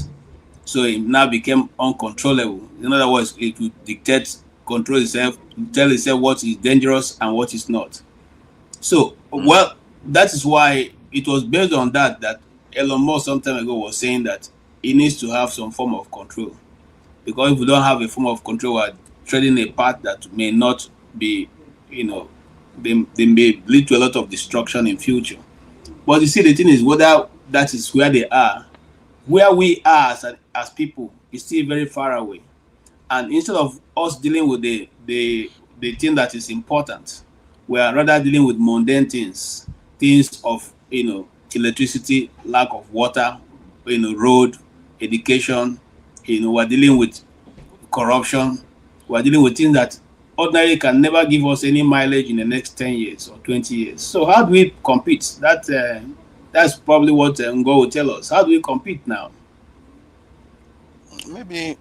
So it now became uncontrollable. In other words, it would dictate, control itself, tell itself what is dangerous and what is not. So, well, that is why it was based on that Elon Musk some time ago was saying that it needs to have some form of control. Because if we don't have a form of control, we're treading a path that may not be, you know, they may lead to a lot of destruction in future. But you see, the thing is, whether that is where they are, where we are as people is still very far away. And instead of us dealing with the thing that is important, we are rather dealing with mundane things, things of, you know, electricity, lack of water, you know, road, education. You know, we're dealing with corruption. We're dealing with things that ordinarily can never give us any mileage in the next 10 years or 20 years. So how do we compete? That's probably what Ngo will tell us. How do we compete now? Maybe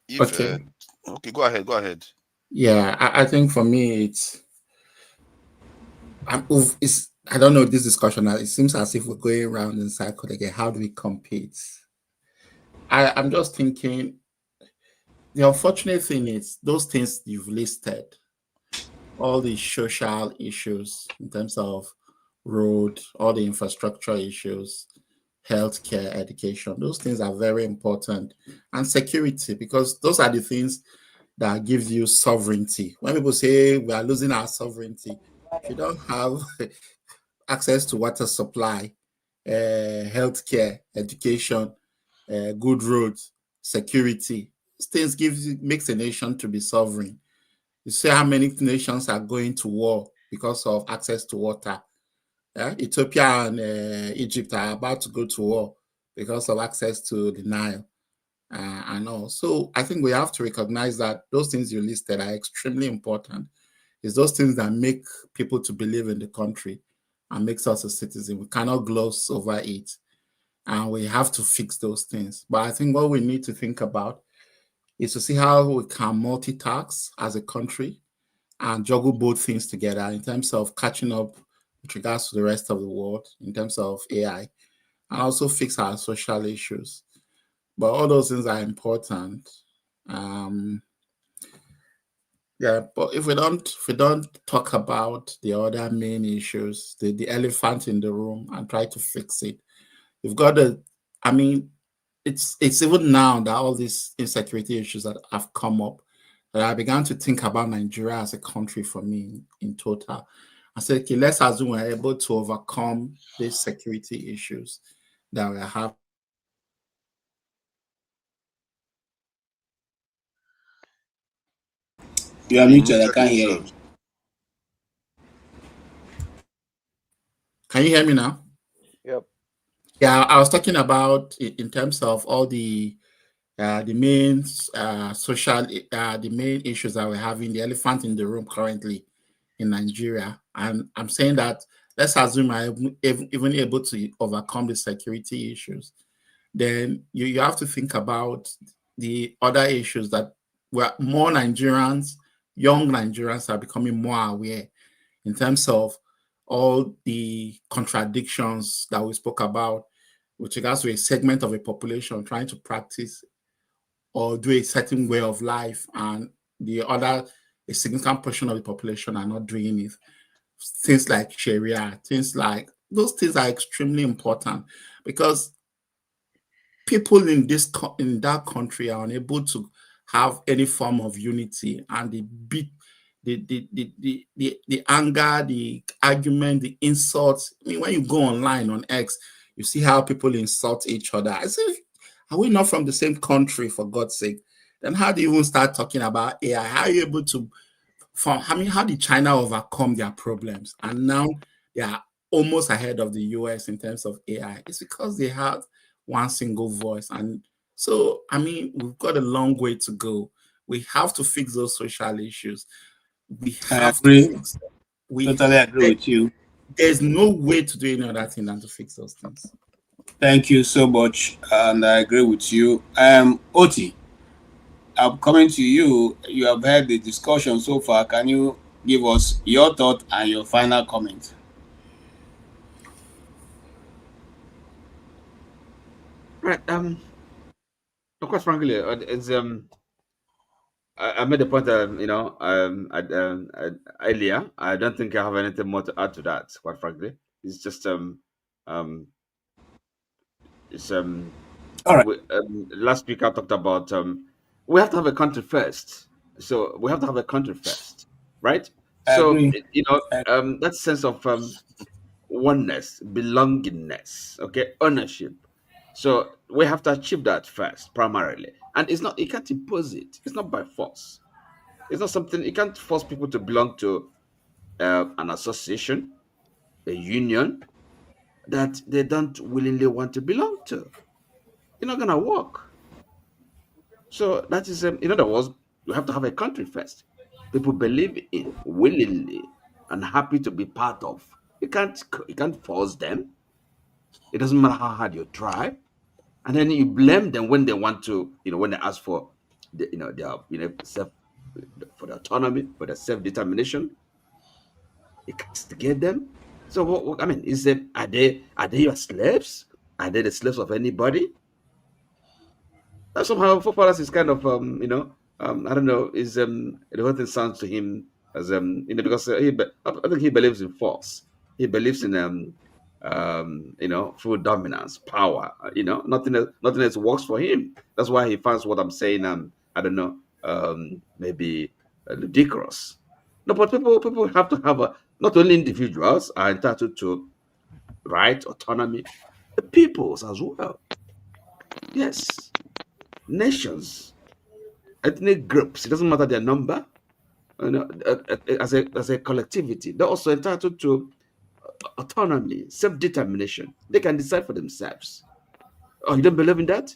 if Okay. okay, go ahead. Yeah, I think for me it's I don't know this discussion. It seems as if we're going around in circle again. How do we compete? I'm just thinking. The unfortunate thing is those things you've listed, all the social issues in terms of road, all the infrastructure issues, healthcare, education, those things are very important. And security, because those are the things that gives you sovereignty. When people say we are losing our sovereignty, if you don't have access to water supply, healthcare, education, good roads, security, things makes a nation to be sovereign. You see how many nations are going to war because of access to water. Ethiopia and Egypt are about to go to war because of access to the Nile and all. So I think we have to recognize that those things you listed are extremely important. It's those things that make people to believe in the country and makes us a citizen. We cannot gloss over it, and we have to fix those things. But I think what we need to think about is to see how we can multitask as a country and juggle both things together in terms of catching up with regards to the rest of the world, in terms of AI, and also fix our social issues. But all those things are important. Yeah, but if we don't talk about the other main issues, the elephant in the room, and try to fix it, we've got to. I mean, it's even now that all these insecurity issues that have come up that I began to think about Nigeria as a country for me in total. I said, okay, let's assume we're able to overcome these security issues that we have. You are muted. I can't hear you. Can you hear me now? Yep. Yeah, I was talking about in terms of all the main social, the main issues that we're having, the elephant in the room currently in Nigeria. And I'm saying that let's assume I'm even able to overcome the security issues. then you have to think about the other issues that where more Nigerians, young Nigerians are becoming more aware in terms of all the contradictions that we spoke about with regards to a segment of a population trying to practice or do a certain way of life, and the other, a significant portion of the population are not doing it. Things like Sharia, things like those things are extremely important because people in that country are unable to have any form of unity, and the anger, the argument, the insults. I mean, when you go online on X, you see how people insult each other. I say, are we not from the same country, for God's sake? Then how do you even start talking about AI? How are you able to, how did China overcome their problems? And now they are almost ahead of the US in terms of AI. It's because they have one single voice. And so, I mean, we've got a long way to go. We have to fix those social issues. We have to fix them. Totally agree with you. There's no way to do any other thing than to fix those things. Thank you so much, and I agree with you. Oti, I'm coming to you. You have heard the discussion so far. Can you give us your thought and your final comment? Right. Of course, frankly, it's I made the point, earlier. I don't think I have anything more to add to that. Quite frankly, it's just it's All right. last week I talked about we have to have a country first. So we have to have a country first, right? I So agree. that sense of oneness, belongingness, okay, ownership. So we have to achieve that first, primarily. And it's not, you can't impose it. It's not by force. It's not something, you can't force people to belong to an association, a union that they don't willingly want to belong to. It's not going to work. So that is, in other words, you have to have a country first. People believe in willingly and happy to be part of. You can't force them. It doesn't matter how hard you try. And then you blame them when they want to, when they ask for for the autonomy, for the self-determination. You castigate them. So I mean, are they your slaves? Are they the slaves of anybody? Somehow Fofaras is kind of I don't know, is the whole thing sounds to him as because I think he believes in force. He believes in full dominance, power. Nothing else works for him. That's why he finds what I'm saying. I don't know, maybe ludicrous. No, but people have to have not only individuals are entitled to right autonomy, the peoples as well. Yes, nations, ethnic groups. It doesn't matter their number. As a collectivity, they're also entitled to autonomy, self-determination. They can decide for themselves. Oh, you don't believe in that?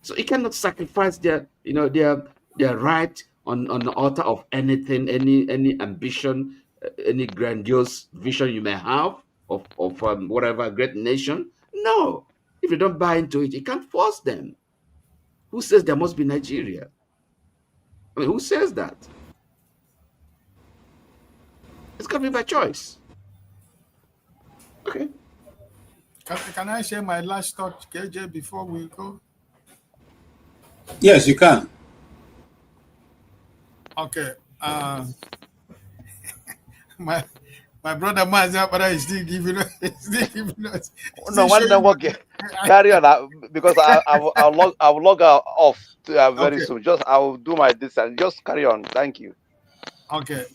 So you cannot sacrifice their right on the altar of anything, any ambition, any grandiose vision you may have of whatever great nation. No, if you don't buy into it, you can't force them. Who says there must be Nigeria? I mean, who says that? It's got to be by choice. Okay. Can I share my last thought, KJ, before we go? Yes, you can. Okay. My brother Mazabara is still giving us. No, one don't work. Carry on, because I'll log off very soon. Just I'll do my distance. Just carry on. Thank you. Okay.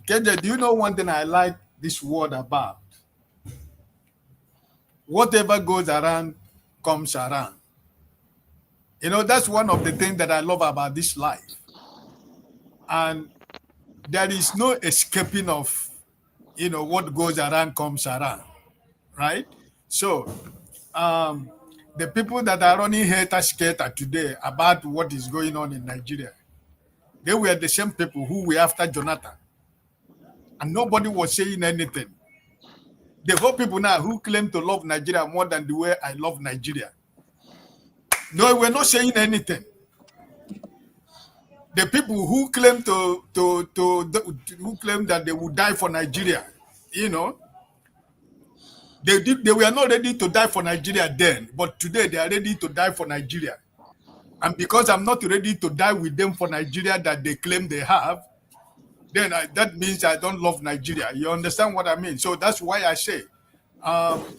KJ, do you know one thing I like this word about? Whatever goes around comes around. That's one of the things that I love about this life. And there is no escaping of, what goes around comes around, right? So, the people that are running hater today about what is going on in Nigeria, they were the same people who were after Jonathan. And nobody was saying anything. The whole people now who claim to love Nigeria more than the way I love Nigeria. No, we're not saying anything. The people who claim who claim that they would die for Nigeria, you know, they were not ready to die for Nigeria then, but today they are ready to die for Nigeria. And because I'm not ready to die with them for Nigeria that they claim they have, then that means I don't love Nigeria. You understand what I mean? So that's why I say,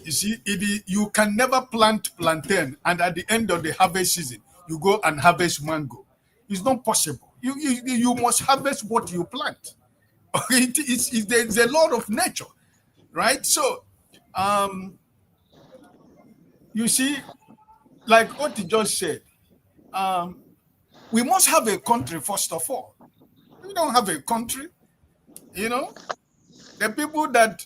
you see, you can never plant plantain and at the end of the harvest season, you go and harvest mango. It's not possible. You must harvest what you plant. There's a law of nature, right? So, you see, like what you just said, we must have a country first of all. We don't have a country, you know. The people that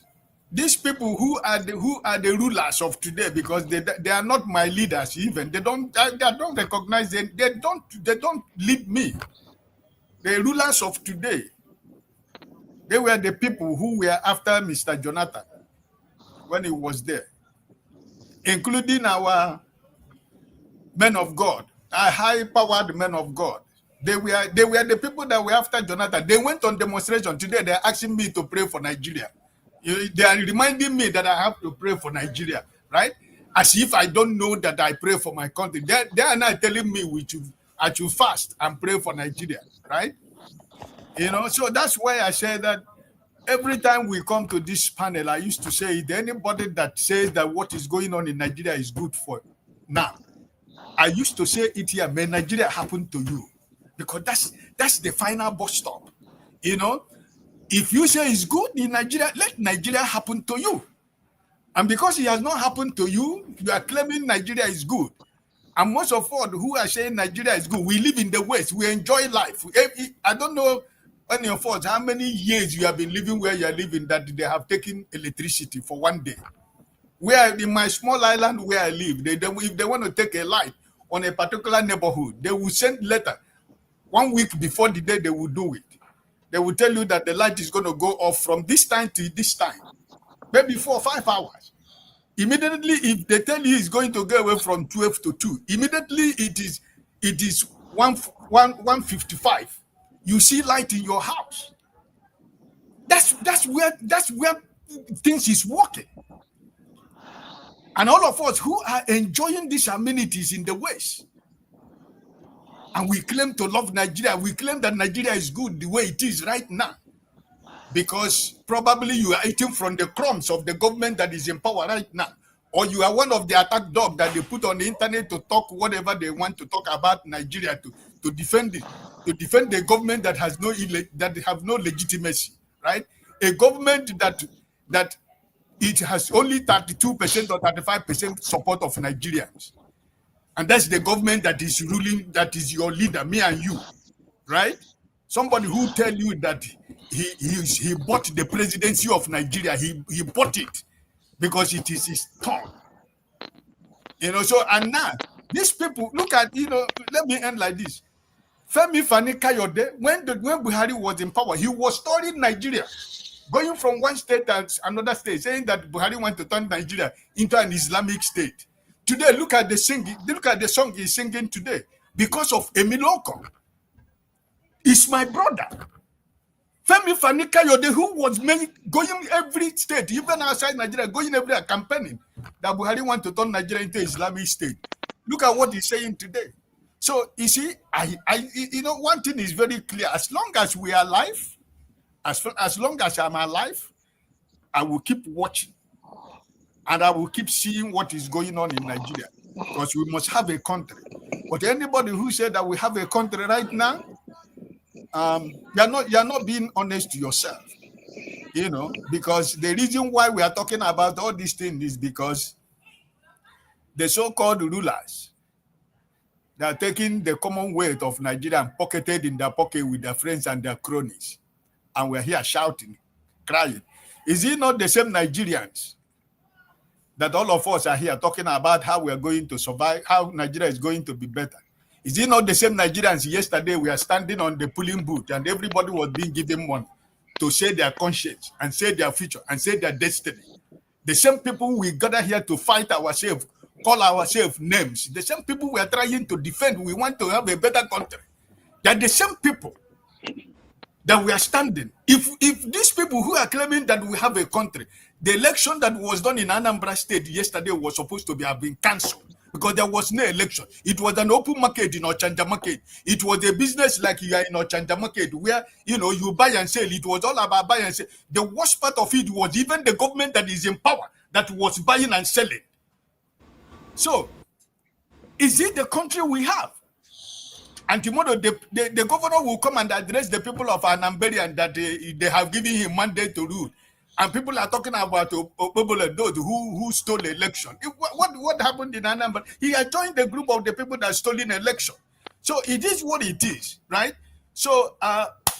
these people who are the rulers of today, because they are not my leaders even. I don't recognize them. They don't lead me. The rulers of today, they were the people who were after Mr. Jonathan when he was there, including our men of God, our high-powered men of God. They were the people that were after Jonathan. They went on demonstration. Today they're asking me to pray for Nigeria. They are reminding me that I have to pray for Nigeria, right? As if I don't know that I pray for my country. They are not telling me I should fast and pray for Nigeria, right? You know, so that's why I say that every time we come to this panel, I used to say, anybody that says that what is going on in Nigeria is good for now, I used to say it here, may Nigeria happen to you. Because that's the final bus stop. You know, if you say it's good in Nigeria, let Nigeria happen to you. And because it has not happened to you, you are claiming Nigeria is good. And most of all who are saying Nigeria is good, we live in the West, we enjoy life. I don't know any of us how many years you have been living where you are living that they have taken electricity for one day. Where in my small island where I live, if they want to take a light on a particular neighborhood, they will send letter 1 week before the day they will do it. They will tell you that the light is going to go off from this time to this time, maybe 4 or 5 hours. Immediately, if they tell you it's going to go away from 12 to 2, immediately it is 1:55. You see light in your house. That's where things is working. And all of us who are enjoying these amenities in the West, and we claim to love Nigeria, we claim that Nigeria is good the way it is right now, because probably you are eating from the crumbs of the government that is in power right now, or you are one of the attack dogs that they put on the internet to talk whatever they want to talk about Nigeria, to defend it, to defend the government that has have no legitimacy, right? A government that it has only 32% or 35% support of Nigerians. And that's the government that is ruling, that is your leader, me and you, right? Somebody who tell you that he bought the presidency of Nigeria, he bought it because it is his turn. You know, so, and now, these people, look at, you know, let me end like this. Femi Fani-Kayode, when Buhari was in power, he was touring Nigeria, going from one state to another state, saying that Buhari wants to turn Nigeria into an Islamic state. Today, look at the song he's singing today because of Emiloko. It's my brother. Femi Fani-Kayode, who was going every state, even outside Nigeria, going everywhere campaigning that Buhari wants to turn Nigeria into Islamic state. Look at what he's saying today. So, you see, you know, one thing is very clear. As long as we are alive, as long as I'm alive, I will keep watching. And I will keep seeing what is going on in Nigeria, because we must have a country. But anybody who said that we have a country right now, you're not being honest to yourself, you know, because the reason why we are talking about all these things is because the so-called rulers, they are taking the commonwealth of Nigeria and pocketed in their pocket with their friends and their cronies. And we're here shouting, crying. Is it not the same Nigerians that all of us are here talking about how we are going to survive, how Nigeria is going to be better? Is it not the same Nigerians yesterday we are standing on the polling booth and everybody was being given money to say their conscience and say their future and say their destiny? The same people we gather here to fight ourselves, call ourselves names, the same people we are trying to defend, we want to have a better country. They're the same people that we are standing. If these people who are claiming that we have a country, the election that was done in Anambra State yesterday was supposed to have been cancelled because there was no election. It was an open market in Ochanja market. It was a business like you are in Ochanja market where, you know, you buy and sell. It was all about buy and sell. The worst part of it was even the government that is in power that was buying and selling. So, is it the country we have? And tomorrow, the governor will come and address the people of Anambra and that they have given him mandate to rule. And people are talking about those who stole the election. What happened in Anambra? He had joined the group of the people that stole an election. So it is what it is, right? So,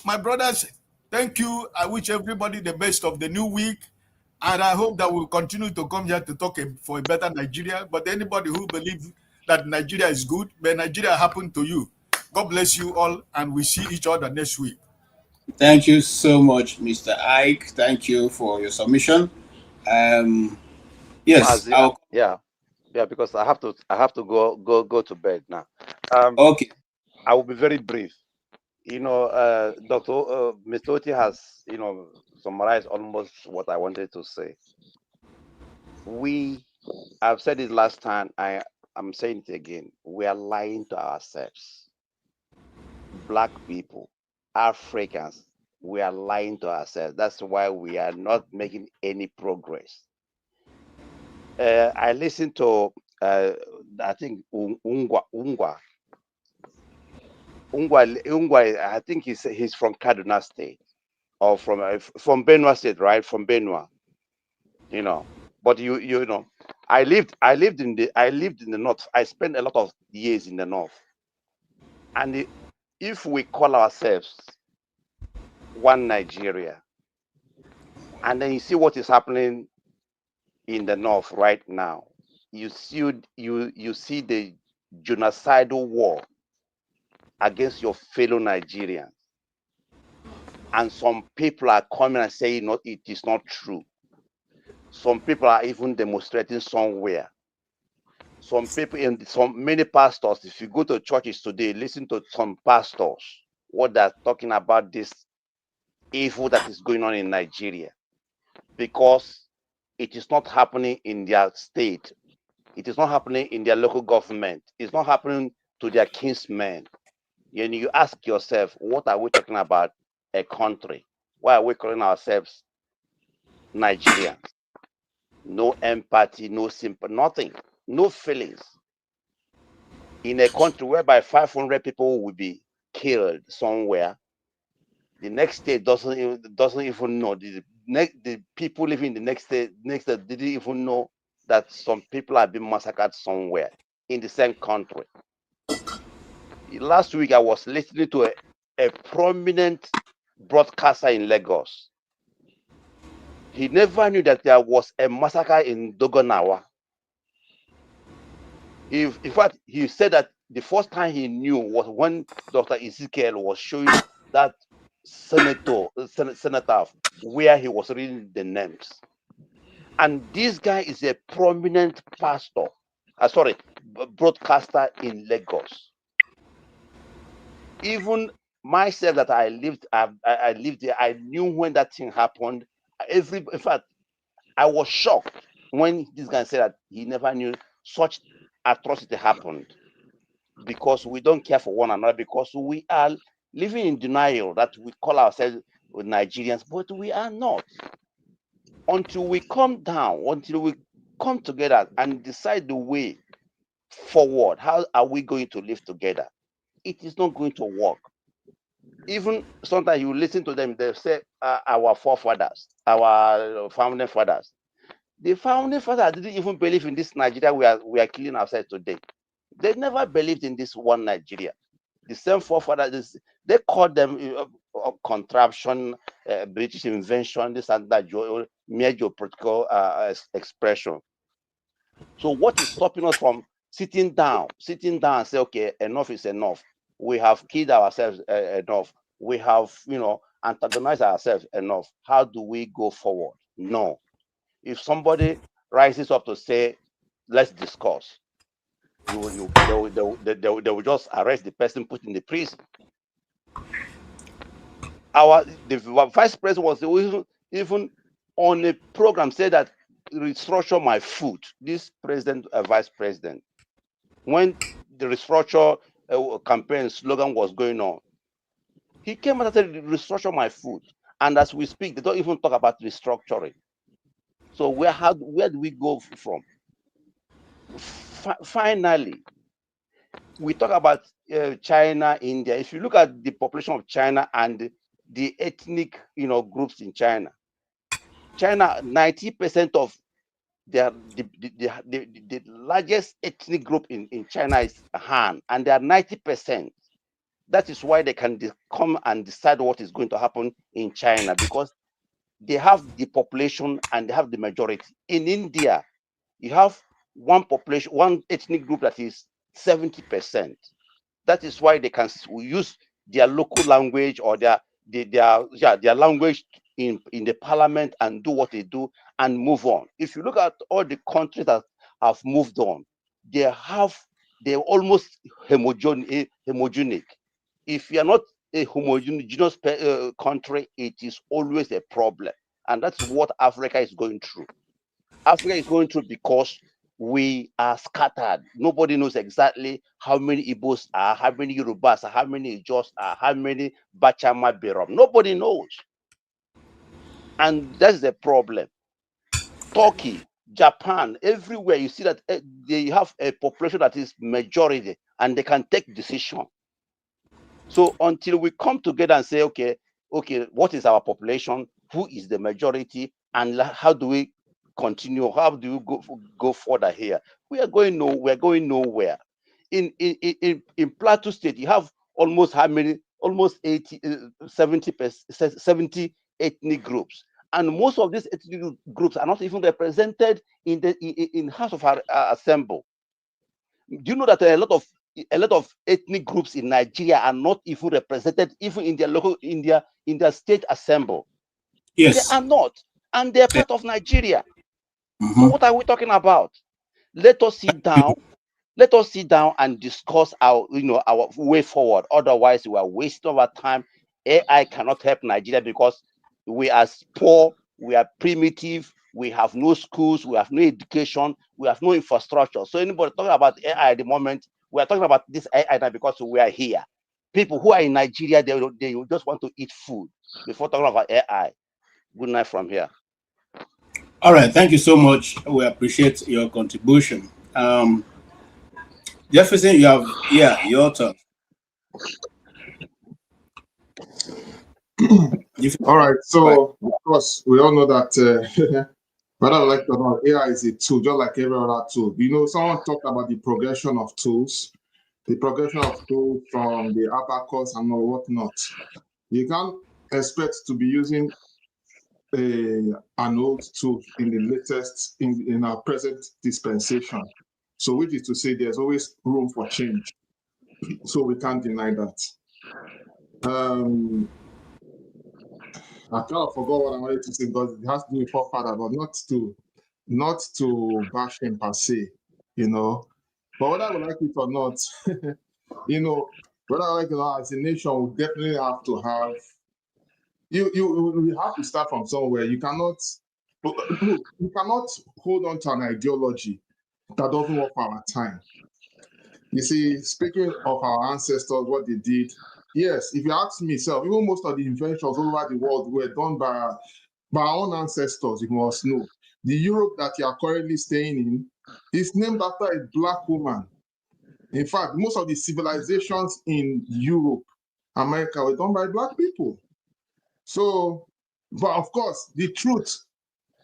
my brothers, thank you. I wish everybody the best of the new week. And I hope that we'll continue to come here to talk for a better Nigeria. But anybody who believes that Nigeria is good, may Nigeria happen to you. God bless you all, and we see each other next week. Thank you so much, Mr. Ike. Thank you for your submission. Yes, yeah, because I have to go to bed now. Okay. I will be very brief. You know, Mr. Oti has, you know, summarized almost what I wanted to say. I've said it last time, I'm saying it again. We are lying to ourselves. Black people, Africans, we are lying to ourselves. That's why we are not making any progress. I listened to, I think, Ungwa, I think he's from Kaduna State, or from Benue State, right? From Benue, you know. But you know, I lived in the north. I spent a lot of years in the north, and if we call ourselves one Nigeria, and then you see what is happening in the north right now, you see the genocidal war against your fellow Nigerians. And some people are coming and saying, no, it is not true. Some people are even demonstrating somewhere. Some people, many pastors, if you go to churches today, listen to some pastors, what they're talking about this evil that is going on in Nigeria. Because it is not happening in their state. It is not happening in their local government. It's not happening to their kinsmen. And you ask yourself, what are we talking about? A country. Why are we calling ourselves Nigerians? No empathy, no sympathy, nothing, no feelings. In a country whereby 500 people will be killed somewhere, the next state doesn't even know. The people living in the next state didn't even know that some people have been massacred somewhere in the same country. Last week, I was listening to a prominent broadcaster in Lagos. He never knew that there was a massacre in Dogonawa. In fact, he said that the first time he knew was when Dr. Ezekiel was showing that senator where he was reading the names. And this guy is a prominent pastor, broadcaster in Lagos. Even myself, that I lived there, I knew when that thing happened. In fact, I was shocked when this guy said that he never knew such atrocity happened, because we don't care for one another, because we are living in denial that we call ourselves Nigerians, but we are not. Until we come down, until we come together and decide the way forward, how are we going to live together? It is not going to work. Even sometimes you listen to them, they say our forefathers, our founding fathers. The founding fathers didn't even believe in this Nigeria we are killing ourselves today. They never believed in this one Nigeria. The same forefathers, they called them contraption, British invention, this and that, mere geopolitical expression. So what is stopping us from sitting down and say, okay, enough is enough. We have killed ourselves enough. We have, antagonized ourselves enough. How do we go forward? No. If somebody rises up to say, let's discuss, they will just arrest the person, put in the prison. The vice president was even on a program said that restructure my food. This president, vice president, when the restructure campaign slogan was going on, he came and said, restructure my food. And as we speak, they don't even talk about restructuring. So where do we go from? Finally, we talk about China, India. If you look at the population of China and the ethnic, groups in China, 90% of the largest ethnic group in China is Han, and they are 90%. That is why they can come and decide what is going to happen in China, because they have the population and they have the majority. In India, you have one ethnic group that is 70%. That is why they can use their local language or their language in the parliament and do what they do and move on. If you look at all the countries that have moved on, they're almost homogenic. If you are not a homogeneous country, it is always a problem. And that's what Africa is going through. Africa is going through because we are scattered. Nobody knows exactly how many Igbos are, how many Yorubas are, how many Ijos are, how many Bachama Birom. Nobody knows. And that's the problem. Turkey, Japan, everywhere you see that they have a population that is majority and they can take decision. So until we come together and say, okay, what is our population? Who is the majority? And how do we continue? How do we go further here? We are going nowhere. In Plateau State, you have almost how many? Almost 70 ethnic groups. And most of these ethnic groups are not even represented in House of Assembly. Do you know that a lot of ethnic groups in Nigeria are not even represented, even in their local in their state assembly? Yes, they are not, and they're part of Nigeria. Mm-hmm. So what are we talking about? Let us sit down. Let us sit down and discuss our way forward. Otherwise, we are wasting our time. AI cannot help Nigeria because we are poor, we are primitive, we have no schools, we have no education, we have no infrastructure. So anybody talking about AI at the moment, we are talking about this AI now because we are here. People who are in Nigeria, they just want to eat food before talking about AI. Good night from here. All right, thank you so much. We appreciate your contribution. Jefferson, your turn. All right. So, of course, we all know that whether I like it or not, AI is a tool, just like every other tool. Someone talked about the progression of tools, from the abacus and whatnot. You can't expect to be using an old tool in the latest, in our present dispensation. So, which is to say, there's always room for change. So we can't deny that. I kind of forgot what I wanted to say because it has to do with forefather, but not to bash him per se, But whether I would like it or not, whether I like it or not, as a nation, we definitely have to have. You have to start from somewhere. You cannot hold on to an ideology that doesn't work for our time. You see, speaking of our ancestors, what they did, yes, if you ask me, even most of the inventions all over the world were done by our own ancestors, you must know. The Europe that you are currently staying in is named after a Black woman. In fact, most of the civilizations in Europe, America, were done by Black people. So, but of course, the truth,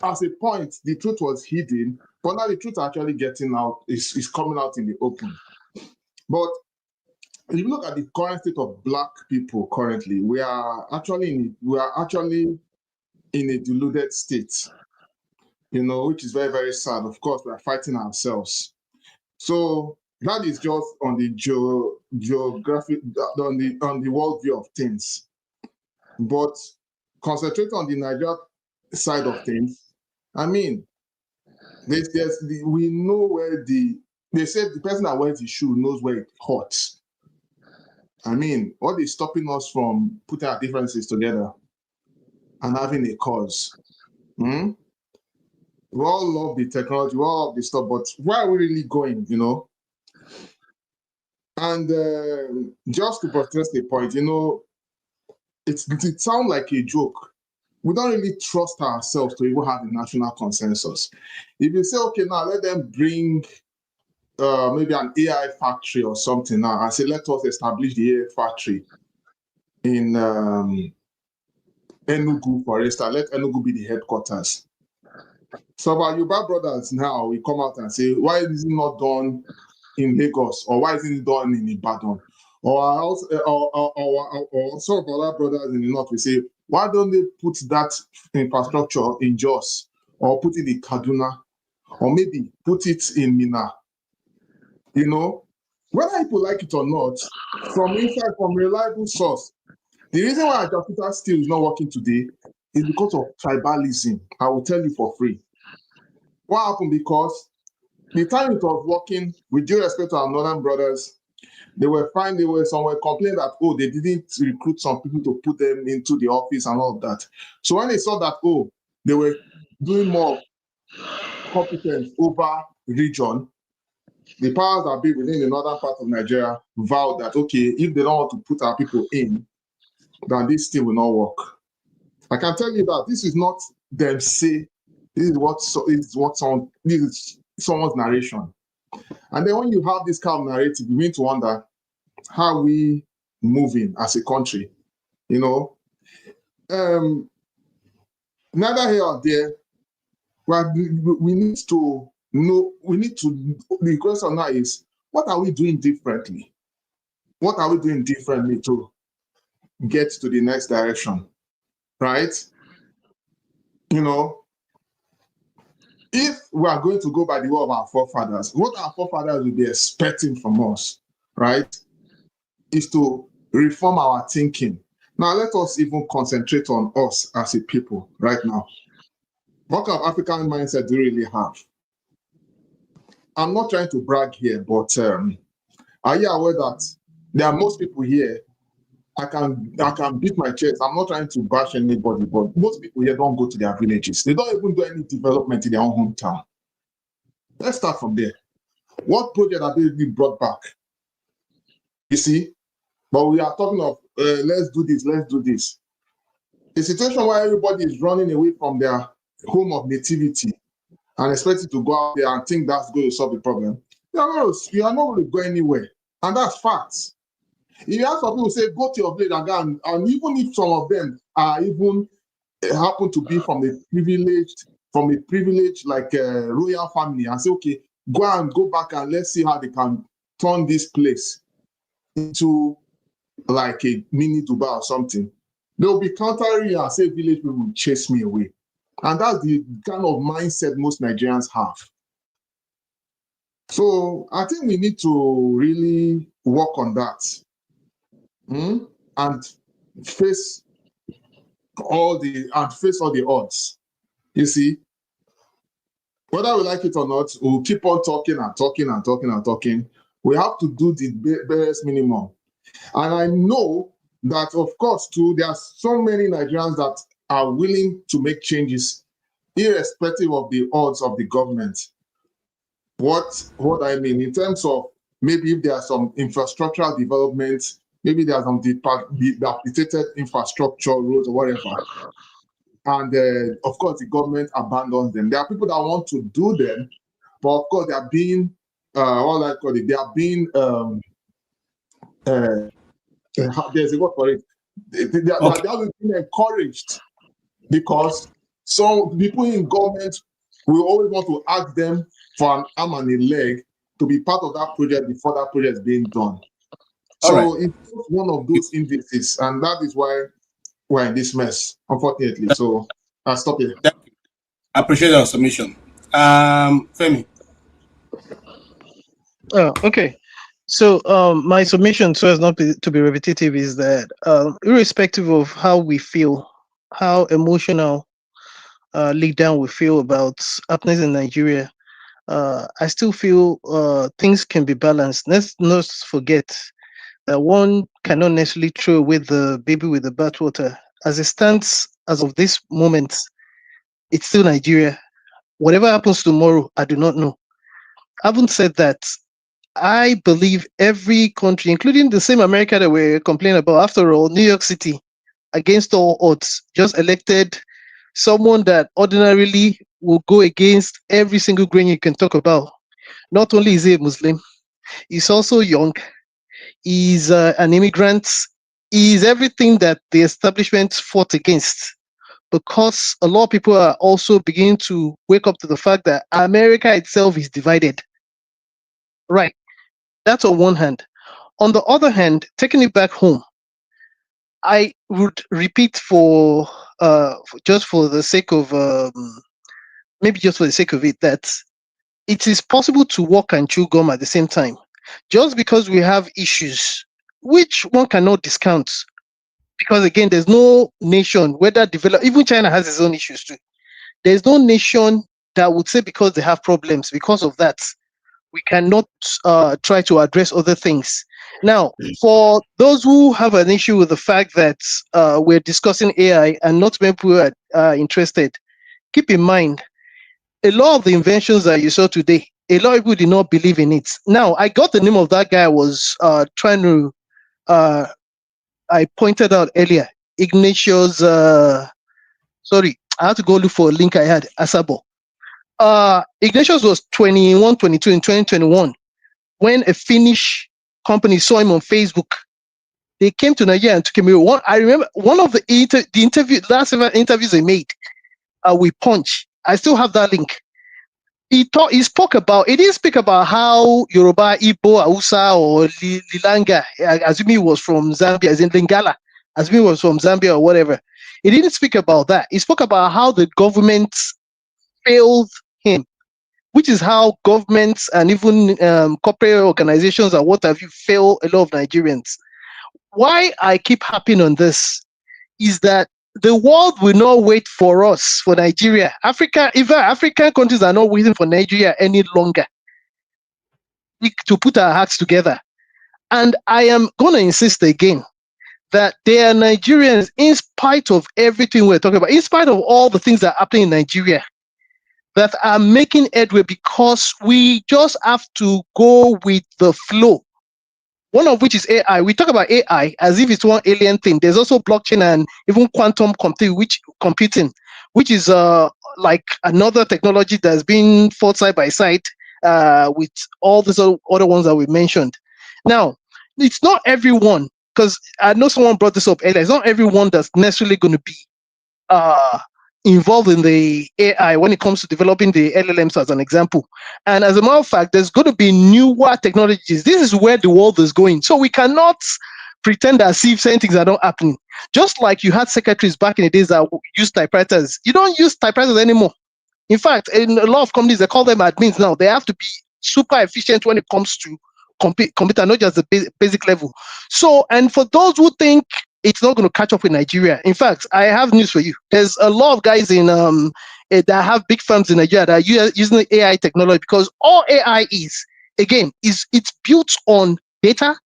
as a point, the truth was hidden, but now the truth actually getting out, is coming out in the open. But if you look at the current state of Black people currently, we are actually in a deluded state, which is very, very sad. Of course, we are fighting ourselves. So that is just on the geographic, on the worldview of things. But concentrate on the Nigeria side of things. I mean, We know where they said the person that wears the shoe knows where it hurts. I mean, what is stopping us from putting our differences together and having a cause? We all love the technology, we all love the stuff, but where are we really going, you know? And just to protest the point, you know, it sounds like a joke. We don't really trust ourselves to even have a national consensus. If you say, okay, now let them bring maybe an AI factory or something now, I say, let us establish the AI factory in Enugu, for instance. Let Enugu be the headquarters. So our Yoruba brothers now, we come out and say, why is it not done in Lagos? Or why isn't it done in Ibadan? Or some of our brothers in the north, we say, why don't they put that infrastructure in Jos? Or put it in Kaduna? Or maybe put it in Mina? You know, whether people like it or not, from inside, from reliable source, the reason why Ajapita Steel is not working today is because of tribalism. I will tell you for free. What happened? Because the time it was working, with due respect to our northern brothers, they were fine. They were somewhere complaining that, oh, they didn't recruit some people to put them into the office and all of that. So when they saw that, oh, they were doing more competence over region, the powers that be within the northern part of Nigeria vowed that, okay, if they don't want to put our people in, then this thing will not work. I can tell you that this is not them say, this is someone's narration. And then when you have this kind of narrative, you need to wonder, how are we moving as a country? You know, neither here or there, we need to know, the question now is, what are we doing differently? What are we doing differently to get to the next direction, right? You know, if we are going to go by the way of our forefathers, what our forefathers will be expecting from us, right, is to reform our thinking. Now, let us even concentrate on us as a people right now. What kind of African mindset do we really have? I'm not trying to brag here, but are you aware that there are most people here? I can beat my chest. I'm not trying to bash anybody, but most people here don't go to their villages. They don't even do any development in their own hometown. Let's start from there. What project have they really brought back? You see? But we are talking of let's do this, let's do this. A situation where everybody is running away from their home of nativity and expecting to go out there and think that's going to solve the problem. You are not going to go anywhere. And that's facts. If you have some people say, go to your village and even if some of them are even happen to be from a privileged like royal family, and say, okay, go back and let's see how they can turn this place into like a mini Dubai or something. They'll be countering and say village people will chase me away. And that's the kind of mindset most Nigerians have. So I think we need to really work on that. And face all the odds. You see, whether we like it or not, we'll keep on talking and talking and talking and talking. We have to do the barest minimum. And I know that, of course, too, there are so many Nigerians that are willing to make changes, irrespective of the odds of the government. What I mean, in terms of maybe if there are some infrastructural developments, maybe there are some dilapidated infrastructure, roads or whatever, and of course the government abandons them. There are people that want to do them, but of course they are being, they are being, there's a word for it. They are being encouraged, because some people in government will always want to ask them for an arm and a leg to be part of that project before that project is being done. So it's one of those indices, and that is why we're in this mess, unfortunately. So I'll stop here. I appreciate your submission. Femi. Oh, okay. So my submission, so as not to be repetitive, is that irrespective of how we feel, how emotional lead down we feel about happenings in Nigeria, I still feel things can be balanced. Let's not forget that one cannot necessarily throw away the baby with the bathwater. As it stands, as of this moment, it's still Nigeria. Whatever happens tomorrow, I do not know. Having said that, I believe every country, including the same America that we're complaining about, after all, New York City, against all odds, just elected someone that ordinarily will go against every single grain you can talk about. Not only is he a Muslim, he's also young, he's an immigrant, he's everything that the establishment fought against. Because a lot of people are also beginning to wake up to the fact that America itself is divided. Right. That's on one hand. On the other hand, taking it back home, I would repeat just for the sake of maybe just for the sake of it, that it is possible to walk and chew gum at the same time. Just because we have issues, which one cannot discount, because again, there's no nation, whether developed, even China has its own issues too. There's no nation that would say because they have problems, because of that, we cannot try to address other things. Now, for those who have an issue with the fact that we're discussing AI and not many people are interested, keep in mind, a lot of the inventions that you saw today, a lot of people did not believe in it. Now, I got the name of that guy I was trying to, I pointed out earlier, Ignatius, sorry, I had to go look for a link I had, Asabo. Ignatius was 21, 22 in 2021 when a Finnish company saw him on Facebook. They came to Nigeria and took him away. I remember one of the last ever interviews they made with Punch. I still have that link. He didn't speak about how Yoruba, Igbo, Hausa, or Lilanga, assuming he was from Zambia, as in Lingala, assuming he was from Zambia or whatever. He didn't speak about that. He spoke about how the government failed him, which is how governments and even corporate organizations and what have you fail a lot of Nigerians. Why I keep harping on this is that the world will not wait for us, for Nigeria. Even African countries are not waiting for Nigeria any longer to put our hearts together. And I am going to insist again that there are Nigerians, in spite of everything we're talking about, in spite of all the things that are happening in Nigeria, that are making headway because we just have to go with the flow. One of which is AI. We talk about AI as if it's one alien thing. There's also blockchain and even quantum computing, which is like another technology that's been fought side by side with all these other ones that we mentioned. Now, it's not everyone, because I know someone brought this up earlier. It's not everyone that's necessarily going to be involved in the AI when it comes to developing the LLMs, as an example. And as a matter of fact, there's going to be newer technologies. This is where the world is going. So we cannot pretend as if certain things are not happening. Just like you had secretaries back in the days that used typewriters. You don't use typewriters anymore. In fact, in a lot of companies, they call them admins now. They have to be super efficient when it comes to computer, not just the basic level. So, and for those who think it's not going to catch up with Nigeria. In fact, I have news for you. There's a lot of guys in that have big firms in Nigeria that are using AI technology, because all AI is, again, it's built on data,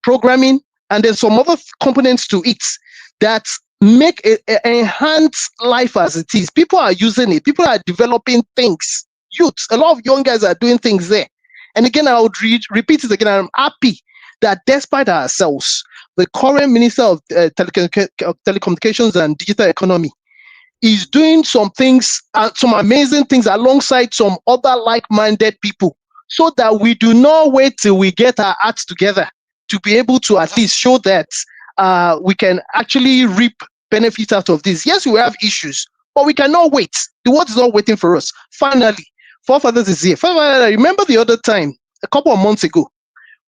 programming, and there's some other components to it that make it enhance life as it is. People are using it. People are developing things. Youths, a lot of young guys are doing things there. And again, I would repeat it again. I'm happy that despite ourselves, the current Minister of Telecommunications and Digital Economy is doing some things, some amazing things alongside some other like-minded people, so that we do not wait till we get our acts together to be able to at least show that we can actually reap benefits out of this. Yes, we have issues, but we cannot wait. The world is not waiting for us. Finally, Forefathers is here. I remember the other time, a couple of months ago,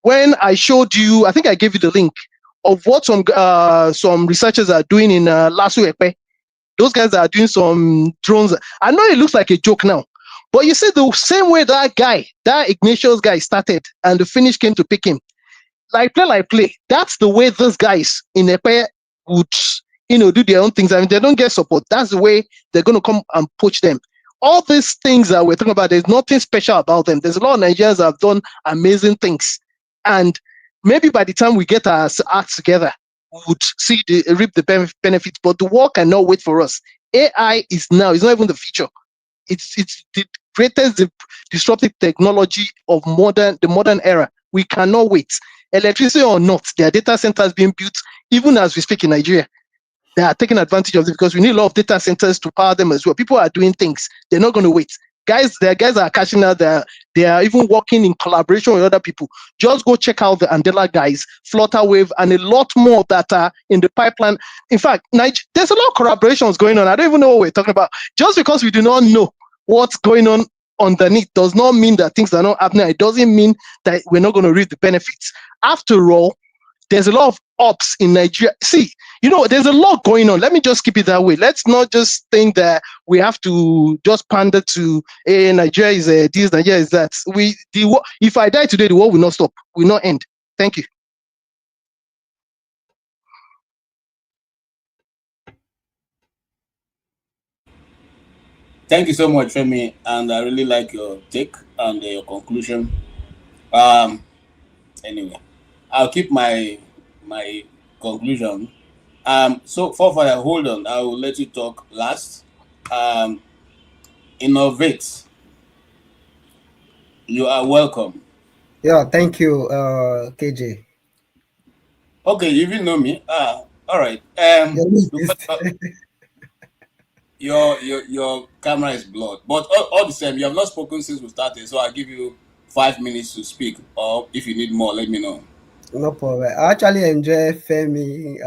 when I showed you, I think I gave you the link of what some researchers are doing in Lasso Ekpe. Those guys are doing some drones. I know it looks like a joke now, but you see the same way that Ignatius guy started and the Finnish came to pick him. Like play. That's the way those guys in Ekpe would do their own things. I mean, they don't get support. That's the way they're going to come and poach them. All these things that we're talking about, there's nothing special about them. There's a lot of Nigerians that have done amazing things. And maybe by the time we get our acts together, we would reap the benefits. But the war cannot wait for us. AI is now. It's not even the future. It's the greatest disruptive technology of the modern era. We cannot wait. Electricity or not, there are data centers being built even as we speak in Nigeria. They are taking advantage of it because we need a lot of data centers to power them as well. People are doing things. They're not going to wait. Guys are cashing out. They are even working in collaboration with other people. Just go check out the Andela guys, Flutterwave, and a lot more that are in the pipeline. In fact, there's a lot of collaborations going on. I don't even know what we're talking about. Just because we do not know what's going on underneath does not mean that things are not happening. It doesn't mean that we're not going to reap the benefits. After all, there's a lot of ops in Nigeria. See, there's a lot going on. Let me just keep it that way. Let's not just think that we have to just pander to Nigeria is this, Nigeria is that. If I die today, the war will not stop, will not end. Thank you. Thank you so much, Femi, and I really like your take and your conclusion. Anyway, I'll keep my conclusion. So Father, hold on. I will let you talk last. Innovate. You are welcome. Yeah, thank you, KJ. Okay, you even know me. All right. Your camera is blurred, but all the same, you have not spoken since we started, so I'll give you 5 minutes to speak, or if you need more, let me know. No problem. I actually enjoy Femi.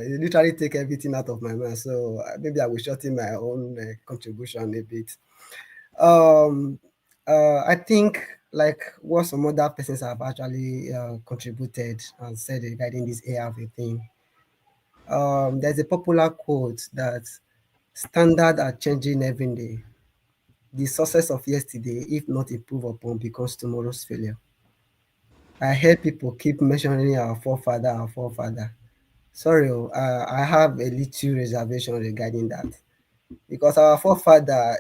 You literally take everything out of my mouth, so maybe I will shorten my own contribution a bit. I think like what some other persons have actually contributed and said regarding this ARV thing. There's a popular quote that standards are changing every day. The success of yesterday, if not improved upon, becomes tomorrow's failure. I heard people keep mentioning our forefather. Sorry, I have a little reservation regarding that, because our forefather,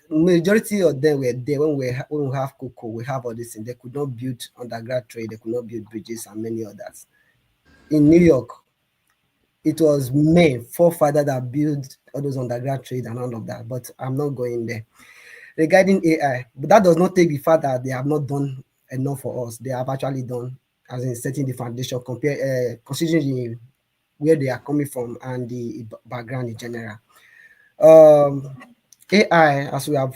majority of them were there when we have cocoa, we have all this thing. They could not build underground trade, they could not build bridges and many others. In New York, it was men, forefather, that built all those underground trade and all of that, but I'm not going there. Regarding AI, but that does not take the fact that they have not done enough for us. They have actually done, as in setting the foundation, considering where they are coming from and the background in general. AI, as we have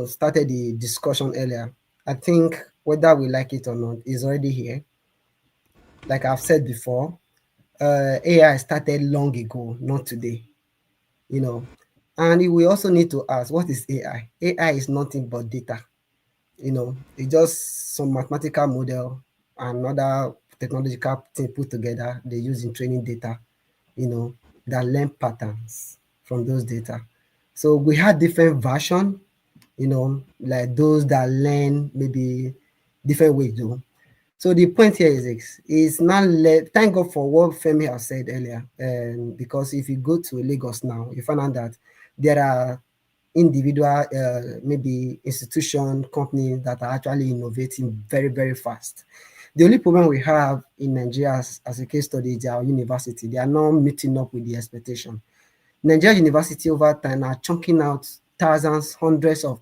started the discussion earlier, I think whether we like it or not, is already here. Like I've said before, AI started long ago, not today. And we also need to ask, what is AI? AI is nothing but data. It's just some mathematical model and other technological thing put together. They use in training data, that learn patterns from those data. So we had different version, like those that learn maybe different ways though. So the point here is now thank God for what Femi has said earlier. Because if you go to Lagos now, you find out that there are individual, maybe institution, companies that are actually innovating very, very fast. The only problem we have in Nigeria as a case study is our university. They are not meeting up with the expectation. Nigeria university over time are chunking out thousands, hundreds of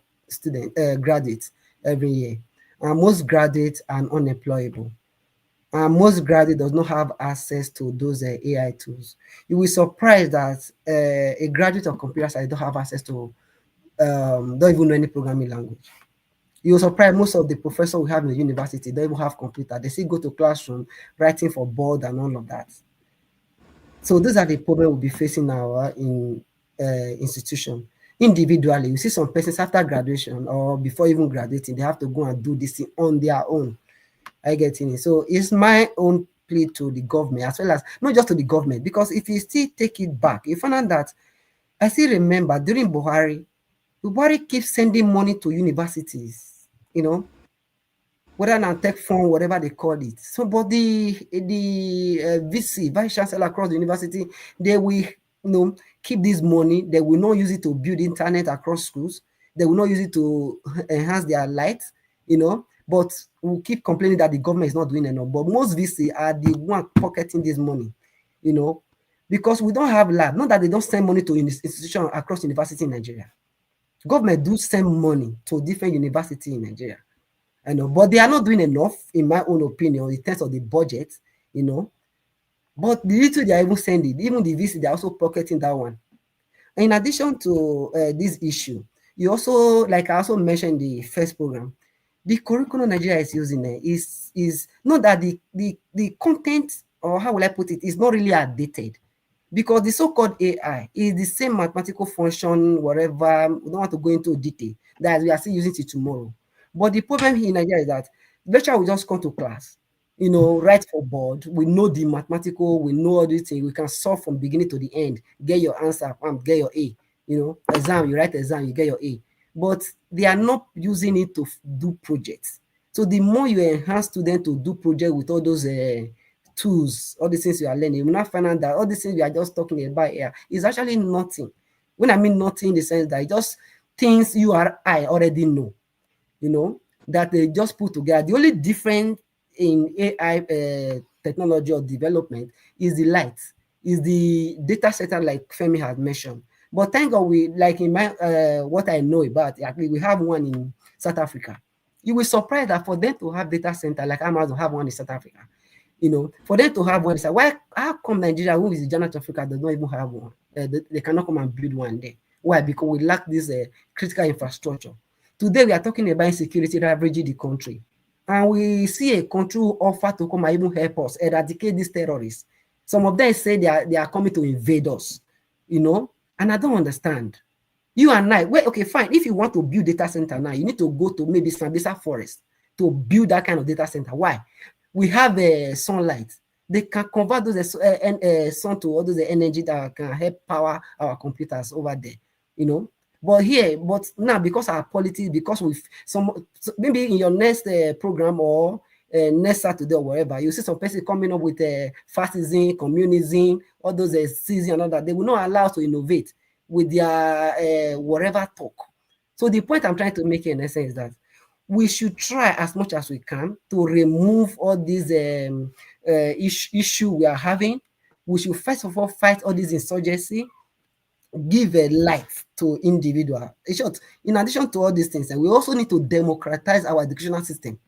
graduates every year. And most graduates are unemployable. And most graduates does not have access to those AI tools. You will be surprised that a graduate of computer science don't have access to, don't even know any programming language. You will surprise most of the professors we have in the university don't even have computer. They still go to classroom writing for board and all of that. So those are the problems we'll be facing now in institution. Individually, you see some persons after graduation or before even graduating, they have to go and do this thing on their own. I get it. So it's my own plea to the government, as well as not just to the government, because if you still take it back, you find out that I still remember during Buhari keeps sending money to universities, whether now tech fund, whatever they call it. So, but the VC, vice chancellor across the university, they will keep this money. They will not use it to build internet across schools. They will not use it to enhance their light, but we'll keep complaining that the government is not doing enough. But most VC are the one pocketing this money, because we don't have lab. Not that they don't send money to institutions across university in Nigeria. Government do send money to different universities in Nigeria, but they are not doing enough, in my own opinion, in terms of the budget, But the little they are even sending, even the VC, they are also pocketing that one. In addition to this issue, you also, like I also mentioned the first program, the curriculum Nigeria is using is not that the content, or how will I put it, is not really outdated, because the so-called AI is the same mathematical function, whatever. We don't want to go into detail, that we are still using it tomorrow. But the problem here in Nigeria is that lecturer will just come to class, write for board. We know the mathematical, we know all these things. We can solve from beginning to the end, get your answer, get your A. Exam, you write exam, you get your A. But they are not using it to do projects. So the more you enhance students to do project with all those tools, all the things you are learning, you will not find out that all the things we are just talking about here is actually nothing. When I mean nothing, in the sense that just things you or I already know, that they just put together. The only difference in AI technology or development is the light, is the data center, like Femi has mentioned. But thank God, we, like in my what I know about, actually we have one in South Africa. You will be surprised that for them to have data center like Amazon have one in South Africa, for them to have one, how come Nigeria, who is the giant Africa, does not even have one? They cannot come and build one there. Why? Because we lack this critical infrastructure. Today we are talking about insecurity ravaging the country, and we see a country who offer to come and even help us eradicate these terrorists. Some of them say they are coming to invade us, and I don't understand. You and I, well, okay, fine. If you want to build data center now, you need to go to maybe Sambisa Forest to build that kind of data center. Why? We have sunlight. They can convert those sun to all those energy that can help power our computers over there, But now, because our politics, because maybe in your next program or next Saturday or wherever, you see some person coming up with fascism, communism, all those season and all that. They will not allow us to innovate with their whatever talk. So the point I'm trying to make in essence is that we should try as much as we can to remove all these issue we are having. We should first of all fight all this insurgency, give a life to individual. In short, in addition to all these things, we also need to democratize our educational system,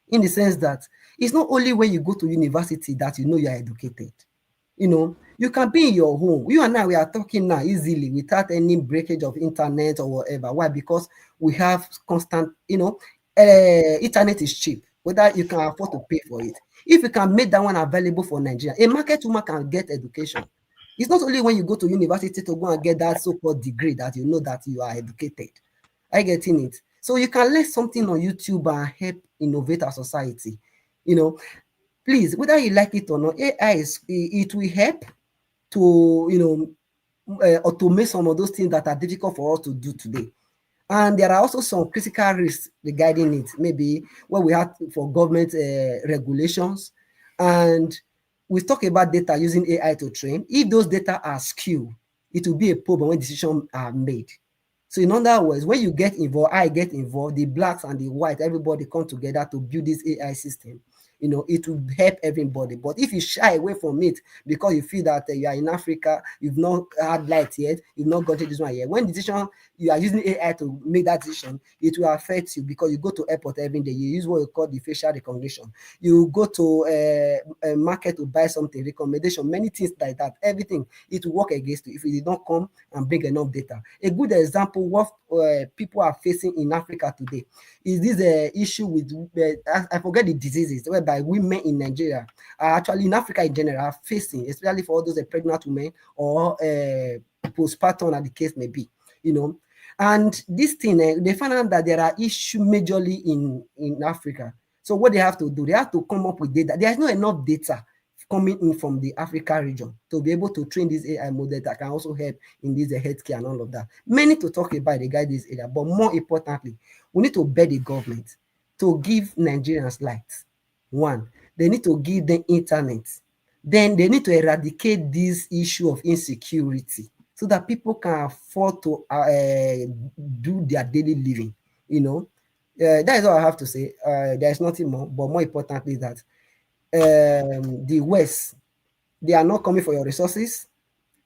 in the sense that it's not only when you go to university that you are educated. You can be in your home. You and I, we are talking now easily without any breakage of internet or whatever. Why? Because we have constant, internet is cheap, whether you can afford to pay for it. If you can make that one available for Nigeria, a market woman can get education. It's not only when you go to university to go and get that so-called degree that you know that you are educated. I getting it. So you can learn something on YouTube and help innovate our society. Please, whether you like it or not, AI it will help to automate some of those things that are difficult for us to do today. And there are also some critical risks regarding it, maybe when we have for government regulations. And we talk about data using AI to train. If those data are skewed, it will be a problem when decisions are made. So in other words, when you get involved, I get involved, the blacks and the white, everybody come together to build this AI system. It will help everybody. But if you shy away from it because you feel that you are in Africa, you've not had light yet, you've not gotten this one yet. When decision you are using AI to make that decision, it will affect you, because you go to airport every day, you use what you call the facial recognition. You go to a market to buy something, recommendation, many things like that. Everything, it will work against you if you did not come and bring enough data. A good example, what people are facing in Africa today is this issue with I forget the diseases whereby women in Nigeria are actually, in Africa in general, are facing, especially for all those pregnant women or postpartum, as the case may be, And this thing, they find out that there are issues majorly in Africa. So what they have to do, they have to come up with data. There is not enough data coming in from the Africa region to be able to train this AI model that can also help in this healthcare and all of that. Many to talk about regarding this area, but more importantly, we need to beg the government to give Nigerians light. One, they need to give them internet. then they need to eradicate this issue of insecurity so that people can afford to do their daily living. You know, that is all I have to say. There is nothing more, but more importantly, that the West, they are not coming for your resources.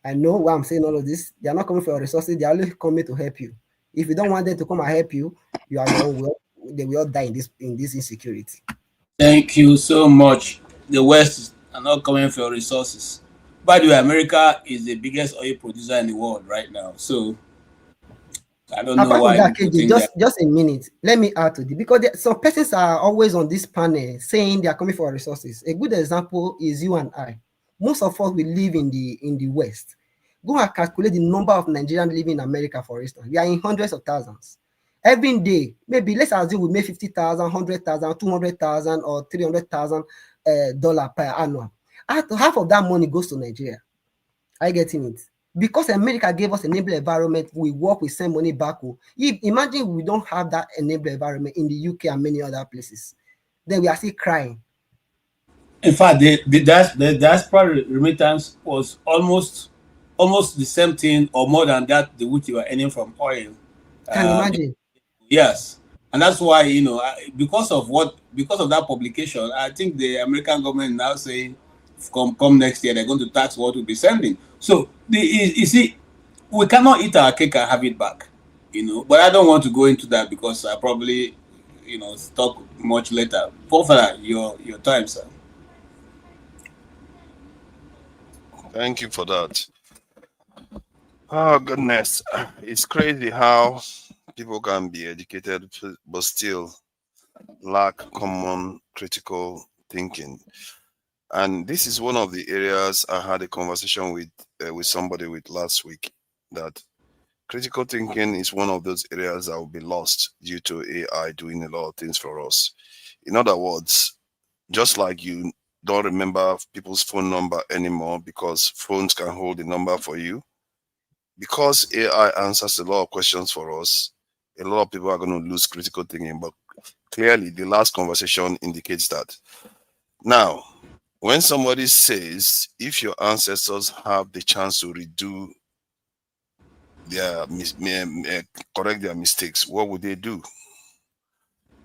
I know why I'm saying all of this. They are not coming for your resources. They are only coming to help you. If you don't want them to come and help you, you are your own will. They will all die in this insecurity. Thank you so much. The West are not coming for your resources. By the way, America is the biggest oil producer in the world right now. So I don't know Apart from why that, people KJ, think that. just a minute. Let me add to this because some persons are always on this panel saying they are coming for resources. A good example is you and I. Most of us we live in the West. Go and calculate the number of Nigerians living in America, for instance. We are in hundreds of thousands. Every day, maybe let's assume we make 50,000, 100,000, 200,000, or $300,000 per annum. Half of that money goes to Nigeria. Are you getting it? Because America gave us enable environment, we work, we send money back home. Imagine we don't have that enable environment in the UK and many other places. Then we are still crying. In fact, the diaspora remittance was almost the same thing or more than that the which you were earning from oil. Can Uh, imagine. yes, and that's why because of that publication, I think the American government now saying come next year they're going to tax what we'll be sending. So you see, we cannot eat our cake and have it back, But I don't want to go into that because I probably talk much later. Professor, your time, sir. Thank you for that. Oh goodness, it's crazy how people can be educated but still lack common critical thinking. And this is one of the areas I had a conversation with somebody with last week, that critical thinking is one of those areas that will be lost due to AI doing a lot of things for us. In other words, just like you don't remember people's phone number anymore because phones can hold the number for you, because AI answers a lot of questions for us, a lot of people are going to lose critical thinking. But clearly, the last conversation indicates that. Now, when somebody says, if your ancestors have the chance to redo their correct their mistakes, what would they do?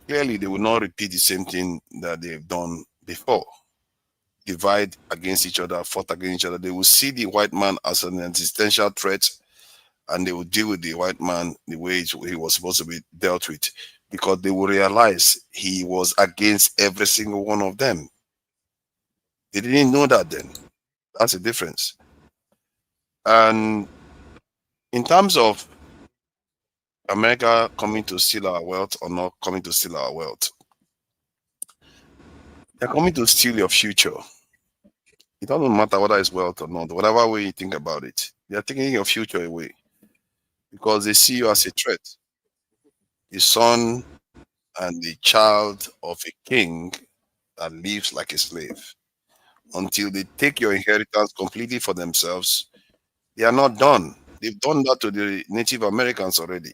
Clearly, they will not repeat the same thing that they've done before. Divide against each other, fought against each other. They will see the white man as an existential threat, and they will deal with the white man the way he was supposed to be dealt with, because they will realize he was against every single one of them. They didn't know that then. That's the difference. And in terms of America coming to steal our wealth or not coming to steal our wealth, they're coming to steal your future. It doesn't matter whether it's wealth or not, whatever way you think about it, they're taking your future away because they see you as a threat. The son and the child of a king that lives like a slave. Until they take your inheritance completely for themselves, they are not done. They've done that to the Native Americans already.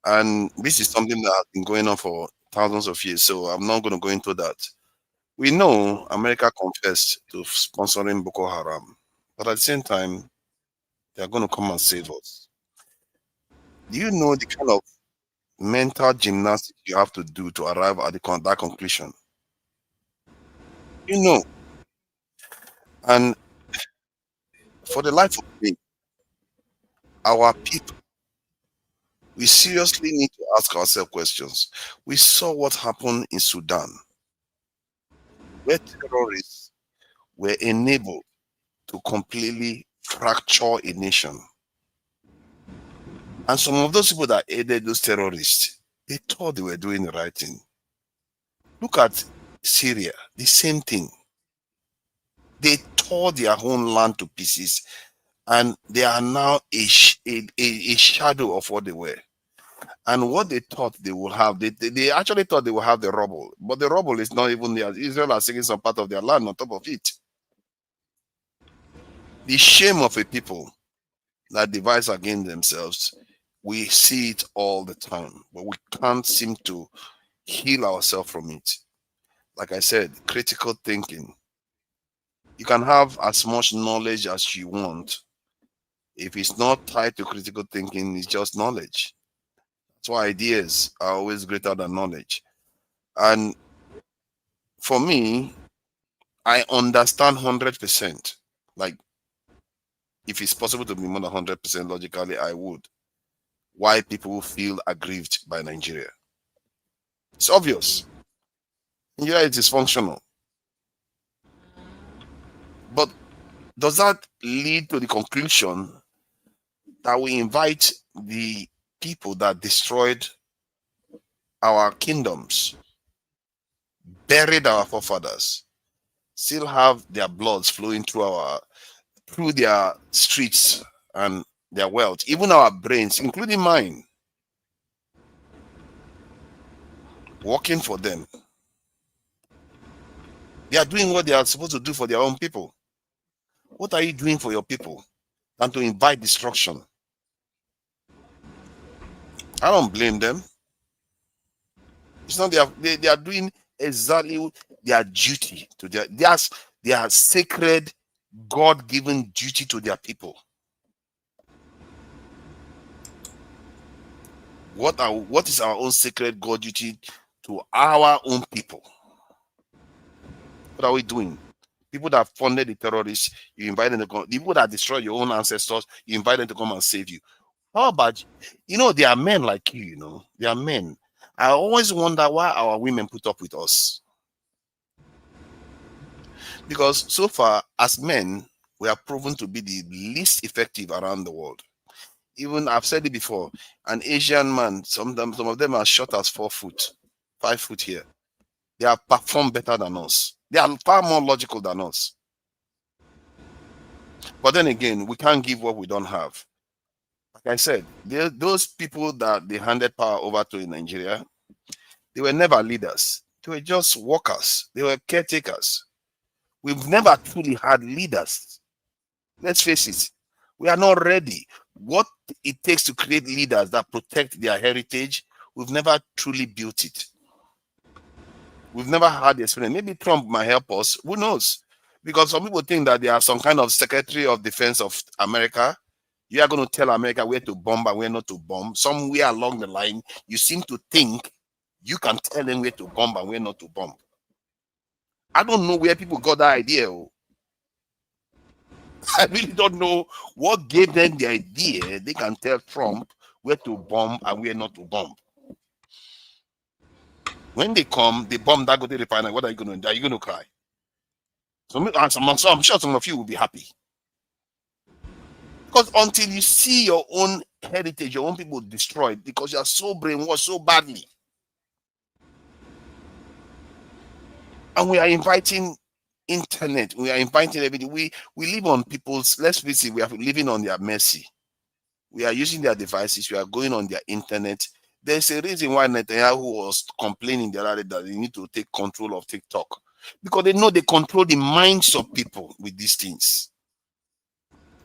And this is something that has been going on for thousands of years. So I'm not going to go into that. We know America confessed to sponsoring Boko Haram, but at the same time, they are going to come and save us. Do you know the kind of mental gymnastics you have to do to arrive at that conclusion? You know. And for the life of me, our people, we seriously need to ask ourselves questions. We saw what happened in Sudan, where terrorists were enabled to completely fracture a nation. And some of those people that aided those terrorists, they thought they were doing the right thing. Look at Syria, the same thing. They tore their own land to pieces, and they are now a shadow of what they were. And what they thought they would have, they actually thought they would have the rubble, but the rubble is not even there. Israel has taken some part of their land on top of it. The shame of a people that devise against themselves, we see it all the time, but we can't seem to heal ourselves from it. Like I said, critical thinking You can have as much knowledge as you want. If it's not tied to critical thinking, it's just knowledge. That's why ideas are always greater than knowledge. And for me, I understand 100%. Like, if it's possible to be more than 100% logically, I would. Why people feel aggrieved by Nigeria. It's obvious. Nigeria is dysfunctional. But does that lead to the conclusion that we invite the people that destroyed our kingdoms, buried our forefathers, still have their bloods flowing through their streets and their wealth, even our brains, including mine, working for them? They are doing what they are supposed to do for their own people. What are you doing for your people than to invite destruction? I don't blame them. It's not they are doing exactly their duty to their sacred, God-given duty to their people. What is our own sacred God duty to our own people? What are we doing? People that funded the terrorists, you invite them to come. The people that destroyed your own ancestors, you invite them to come and save you. How about, they are men like you, they are men. I always wonder why our women put up with us. Because so far, as men, we are proven to be the least effective around the world. Even, I've said it before, an Asian man, some of them are short as 4 foot, 5 foot here. They have performed better than us. They are far more logical than us. But then again, we can't give what we don't have. Like I said, those people that they handed power over to in Nigeria, they were never leaders. They were just workers. They were caretakers. We've never truly had leaders. Let's face it. We are not ready. What it takes to create leaders that protect their heritage, we've never truly built it. We've never had the experience. Maybe Trump might help us. Who knows? Because some people think that they are some kind of Secretary of Defense of America. You are going to tell America where to bomb and where not to bomb. Somewhere along the line, you seem to think you can tell them where to bomb and where not to bomb. I don't know where people got that idea. I really don't know what gave them the idea they can tell Trump where to bomb and where not to bomb. When they come, they bomb that Dangote refinery. What are you going to do? Are you going to cry? So I'm sure some of you will be happy. Because until you see your own heritage, your own people destroyed because you are so brainwashed so badly. And we are inviting internet. We are inviting everything. We live on people's, let's face it, we are living on their mercy. We are using their devices. We are going on their internet. There's a reason why Netanyahu was complaining the other day that they need to take control of TikTok. Because they know they control the minds of people with these things.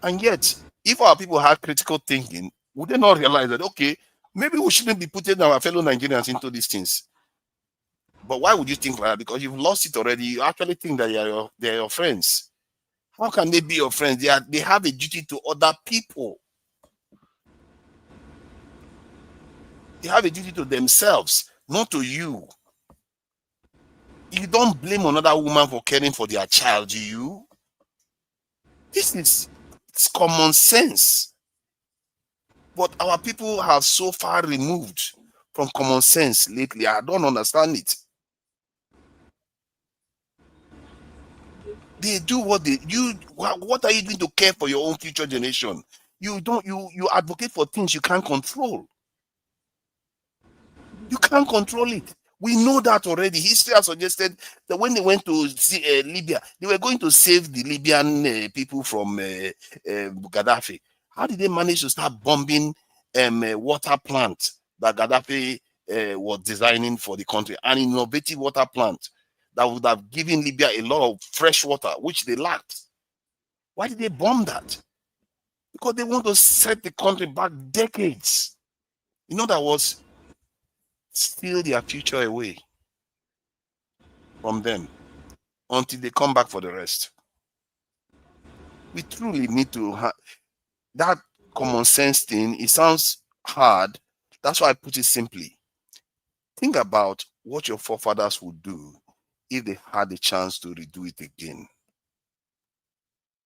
And yet, if our people had critical thinking, would they not realize that, okay, maybe we shouldn't be putting our fellow Nigerians into these things? But why would you think like that? Because you've lost it already. You actually think that they're your friends. How can they be your friends? They have a duty to other people. They have a duty to themselves, not to you. You don't blame another woman for caring for their child, do you? It's common sense. But our people have so far removed from common sense lately. I don't understand it. They do what are you doing to care for your own future generation? You advocate for things you can't control. You can't control it. We know that already. History has suggested that when they went to Libya, they were going to save the Libyan people from Gaddafi. How did they manage to start bombing water plant that Gaddafi was designing for the country? An innovative water plant that would have given Libya a lot of fresh water, which they lacked. Why did they bomb that? Because they want to set the country back decades. In other words, steal their future away from them until they come back for the rest. We truly need to have that common sense thing. It sounds hard. That's why I put it simply. Think about what your forefathers would do if they had the chance to redo it again.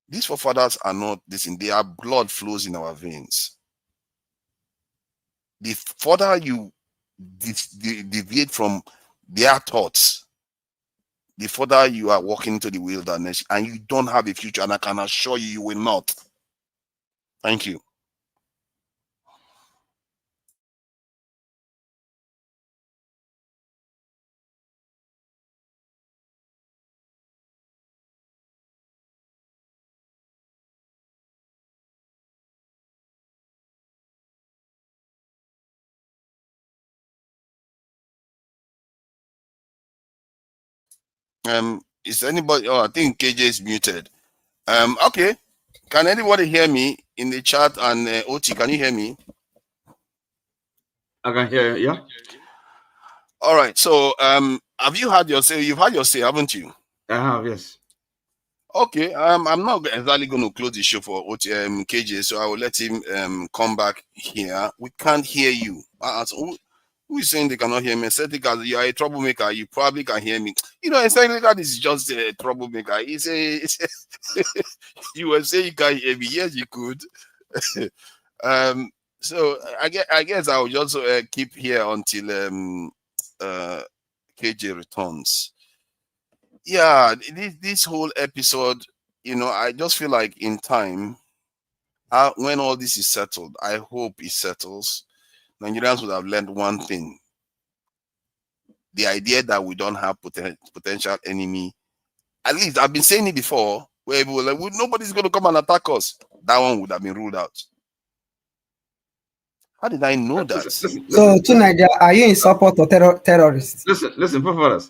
These forefathers are not this, their blood flows in our veins. The further you deviate from their thoughts, the further you are walking into the wilderness, and you don't have a future, and I can assure you, you will not. Thank you. Is anybody? Oh, I think KJ is muted. Okay. Can anybody hear me in the chat? And OT, can you hear me? I can hear you. Yeah. All right. So, have you had your say? You've had your say, haven't you? I have, yes. Okay. I'm not exactly going to close the show for OT, KJ, so I will let him come back here. We can't hear you. So who is saying they cannot hear me? Setika, you are a troublemaker. You probably can hear me. You know, Setika is just a troublemaker. You were saying you can hear me. Yes, you could. So I guess I'll just keep here until KJ returns. Yeah, this whole episode, you know, I just feel like in time, when all this is settled, I hope it settles. Nigerians would have learned one thing. The idea that we don't have potential enemy. At least I've been saying it before, where we were like, nobody's going to come and attack us. That one would have been ruled out. How did I know that? Listen. So, to Nigeria, are you in support of terrorists? Listen, Prof.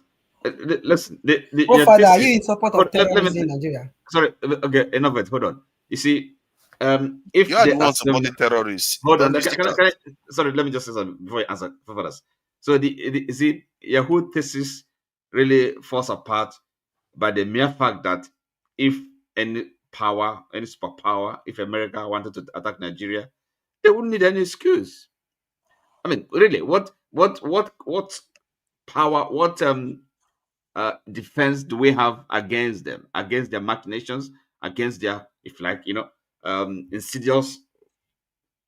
Listen. Prof, are you in support of terrorism in Nigeria? Sorry, okay, enough of it. Hold on. You see, if you are the one supporting terrorists, hold on. Sorry, let me just say something before you answer, Prof. So you see, Yahoo thesis really falls apart by the mere fact that if any superpower, if America wanted to attack Nigeria, they wouldn't need any excuse. I mean, really, what power, what defense do we have against them, against their machinations, against their, if like, insidious,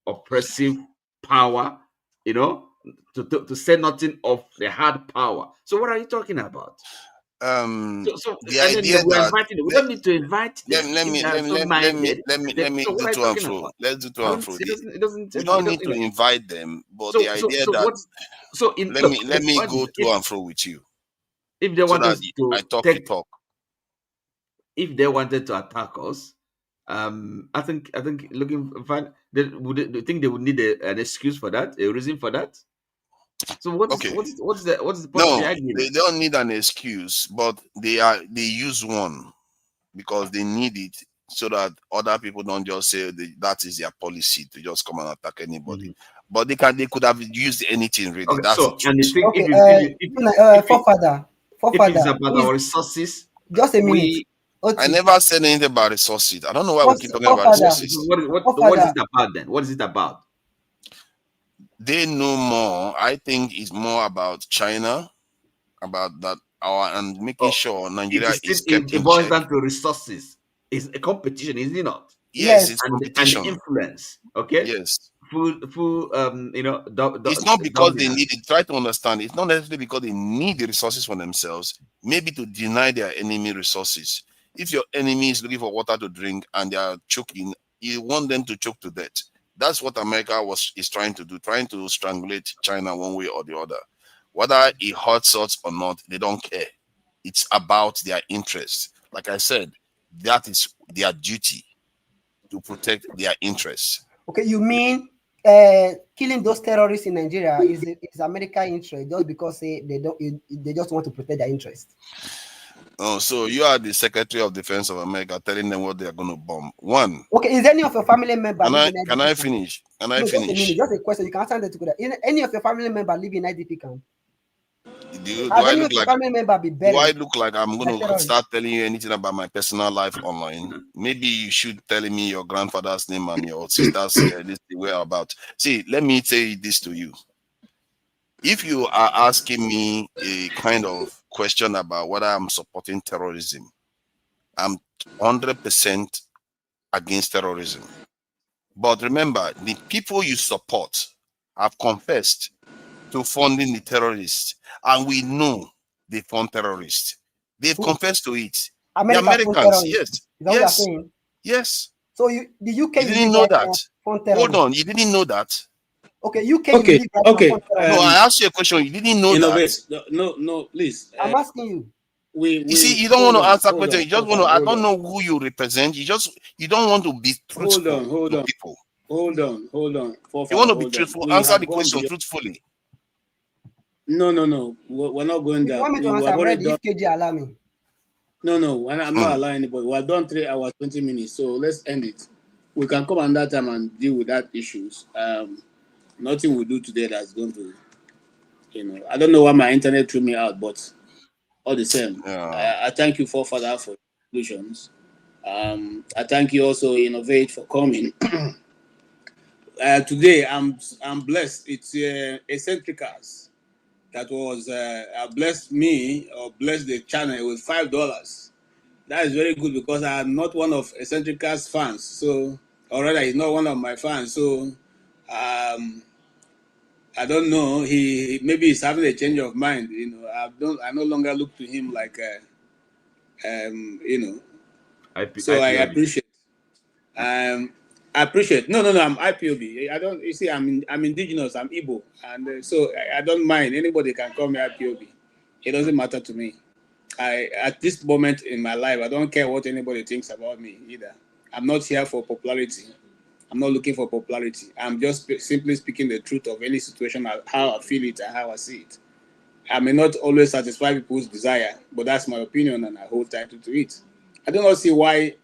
oppressive power, to say nothing of the hard power. So what are you talking about? The idea that we don't need to invite them. Let me do two and fro. Let's do two and fro. We don't need to invite them, but the idea that let me go to and fro with you. If they wanted to talk. If they wanted to attack us, I think looking fine. Do you think they would need an excuse for that, a reason for that? So what's the point of the argument? They don't need an excuse, but they use one because they need it so that other people don't just say that is their policy to just come and attack anybody. But they could have used anything really. Okay, that's so it. and the thing, Forefather, if it's about our resources, just a minute. I never said anything about resources. I don't know why we keep talking about resources. What is it about then? What is it about? They know more. I think it's more about China, about that, and making sure Nigeria is kept in check. It boils down to resources. It's a competition, is it not? Yes, it's competition. And influence. Okay. Yes. It's not because they need it. Try to understand. It's not necessarily because they need the resources for themselves. Maybe to deny their enemy resources. If your enemy is looking for water to drink and they are choking, you want them to choke to death. That's what America is trying to do, trying to strangulate China one way or the other. Whether it hurts us or not, they don't care. It's about their interests. Like I said, that is their duty to protect their interests. Okay, you mean killing those terrorists in Nigeria is America's interest just because they just want to protect their interests? Oh, so you are the Secretary of Defense of America telling them what they are going to bomb. One. Okay, is any of your family members? Can I finish? Just a question. You can answer that together. Any of your family members live in IDP camp? Do Has I any look of your like family member be do I buried look like I'm by going to terrorists? start telling you anything about my personal life online? Maybe you should tell me your grandfather's name and your sister's this whereabouts. See, let me say this to you. If you are asking me a kind of question about whether I'm supporting terrorism, I'm 100% against terrorism. But remember, the people you support have confessed to funding the terrorists, and we know they fund terrorists. They've Who? confessed to it. The America fund Americans, terrorists. yes, Is that what you're yes, saying? yes. So the UK You didn't know illegal that. fund Hold terrorists. on, you didn't know that. Okay, UK Okay, illegal okay. fund No, terrorists. I asked you a question. You didn't know that. Innovate. No, please. I'm asking you. You see, you don't want to answer Hold question. on, You just want to. I don't know who you represent. You don't want to be truthful to people. Hold on. You want to be Hold on. truthful. We Answer have the gone question beyond. truthfully. No. We're not going If you there. want me to We answer, have I'm already ready. done. If KJ allow me. No. I'm not allowing anybody. We have done 3 hours, 20 minutes. So let's end it. We can come another time and deal with that issues. Nothing we do today that's going to, I don't know why my internet threw me out, but all the same, I thank you for that for solutions. I thank you also, Innovate, for coming. Today, I'm blessed. It's Eccentricals that was blessed me or blessed the channel with $5. That is very good because I'm not one of Eccentricals fans. So, or rather, he's not one of my fans. So, I don't know. He maybe he's having a change of mind. I no longer look to him like So I IPOB. appreciate. I appreciate. No. I'm IPOB. I don't. You see, I'm indigenous. I'm Igbo, and so I don't mind. Anybody can call me IPOB. It doesn't matter to me. At this moment in my life, I don't care what anybody thinks about me either. I'm not here for popularity. I'm not looking for popularity. I'm just simply speaking the truth of any situation, how I feel it and how I see it. I may not always satisfy people's desire, but that's my opinion and I hold title to it. I do not see why.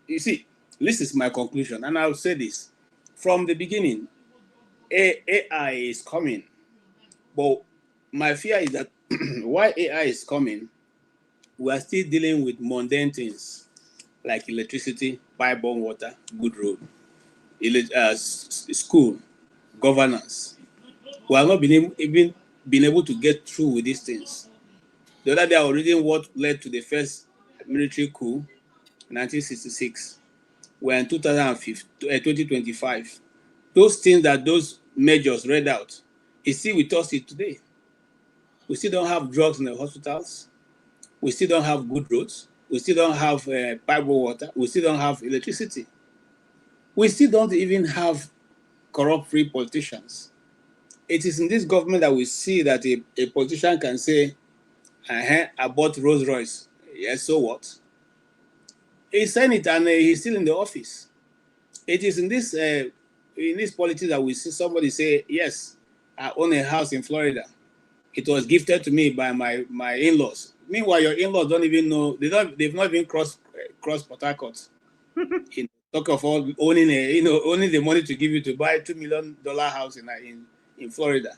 You see, this is my conclusion, and I'll say this. From the beginning, AI is coming, but my fear is that why AI is coming, we are still dealing with mundane things like electricity, pipe-borne water, good road, school, governance. We have not even been able to get through with these things. The other day, I was reading what led to the first military coup in 1966. We're in 2025. Those things that those majors read out is still with us today. We still don't have drugs in the hospitals. We still don't have good roads. We still don't have pipe water. We still don't have electricity. We still don't even have corrupt-free politicians. It is in this government that we see that a politician can say, I bought Rolls Royce. Yes, so what? He's saying it and he's still in the office. It is in this politics that we see somebody say, yes, I own a house in Florida. It was gifted to me by my in-laws. Meanwhile, your in-laws don't even know, they've not even crossed Port Harcourt. Talk of all owning owning the money to give you to buy $2 million house in Florida.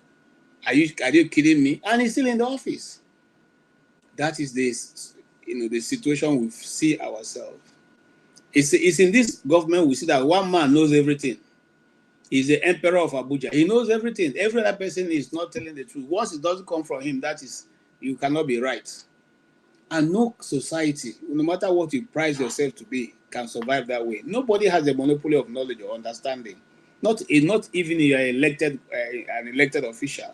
Are you kidding me? And he's still in the office. That is the situation we see ourselves. It's in this government we see that one man knows everything. He's the emperor of Abuja. He knows everything. Every other person is not telling the truth. Once it doesn't come from him, that is, you cannot be right. And no society, no matter what you price yourself to be, can survive that way. Nobody has a monopoly of knowledge or understanding. Not even if you are an elected official.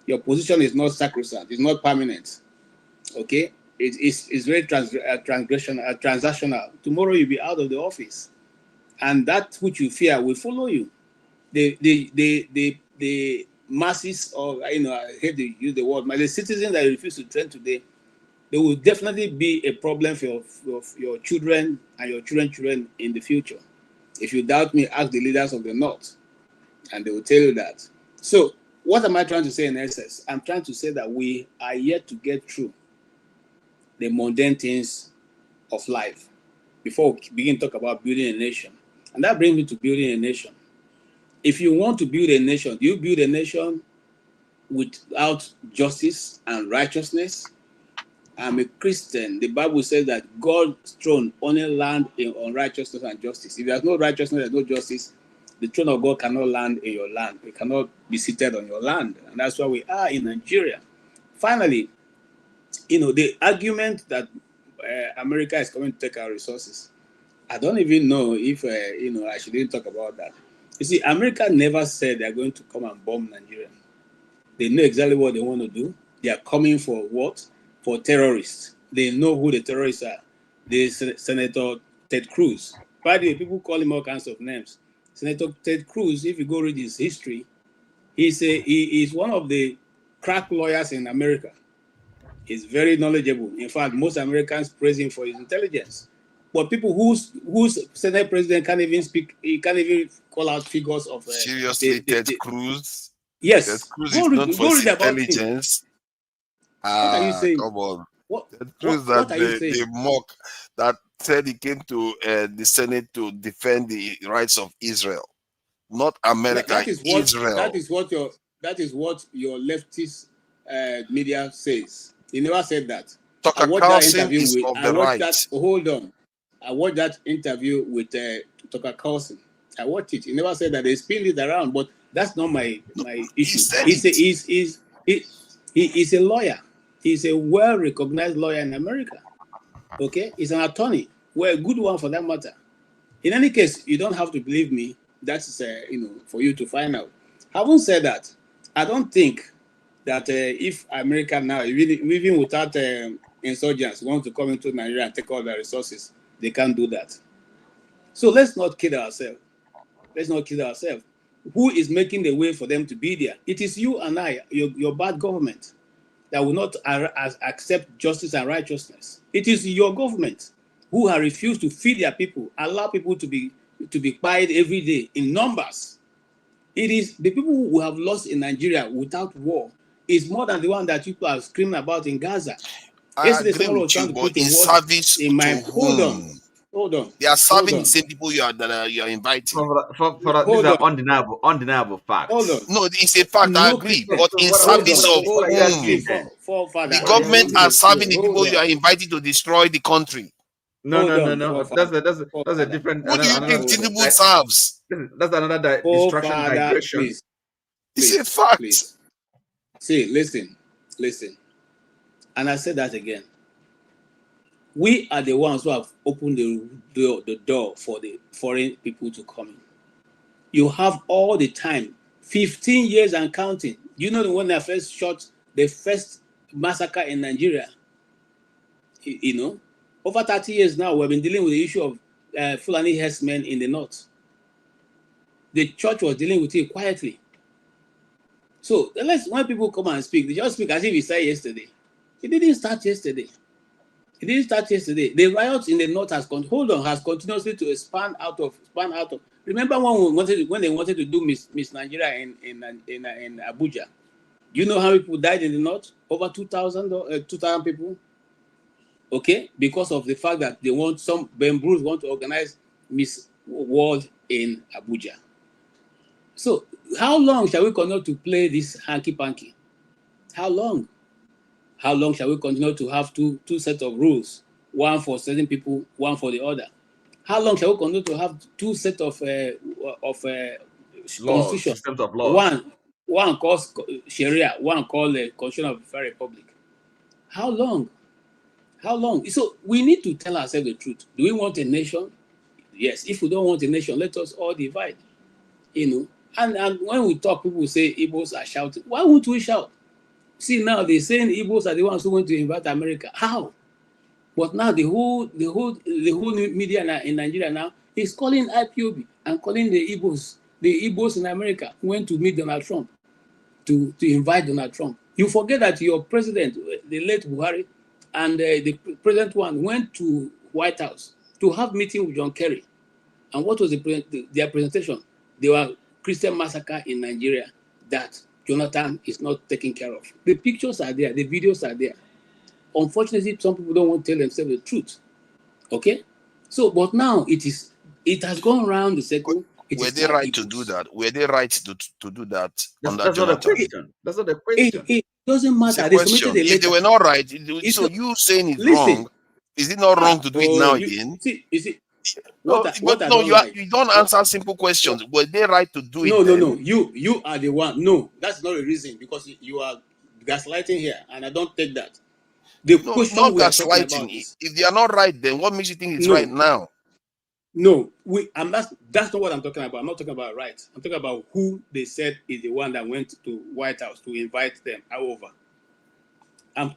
Your position is not sacrosanct. It's not permanent. Okay? It's very transactional. Tomorrow you'll be out of the office. And that which you fear will follow you. The masses, or I hate to use the word, but the citizens that refuse to train today, there will definitely be a problem for your children and your children in the future. If you doubt me, ask the leaders of the North, and they will tell you that. So, what am I trying to say in essence? I'm trying to say that we are yet to get through the mundane things of life before we begin to talk about building a nation. And that brings me to building a nation. If you want to build a nation, do you build a nation without justice and righteousness. I'm a Christian. The Bible says that God's throne only lands on righteousness and justice. If there's no righteousness, there's no justice, the throne of God cannot land in your land. It cannot be seated on your land. And that's why we are in Nigeria. Finally, the argument that America is coming to take our resources, I don't even know if, I shouldn't talk about that. You see, America never said they're going to come and bomb Nigeria. They know exactly what they want to do. They are coming for what? For terrorists. They know who the terrorists are. There's Senator Ted Cruz. By the way, people call him all kinds of names. Senator Ted Cruz, if you go read his history, he is one of the crack lawyers in America. He's very knowledgeable. In fact, most Americans praise him for his intelligence. But people whose Senate president can't even speak, he can't even call out figures of... Seriously, Ted Cruz? Yes. Ted Cruz is known for his intelligence. What are you saying? Come on. What They mock that said he came to the Senate to defend the rights of Israel, not America. Israel. That is what your leftist media says. He never said that. Tucker Carlson is of the right. Hold on. I watched that interview with Tucker Carlson. I watched it. He never said that. They spin it around, but that's not my issue. He's a lawyer. He's a well-recognized lawyer in America. Okay? He's an attorney. Well, a good one for that matter. In any case, you don't have to believe me. That's, for you to find out. Having said that, I don't think that if America now, even without insurgents, want to come into Nigeria and take all their resources, they can't do that. So let's not kid ourselves. Who is making the way for them to be there? It is you and I, your bad government, that will not accept justice and righteousness. It is your government who have refused to feed their people, allow people to be quiet every day in numbers. It is the people who have lost in Nigeria without war is more than the one that people are screaming about in Gaza. I agree with you, but in service to whom? Hold on. They are serving the same people you are inviting. These are undeniable facts. Hold on. No, it's a fact. I agree, but in service of whom? The government are serving the people you are inviting to destroy the country. No. That's a different. Who do you think Tinubu serves? That's another distraction digression. Please. It's a fact. Please. See, listen. And I said that again. We are the ones who have opened the door for the foreign people to come in. You have all the time, 15 years and counting. You know when they first shot the first massacre in Nigeria? Over 30 years now, we've been dealing with the issue of Fulani herdsmen in the north. The church was dealing with it quietly. So when people come and speak, they just speak as if it started yesterday. It didn't start yesterday. The riots in the north has continuously to expand out of. Remember when they wanted to do Miss Nigeria in Abuja? Do you know how many people died in the north? Over 2,000 people. Okay, because of the fact that they want Ben Bruce want to organize Miss World in Abuja. So how long shall we continue to play this hanky-panky? How long? How long shall we continue to have two sets of rules, one for certain people, one for the other? How long shall we continue to have two sets of constitution? Systems of laws. One called Sharia, one called the Constitution of the Federal Republic. How long? So we need to tell ourselves the truth. Do we want a nation? Yes. If we don't want a nation, let us all divide. And when we talk, people say Igbos are shouting. Why would we shout? See, now they're saying Igbos are the ones who went to invade America. How? But now the whole media in Nigeria now is calling IPOB and calling the Igbos in America who went to meet Donald Trump to invite Donald Trump. You forget that your president, the late Buhari, and the present one went to White House to have meeting with John Kerry. And what was their presentation? They were Christian massacre in Nigeria that Jonathan is not taking care of. The pictures are there, the videos are there. Unfortunately, some people don't want to tell themselves the truth. Okay? So, but now it has gone around the circle. Were they right to do that? Were they right to do that under That's not a Jonathan? question. That's not a question. It doesn't It's matter. a They submitted question. a If they letter. were not right, It's so not, you saying it's listen. wrong, is it not wrong to do it now again? You see, No, what I no, don't like. you don't answer simple questions. Were they right to do it then? No. You are the one. No, that's not a reason, because you are gaslighting here, and I don't take that. The No, question not we are talking gaslighting. about is, If they are not right, then what makes you think it's right now? No, that's not what I'm talking about. I'm not talking about right. I'm talking about who they said is the one that went to White House to invite them over.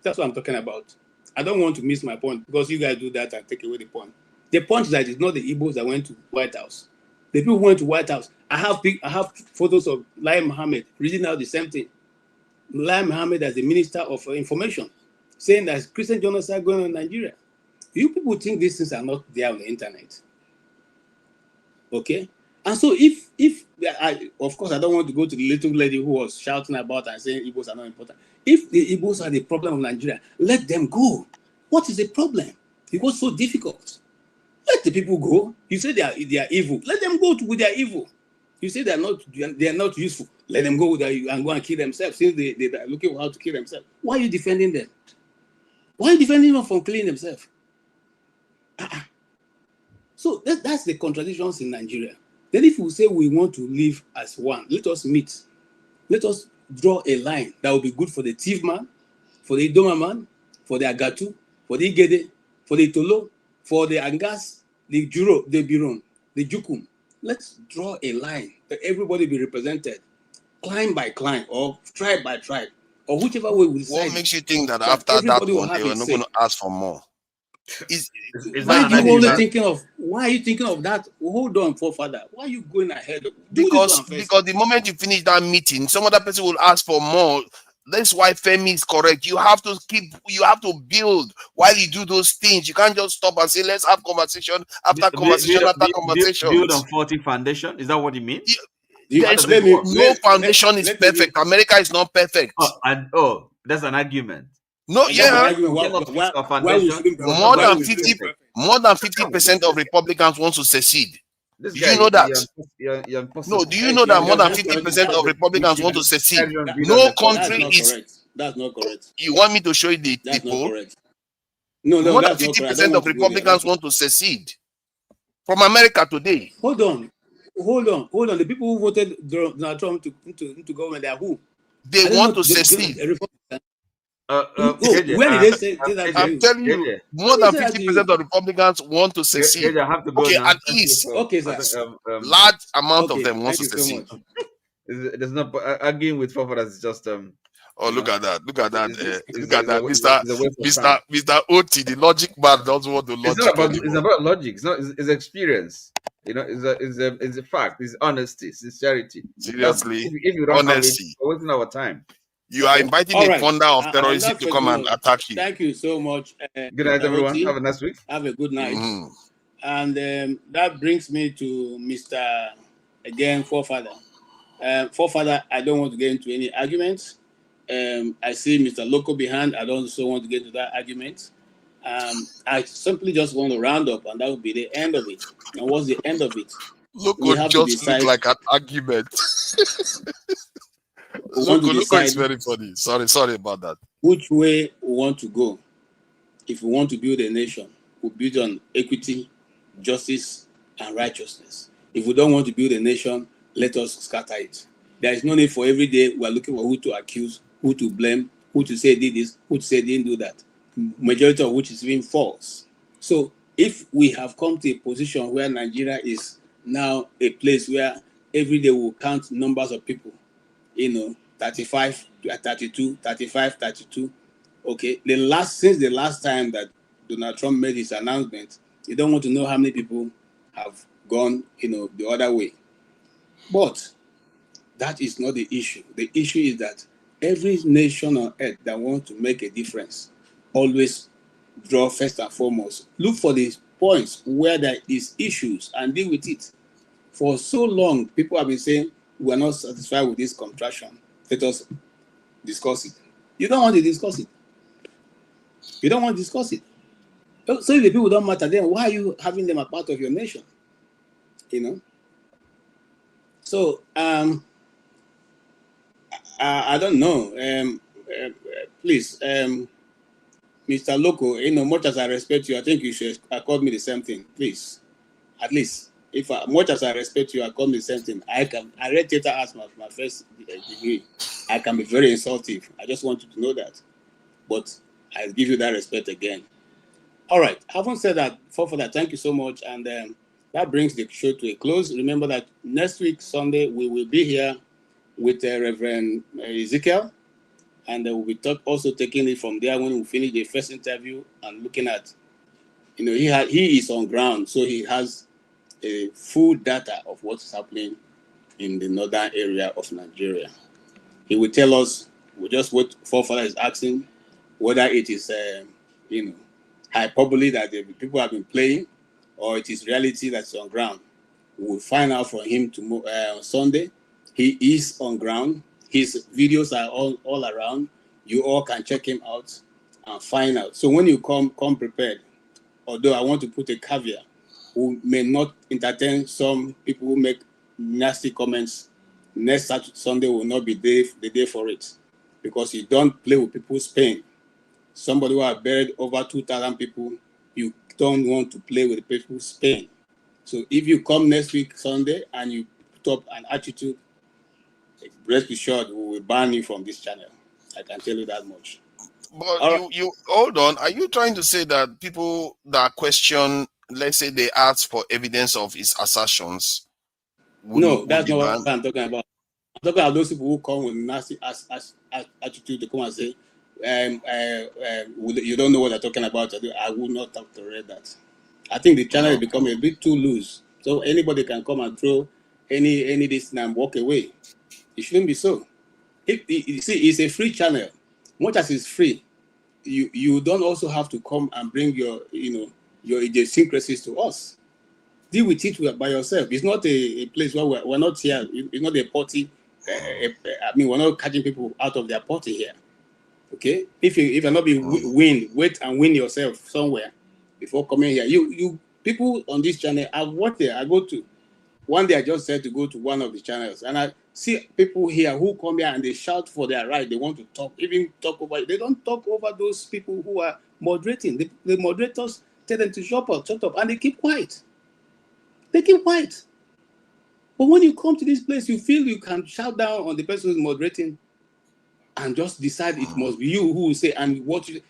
That's what I'm talking about. I don't want to miss my point, because you guys do that and take away the point. The point is that it's not the Igbos that went to White House. The people who went to White House. I have photos of Lai Mohammed reading out the same thing. Lai Mohammed as the Minister of Information, saying that Christian genocide going on in Nigeria. You people think these things are not there on the internet. Okay? And so if of course I don't want to go to the little lady who was shouting about and saying Igbos are not important. If the Igbos are the problem of Nigeria, let them go. What is the problem? It was so difficult. Let the people go. You say they are evil. Let them go with their evil. You say they are not useful. Let them go with and go and kill themselves, since they are looking for how to kill themselves. Why are you defending them? Why are you defending them from killing themselves? So that's the contradictions in Nigeria. Then if we say we want to live as one, let us meet. Let us draw a line that will be good for the thief man, for the Idoma man, for the Agatu, for the Igede, for the Tolo, for the Angas, the Juro, the Biron, the Jukum. Let's draw a line that everybody be represented, clan by clan or tribe by tribe, or whichever way we decide. What makes you think that after that one they were not going to ask for more? Why are you thinking of that? Hold on, forefather. Why are you going ahead? Because the moment you finish that meeting, some other person will ask for more. That's why Femi is correct. You have to build while you do those things. You can't just stop and say, let's have conversation after conversation after conversation. Build on faulty foundation. Is that what you mean? No foundation is perfect. America is not perfect. That's an argument. No, yeah. More than 50% of Republicans want to secede. Do you know that? No, do you know that more than 50% of Republicans want to secede? No country is. That's not correct. You want me to show you the poll? No, more than 50% of Republicans want to secede from America today. Hold on. The people who voted Donald Trump into government, they are who? They want to secede. When did they say that? I'm telling you, more than 50% of Republicans want to secede. Okay, at least. Okay, sir. Large amount of them want to secede. There's not arguing with forefathers. It's just look at that! Look at that! Mr. Oti, the logic man doesn't want to logic. It's about logic. It's not. It's experience. You know, it's a fact. It's honesty, sincerity. Seriously, if you don't honesty, have it, we're wasting our time. You are inviting the founder of terrorism to come and attack you. Thank you so much. Good night, everyone. Have a nice week. Have a good night. And that brings me to Mr. again, forefather. Forefather, I don't want to get into any arguments. I see Mr. Loco behind. I don't also want to get into that argument. I simply just want to round up, and that will be the end of it. And what's the end of it? Loco just look like an argument. Loco is very funny. Sorry about that. Which way we want to go? If we want to build a nation, we build on equity, justice, and righteousness. If we don't want to build a nation, let us scatter it. There is no need for every day we are looking for who to accuse, who to blame, who to say did this, who to say didn't do that. Majority of which is even false. So if we have come to a position where Nigeria is now a place where every day we'll count numbers of people, 35, 32, 35, 32. Okay, since the last time that Donald Trump made his announcement, you don't want to know how many people have gone, the other way. But that is not the issue. The issue is that every nation on earth that wants to make a difference always draw first and foremost. Look for the points where there is issues and deal with it. For so long, people have been saying, we are not satisfied with this contraction. Let us discuss it. You don't want to discuss it. You don't want to discuss it. So if the people don't matter, then why are you having them a part of your nation? So I don't know. Please, Mr. Loco, much as I respect you, I think you should accord me the same thing, please. At least, much as I respect you, accord me the same thing. I read theater as my first degree. I can be very insultive. I just want you to know that. But I give you that respect again. All right. Having said that, for that, thank you so much. And that brings the show to a close. Remember that next week, Sunday, we will be here with Reverend Ezekiel. And we'll be also taking it from there when we finish the first interview and looking at, he is on ground. So he has a full data of what's happening in the northern area of Nigeria. He will tell us, we'll just what Forefather is asking, whether it is, hyperbole that the people have been playing, or it is reality that's on ground. We'll find out from him on Sunday. He is on ground. His videos are all around. You all can check him out and find out. So when you come prepared. Although I want to put a caveat, who may not entertain some people who make nasty comments. Next Sunday will not be the day for it, because you don't play with people's pain. Somebody who has buried over 2,000 people, you don't want to play with people's pain. So if you come next week Sunday and you put up an attitude, rest assured we will ban you from this channel. I can tell you that much. But you hold on. Are you trying to say that people that question, let's say they ask for evidence of his assertions? No, that's not what I'm talking about. I'm talking about those people who come with nasty attitude to come and say, you don't know what they're talking about. I would not have tolerate that. I think the channel has become a bit too loose. So anybody can come and throw any this and walk away. It shouldn't be so. It's a free channel. Much as it's free, you don't also have to come and bring your idiosyncrasies to us. Deal with it by yourself. It's not a place where we're not here. It's not a party. We're not catching people out of their party here. Okay? If you're not being wait and win yourself somewhere before coming here. You people on this channel, I go to. One day I just said to go to one of the channels, and I see people here who come here and they shout for their right. They want to talk, even talk over. They don't talk over those people who are moderating. The moderators tell them to shut up, and they keep quiet. They keep quiet. But when you come to this place, you feel you can shout down on the person who's moderating and just decide it must be you who will say, and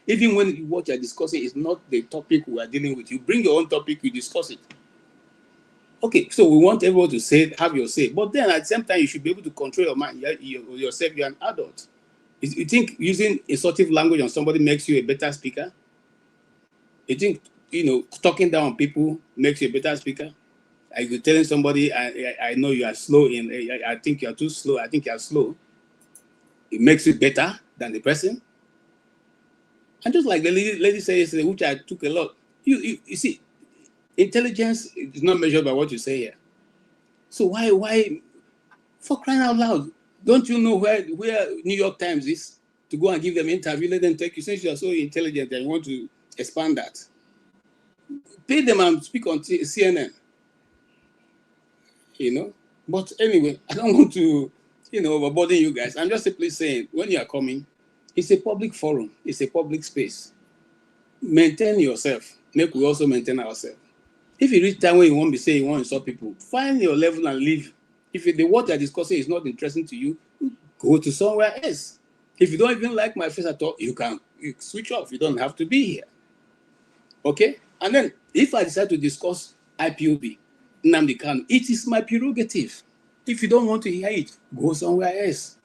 even when what you're discussing is not the topic we are dealing with. You bring your own topic, you discuss it. Okay, so we want everyone to have your say. But then at the same time, you should be able to control your mind. Yourself, you're an adult. You think using assertive language on somebody makes you a better speaker? You think, talking down on people makes you a better speaker? Are you telling somebody, I know you are slow I think you are too slow, I think you are slow. It makes you better than the person. And just like the lady said yesterday, which I took a lot, you see, intelligence is not measured by what you say here. So why, for crying out loud, don't you know where New York Times is to go and give them an interview? Let them take you. Since you are so intelligent and you want to expand that, pay them and speak on CNN. But anyway, I don't want to, overburden you guys. I'm just simply saying, when you are coming, it's a public forum. It's a public space. Maintain yourself. Make we also maintain ourselves. If you reach time when you won't be saying you want to insult people, find your level and leave. If what you're discussing is not interesting to you, go to somewhere else. If you don't even like my face at all, you switch off. You don't have to be here. Okay? And then if I decide to discuss IPOB, Nnamdi Kanu, it is my prerogative. If you don't want to hear it, go somewhere else.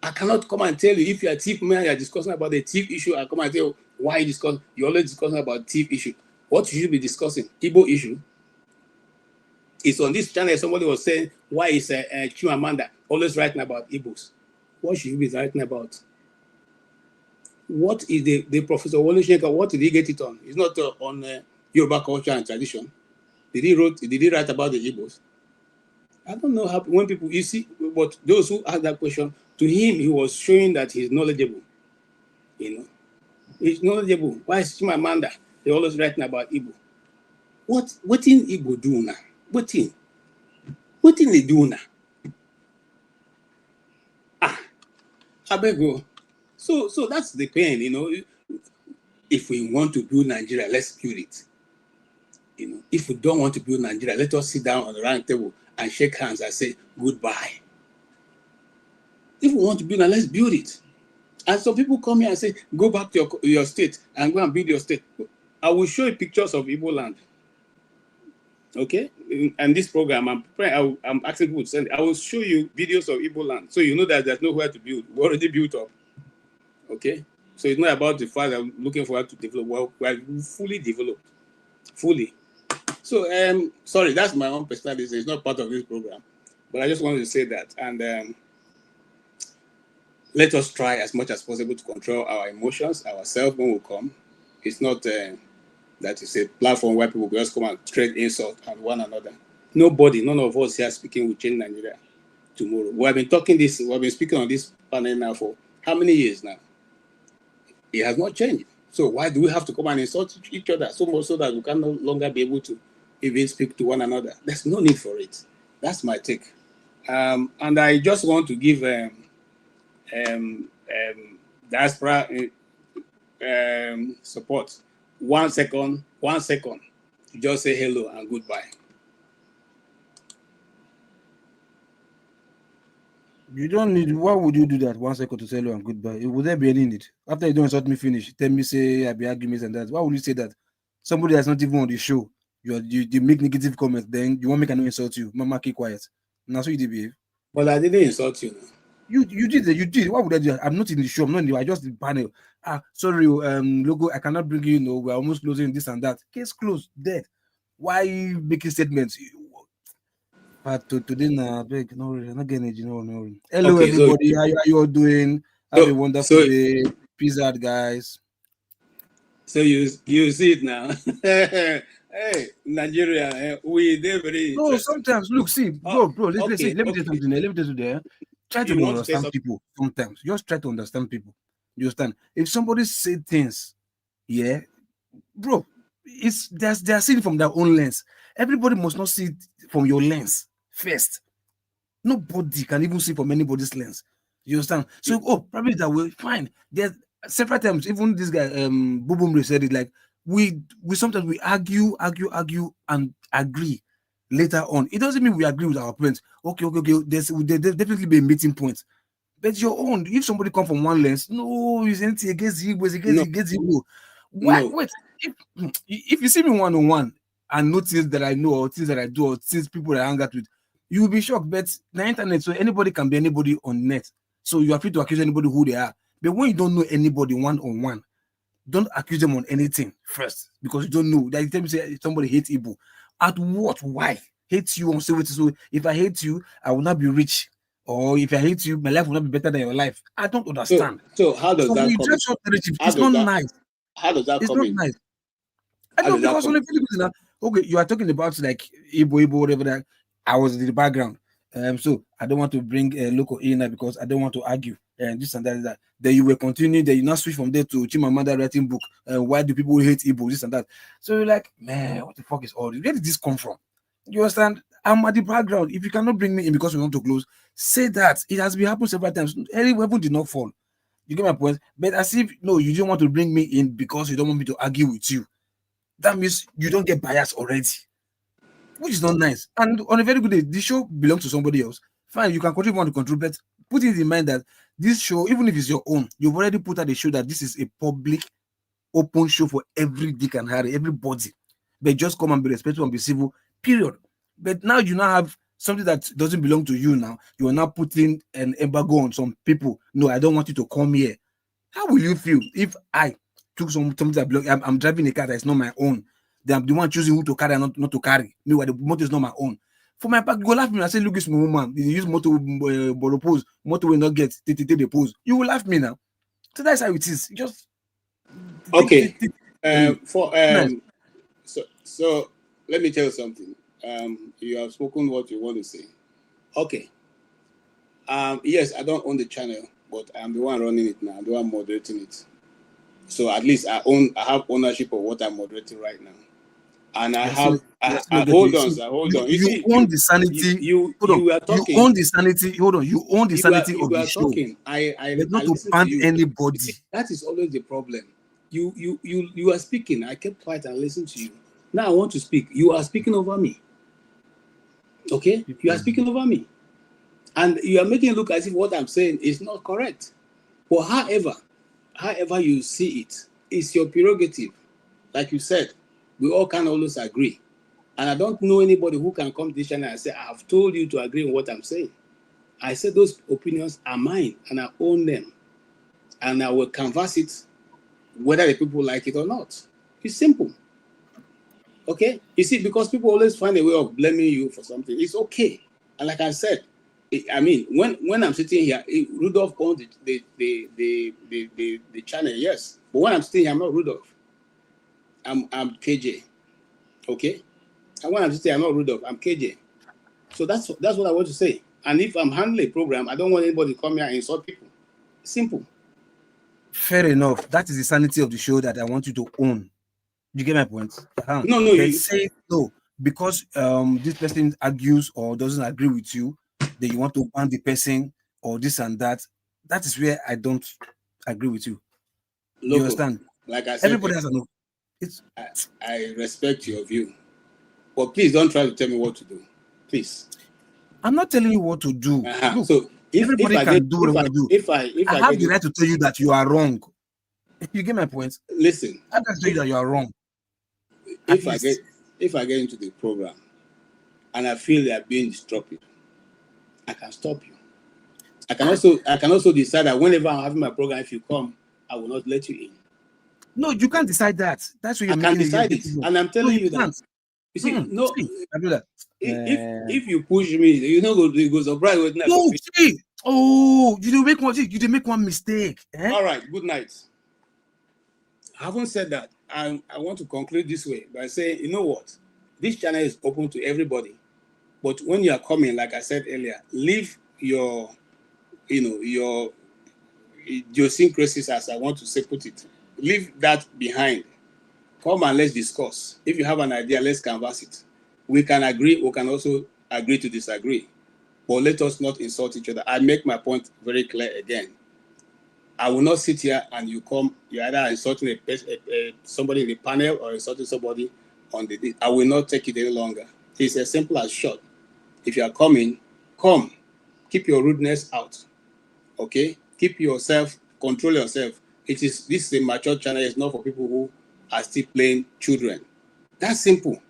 I cannot come and tell you, if you're a thief man, you're discussing about the thief issue, I come and tell you why you're always discussing about thief issue. What you should be discussing? Igbo issue. It's on this channel. Somebody was saying, why is Chimamanda always writing about Igbos? What should you be writing about? What is the Professor Wole Soyinka, what did he get it on? It's not on Yoruba culture and tradition. Did he write about the Igbos? I don't know how, when people, you see, but those who ask that question, to him, he was showing that he's knowledgeable. He's knowledgeable. Why is Chimamanda? They're always writing about Igbo. What in Igbo do now? What in? What did they do now? I beg you. So that's the pain, you know. If we want to build Nigeria, let's build it. You know, if we don't want to build Nigeria, let us sit down on the round table and shake hands and say goodbye. If we want to build, let's build it. And some people come here and say, go back to your state and go and build your state. I will show you pictures of Igbo land. Okay? And this program, I'm asking people to send it. I will show you videos of Igbo land. So you know that there's nowhere to build. We're already built up. Okay? So it's not about the fact that I'm looking forward to develop. Well, we're fully developed. Fully. So, sorry, that's my own personality. It's not part of this program. But I just wanted to say that. And let us try as much as possible to control our emotions, ourselves when we come. It's not that it's a platform where people just come and trade insult at one another. None of us here speaking will change Nigeria tomorrow. We've been speaking on this panel now for how many years now? It has not changed. So why do we have to come and insult each other so much so that we can no longer be able to even speak to one another? There's no need for it. That's my take. And I just want to give diaspora support 1 second. Just say hello and goodbye. You don't need. Why would you do that? 1 second to say hello and goodbye. Would there be any need? After you don't insult me, finish. Tell me, say I be arguments and that. Why would you say that? Somebody that's not even on the show, you make negative comments. Then you want me to insult you. Mama, keep quiet. Now, so you did behave. But I didn't insult you. You did. Why would I do that? I'm not in the show. I'm not in the. I just in the panel. Sorry, logo. I cannot bring you. We're almost closing this and that. Case closed. Dead. Why making statements? But today, beg, no, not getting it. No. Hello, okay, everybody. So, how you all doing? Have a wonderful day. Peace out, guys. So you see it now. Hey, Nigeria, we very. No, sometimes look, see, bro. Let me tell you something. Let me tell you there. Try to understand people. Sometimes just try to understand people. You understand? If somebody say things, yeah, bro, they're seeing from their own lens. Everybody must not see it from your lens first. Nobody can even see from anybody's lens. You understand? So, probably that way, fine. There's several times, even this guy, Bubumri said it, like, we sometimes we argue and agree later on. It doesn't mean we agree with our friends. Okay. There's definitely be a meeting point. But your own, if somebody come from one lens, no, it's anything against you, against you. Why? No. Wait, if you see me one-on-one and notice that I know or things that I do or things people that I hang out with, you will be shocked. But the internet, so anybody can be anybody on net. So you are free to accuse anybody who they are. But when you don't know anybody one-on-one, don't accuse them on anything first because you don't know. Like tell me say somebody hates Igbo. At what? Why? Hate you on so if I hate you, I will not be rich. Or if I hate you, my life will not be better than your life. I don't understand. So how does that come? It's not nice. How does that come in? It's not nice. I know because on the Philippines now, okay, you are talking about like Igbo, whatever that. I was in the background. So I don't want to bring a local in because I don't want to argue and this and that. Then you will continue. Then you now switch from there to Chimamanda writing book. Why do people hate Igbo? This and that. So you're like, man, what the fuck is all this? Where did this come from? You understand? I'm at the background. If you cannot bring me in because we want to close, say that. It has been happened several times. Any weapon did not fall. You get my point? But as if no, you don't want to bring me in because you don't want me to argue with you. That means you don't get biased already, which is not nice. And on a very good day, this show belongs to somebody else. Fine, you can contribute to control, but put it in mind that this show, even if it's your own, you've already put out a show that this is a public, open show for every dick and Harry, everybody. But just come and be respectful and be civil, period. But now you now have something that doesn't belong to you now. You are now putting an embargo on some people. No, I don't want you to come here. How will you feel if I took something that belongs? I'm driving a car that is not my own. I'm the one choosing who to carry and not to carry. Meanwhile, the motor is not my own. For my part, you go laugh at me and say, look, this woman, you use motor pose, motor will not get the pose. You will laugh at me now. So that's how it is. Just okay. So let me tell you something. You have spoken what you want to say. Okay. Yes, I don't own the channel, but I'm the one running it now. I'm the one moderating it. So at least I have ownership of what I'm moderating right now. And I Hold on, sir. Hold on. You own the sanity. You are talking. You own the sanity. Hold on. You own the sanity of the show. Talking. But not to listen ban to you. anybody. See, that is always the problem. You are speaking. I kept quiet and listened to you. Now I want to speak. You are speaking over me. Okay? You are speaking over me. And you are making it look as if what I'm saying is not correct. But however you see it, it's your prerogative. Like you said, we all can always agree. And I don't know anybody who can come to this channel and say, I have told you to agree with what I'm saying. I said those opinions are mine and I own them. And I will canvass it whether the people like it or not. It's simple. Okay? You see, because people always find a way of blaming you for something. It's okay. And like I said, I mean, when I'm sitting here, Rudolph owns the channel, yes. But when I'm sitting here, I'm not Rudolph. I'm KJ. Okay? And when I'm sitting here, I'm not Rudolph, I'm KJ. So that's what I want to say. And if I'm handling a program, I don't want anybody to come here and insult people. Simple. Fair enough. That is the sanity of the show that I want you to own. You get my point? No. You say no because this person argues or doesn't agree with you. That you want to ban the person or this and that. That is where I don't agree with you. You understand? Like I said, everybody has a no. I respect your view, but please don't try to tell me what to do. Please. I'm not telling you what to do. Look, so everybody can do what I do. If I have the right to tell you that you are wrong. You get my point? Listen, I can tell you that you are wrong. If I get into the program and I feel they are being disruptive, I can stop you. I can also decide that whenever I'm having my program, if you come, I will not let you in. No, you can't decide that. That's what you're I can decide it, and I'm telling you that. You see, I do that. If you push me, you know, you go surprise with that. No, see. Oh, you didn't make one mistake. Eh? All right, good night. Having said that, I want to conclude this way by saying, you know what? This channel is open to everybody. But when you are coming, like I said earlier, leave your idiosyncrasies, as I want to say, put it. Leave that behind. Come and let's discuss. If you have an idea, let's canvass it. We can agree, we can also agree to disagree. But let us not insult each other. I make my point very clear again. I will not sit here and you come, you're either insulting somebody in the panel or insulting somebody on the... I will not take it any longer. It's as simple as short. If you are coming, come. Keep your rudeness out. Okay? Keep yourself, control yourself. This is a mature channel. It's not for people who are still playing children. That's simple.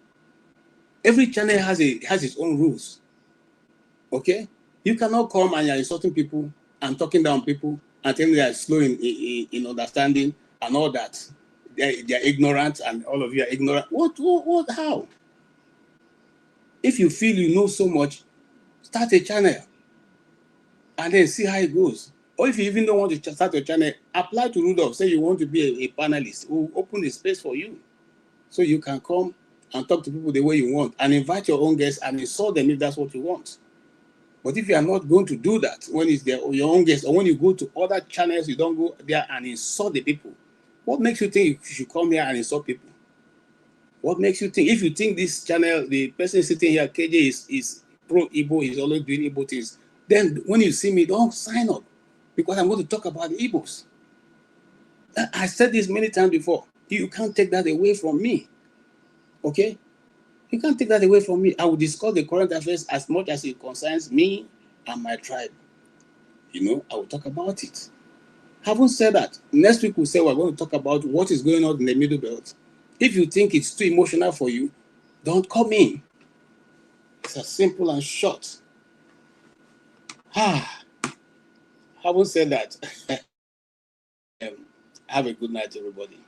Every channel has its own rules. Okay? You cannot come and you're insulting people and talking down people and telling them they are slow in understanding and all that. They are ignorant and all of you are ignorant. What, how? If you feel you know so much, start a channel and then see how it goes. Or if you even don't want to start your channel, apply to Rudolph. Say you want to be a panelist. We'll open the space for you. So you can come and talk to people the way you want and invite your own guests and insult them if that's what you want. But if you are not going to do that when it's your own guests, or when you go to other channels, you don't go there and insult the people. What makes you think you should come here and insult people? What makes you think? If you think this channel, the person sitting here, KJ, is pro-Igbo, is always doing Igbo things, then when you see me, don't sign up because I'm going to talk about the Igbos. I said this many times before. You can't take that away from me. Okay? You can't take that away from me. I will discuss the current affairs as much as it concerns me and my tribe. You know, I will talk about it. Having said that, next week we'll say we're going to talk about what is going on in the Middle Belt. If you think it's too emotional for you, don't come in. It's as simple and short. Having said that, have a good night, everybody.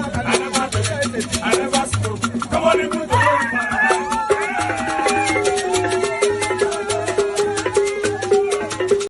I